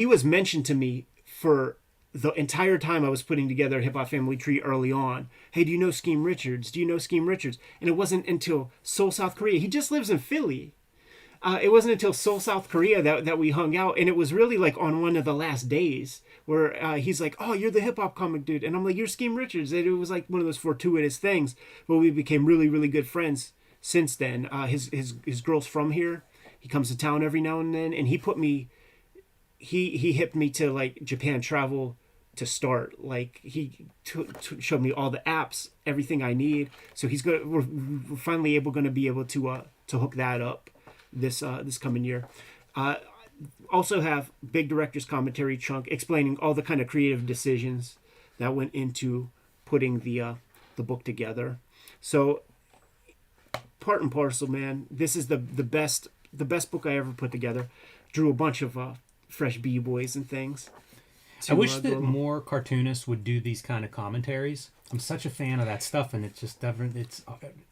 was mentioned to me for the entire time I was putting together Hip Hop Family Tree early on. Hey, do you know Scheme Richards? Do you know Scheme Richards? And it wasn't until Seoul, South Korea. He just lives in Philly. It wasn't until Seoul, South Korea that we hung out. And it was really like on one of the last days where he's like, oh, you're the hip hop comic dude. And I'm like, you're Scheme Richards. And it was like one of those fortuitous things. But we became really, really good friends since then. His girl's from here. He comes to town every now and then. And he put me, he hipped me to like Japan travel to start. Like, he showed me all the apps, everything I need. So we're finally going to be able to hook that up this coming year. Also have big director's commentary chunk explaining all the kind of creative decisions that went into putting the book together. So part and parcel, man, this is the best book I ever put together. Drew a bunch of fresh b-boys and things. I wish that more cartoonists would do these kind of commentaries. I'm such a fan of that stuff, and it's just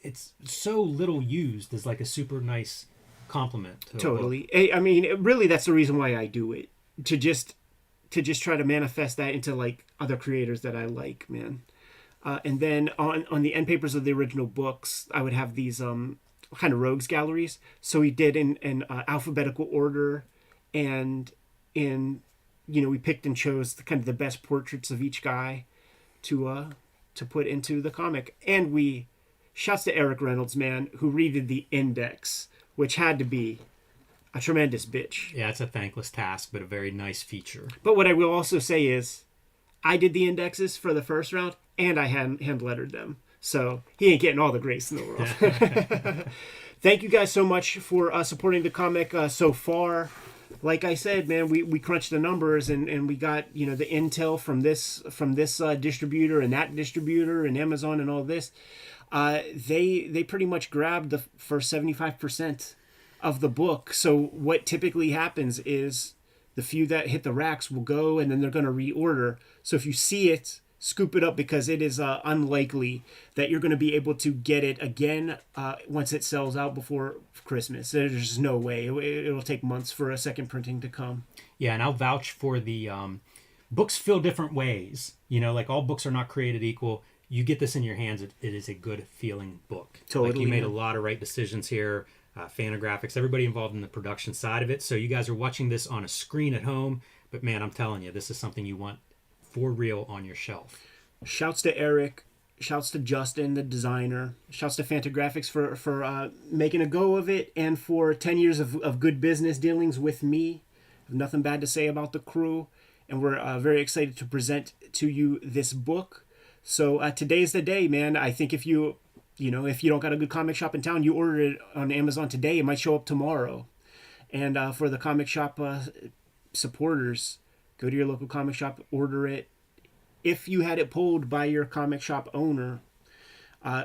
it's so little used as like a super nice compliment. Totally. I mean, really, that's the reason why I do it, to just try to manifest that into like other creators that I like, man. And then on the end papers of the original books, I would have these kind of rogues galleries. So we did in alphabetical order, and in we picked and chose the best portraits of each guy to put into the comic. And we shouts to Eric Reynolds, man, who redid the index, which had to be a tremendous bitch. Yeah, it's a thankless task, but a very nice feature. But what I will also say is, I did the indexes for the first round, and I hand lettered them. So he ain't getting all the grace in the world. Thank you guys so much for supporting the comic so far. Like I said, man, we crunched the numbers and we got the intel from this distributor and that distributor and Amazon and all this. They pretty much grabbed the first 75% of the book. So what typically happens is the few that hit the racks will go, and then they're going to reorder. So if you see it, scoop it up, because it is unlikely that you're going to be able to get it again once it sells out before Christmas. There's just no way. It'll take months for a second printing to come. Yeah, and I'll vouch for the books feel different ways. Like all books are not created equal. You get this in your hands, it is a good feeling book. Totally. Like, you made a lot of right decisions here. Fanographics, everybody involved in the production side of it. So you guys are watching this on a screen at home. But man, I'm telling you, this is something you want for real on your shelf. Shouts to Eric. Shouts to Justin, the designer. Shouts to Fantagraphics for making a go of it, and for 10 years of good business dealings with me. I have nothing bad to say about the crew, and we're very excited to present to you this book. So today's the day, man. I think if you don't got a good comic shop in town, you order it on Amazon today, it might show up tomorrow. And for the comic shop supporters, go to your local comic shop, order it. If you had it pulled by your comic shop owner,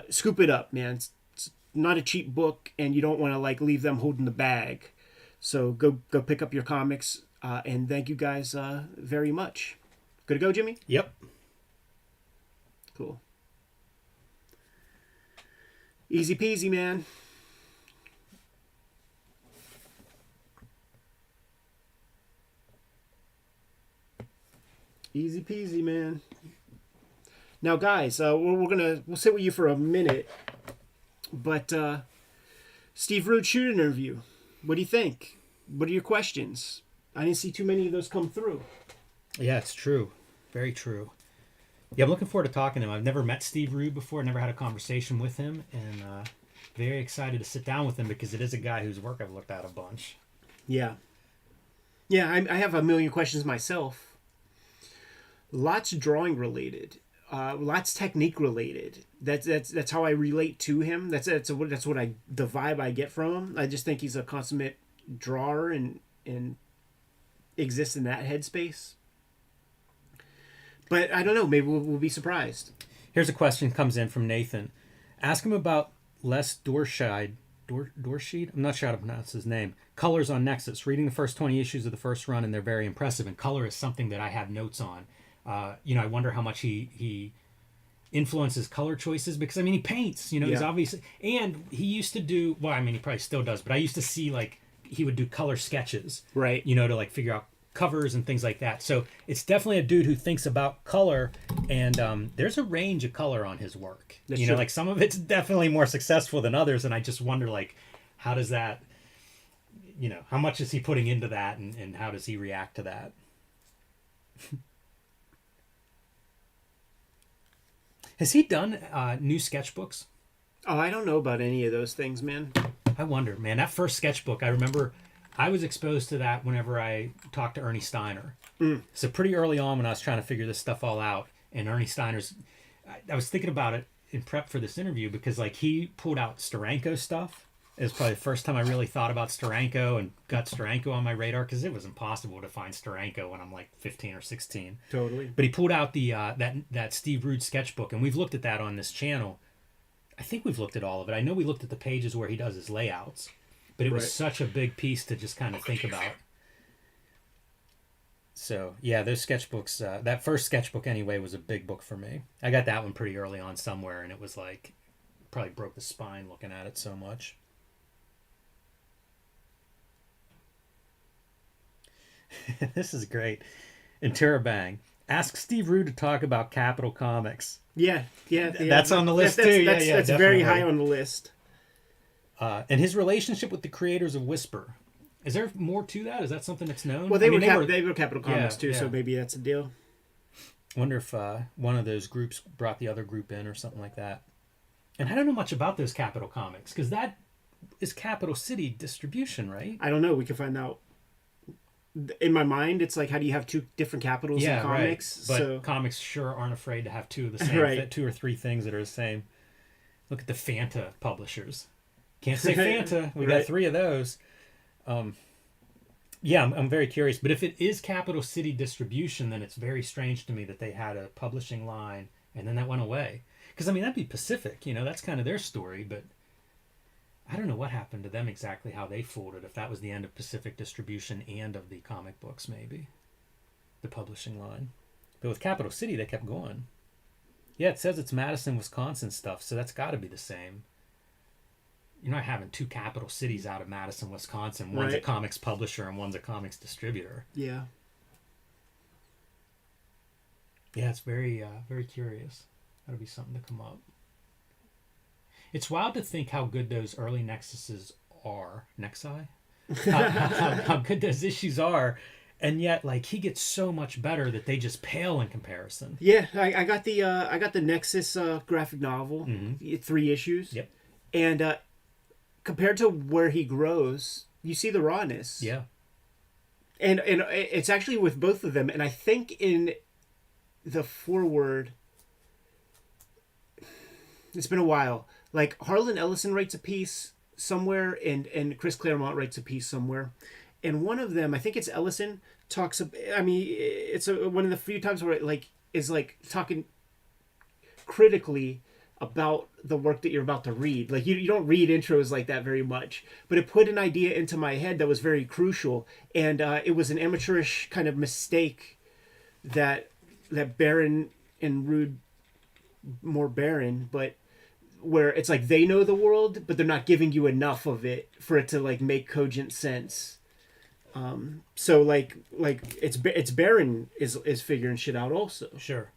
scoop it up, man. It's not a cheap book, and you don't want to like leave them holding the bag. So go pick up your comics, and thank you guys very much. Good to go, Jimmy? Yep. Cool. Easy peasy, man. Easy peasy, man. Now, guys, we'll sit with you for a minute, but Steve Rude shoot interview. What do you think? What are your questions? I didn't see too many of those come through. Yeah, it's true. Very true. Yeah, I'm looking forward to talking to him. I've never met Steve Rude before, never had a conversation with him, and very excited to sit down with him because it is a guy whose work I've looked at a bunch. Yeah. Yeah, I have a million questions myself. Lots drawing related, lots technique related. That's how I relate to him. That's the vibe I get from him. I just think he's a consummate drawer and exists in that headspace. But I don't know. Maybe we'll be surprised. Here's a question comes in from Nathan. Ask him about Les Dorscheid. Dorsheed? I'm not sure how to pronounce his name. Colors on Nexus. Reading the first 20 issues of the first run, and they're very impressive. And color is something that I have notes on. I wonder how much he influences color choices because, he paints, he's obviously, and he used to do, he probably still does, but I used to see, he would do color sketches, right? To, figure out covers and things like that. So it's definitely a dude who thinks about color, and there's a range of color on his work. That's true. Some of it's definitely more successful than others, and I just wonder, how does that, how much is he putting into that, and how does he react to that? Has he done new sketchbooks? Oh, I don't know about any of those things, man. I wonder, man. That first sketchbook, I remember I was exposed to that whenever I talked to Ernie Steiner. So pretty early on when I was trying to figure this stuff all out, and Ernie Steiner's, I was thinking about it in prep for this interview because he pulled out Steranko stuff. It was probably the first time I really thought about Steranko and got Steranko on my radar because it was impossible to find Steranko when I'm 15 or 16. Totally. But he pulled out the that Steve Rude sketchbook, and we've looked at that on this channel. I think we've looked at all of it. I know we looked at the pages where he does his layouts, but it was such a big piece to just kind of think about. So, yeah, those sketchbooks, that first sketchbook anyway was a big book for me. I got that one pretty early on somewhere, and it was probably broke the spine looking at it so much. This is great. And Terabang. Ask Steve Rude to talk about Capital Comics. Yeah. That's on the list too. That's very high on the list. And his relationship with the creators of Whisper. Is there more to that? Is that something that's known? Well, they were Capital Comics too, yeah. so maybe that's a deal. Wonder if one of those groups brought the other group in or something like that. And I don't know much about those Capital Comics because that is Capital City distribution, right? I don't know. We can find out. In my mind, it's how do you have two different capitals in comics? Right. But comics sure aren't afraid to have two of the same, two or three things that are the same. Look at the Fanta publishers. Can't say Fanta. We got three of those. Yeah, I'm very curious. But if it is Capital City distribution, then it's very strange to me that they had a publishing line and then that went away. Because, that'd be Pacific. That's kind of their story, but I don't know what happened to them exactly, how they folded, if that was the end of Pacific distribution and of the comic books, maybe. The publishing line. But with Capital City, they kept going. Yeah, it says it's Madison, Wisconsin stuff, so that's got to be the same. You're not having two capital cities out of Madison, Wisconsin. One's a comics publisher and one's a comics distributor. Yeah. Yeah, it's very, very curious. That'll be something to come up. It's wild to think how good those early Nexuses are. Nexi? How good those issues are. and yet like he gets so much better that they just pale in comparison. Yeah, I got the Nexus graphic novel, 3 issues. Yep. And compared to where he grows, you see the rawness. Yeah. And it's actually with both of them, and I think in the foreword, it's been a while. Like Harlan Ellison writes a piece somewhere, and Chris Claremont writes a piece somewhere, and one of them, I think it's Ellison, talks. I mean, it's one of the few times where it is talking critically about the work that you're about to read. Like you don't read intros like that very much, but it put an idea into my head that was very crucial, and it was an amateurish kind of mistake that Barron and Rude, more Barron, but where it's like they know the world, but they're not giving you enough of it for it to like make cogent sense. So like it's Barron is figuring shit out also. Sure.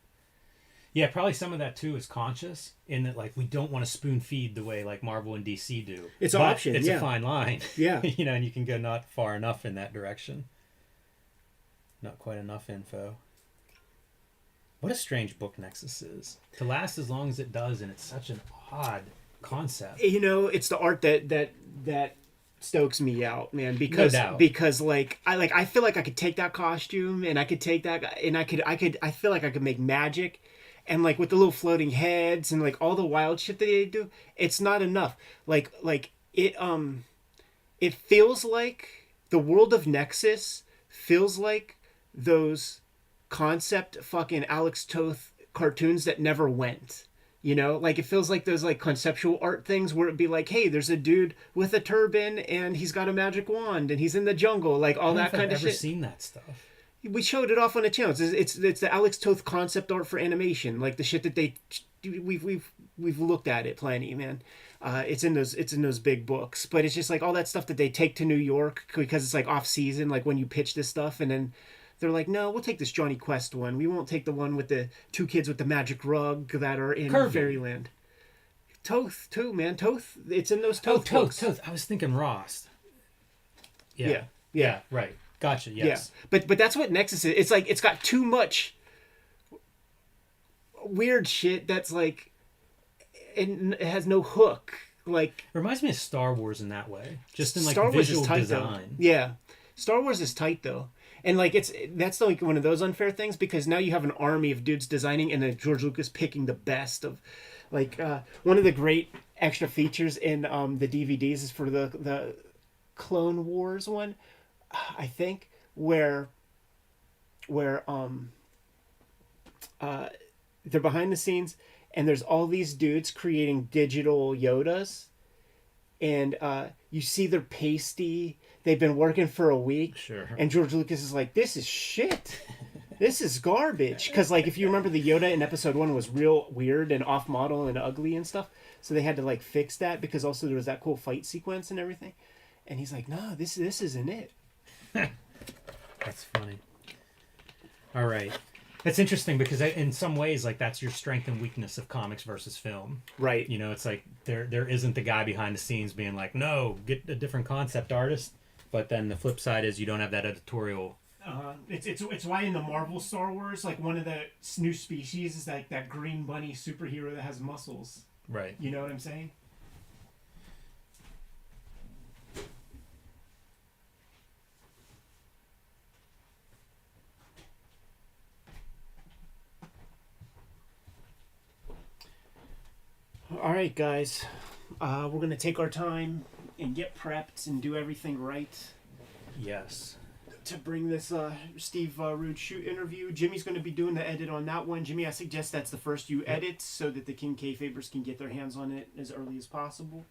Yeah, probably some of that too is conscious in that like we don't want to spoon feed the way like Marvel and DC do. It's an option. It's yeah. a fine line. Yeah. You know, and you can go not far enough in that direction. Not quite enough info. What a strange book Nexus is. To last as long as it does, and it's such an odd concept. You know, it's the art that stokes me out, man, because No doubt. because I feel like I could take that costume and I could take that and I feel like I could make magic. And like with the little floating heads and like all the wild shit that they do, it's not enough. Like it feels like the world of Nexus feels like those concept fucking Alex Toth cartoons that never went. You know, like it feels like those like conceptual art things where it'd be like, hey, there's a dude with a turban and he's got a magic wand and he's in the jungle, like all that kind of shit. I've never seen that stuff. We showed it off on the channel. It's the Alex Toth concept art for animation, like the shit that we've looked at it plenty, man. It's in those big books, but it's just like all that stuff that they take to New York because it's like off season, like when you pitch this stuff, and then they're like, no, we'll take this Johnny Quest one. We won't take the one with the 2 kids with the magic rug that are in Kirby. Fairyland. Toth too, man. Toth. It's in those Toth books. Toth. I was thinking Rost. Yeah. Right. Gotcha. Yes. Yeah, but that's what Nexus is. It's like it's got too much weird shit that's like it has no hook. Like It reminds me of Star Wars in that way, just in like Star Wars visual is tight, design. though. Yeah, Star Wars is tight though, and like that's like one of those unfair things because now you have an army of dudes designing and then George Lucas picking the best of. Like one of the great extra features in the DVDs is for the Clone Wars one. I think where they're behind the scenes and there's all these dudes creating digital Yodas and you see they're pasty, they've been working for a week. Sure. And George Lucas is like, this is shit, this is garbage, because like if you remember the Yoda in episode 1 was real weird and off model and ugly and stuff, so they had to like fix that because also there was that cool fight sequence and everything, and he's like, no, this isn't it. That's funny. All right. That's interesting because in some ways, like that's your strength and weakness of comics versus film. Right. You know, it's like there isn't the guy behind the scenes being like, no, get a different concept artist. But then the flip side is you don't have that editorial. It's why in the Marvel Star Wars, like one of the new species is like that green bunny superhero that has muscles. Right. You know what I'm saying? All right, guys. We're going to take our time and get prepped and do everything right Yes. to bring this Steve Rude shoot interview. Jimmy's going to be doing the edit on that one. Jimmy, I suggest that's the first you edit so that the King Kayfabers can get their hands on it as early as possible.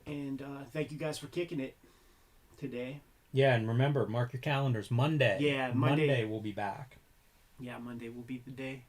And thank you guys for kicking it today. Yeah, and remember, mark your calendars. Monday. Yeah, Monday we'll be back. Yeah, Monday will be the day.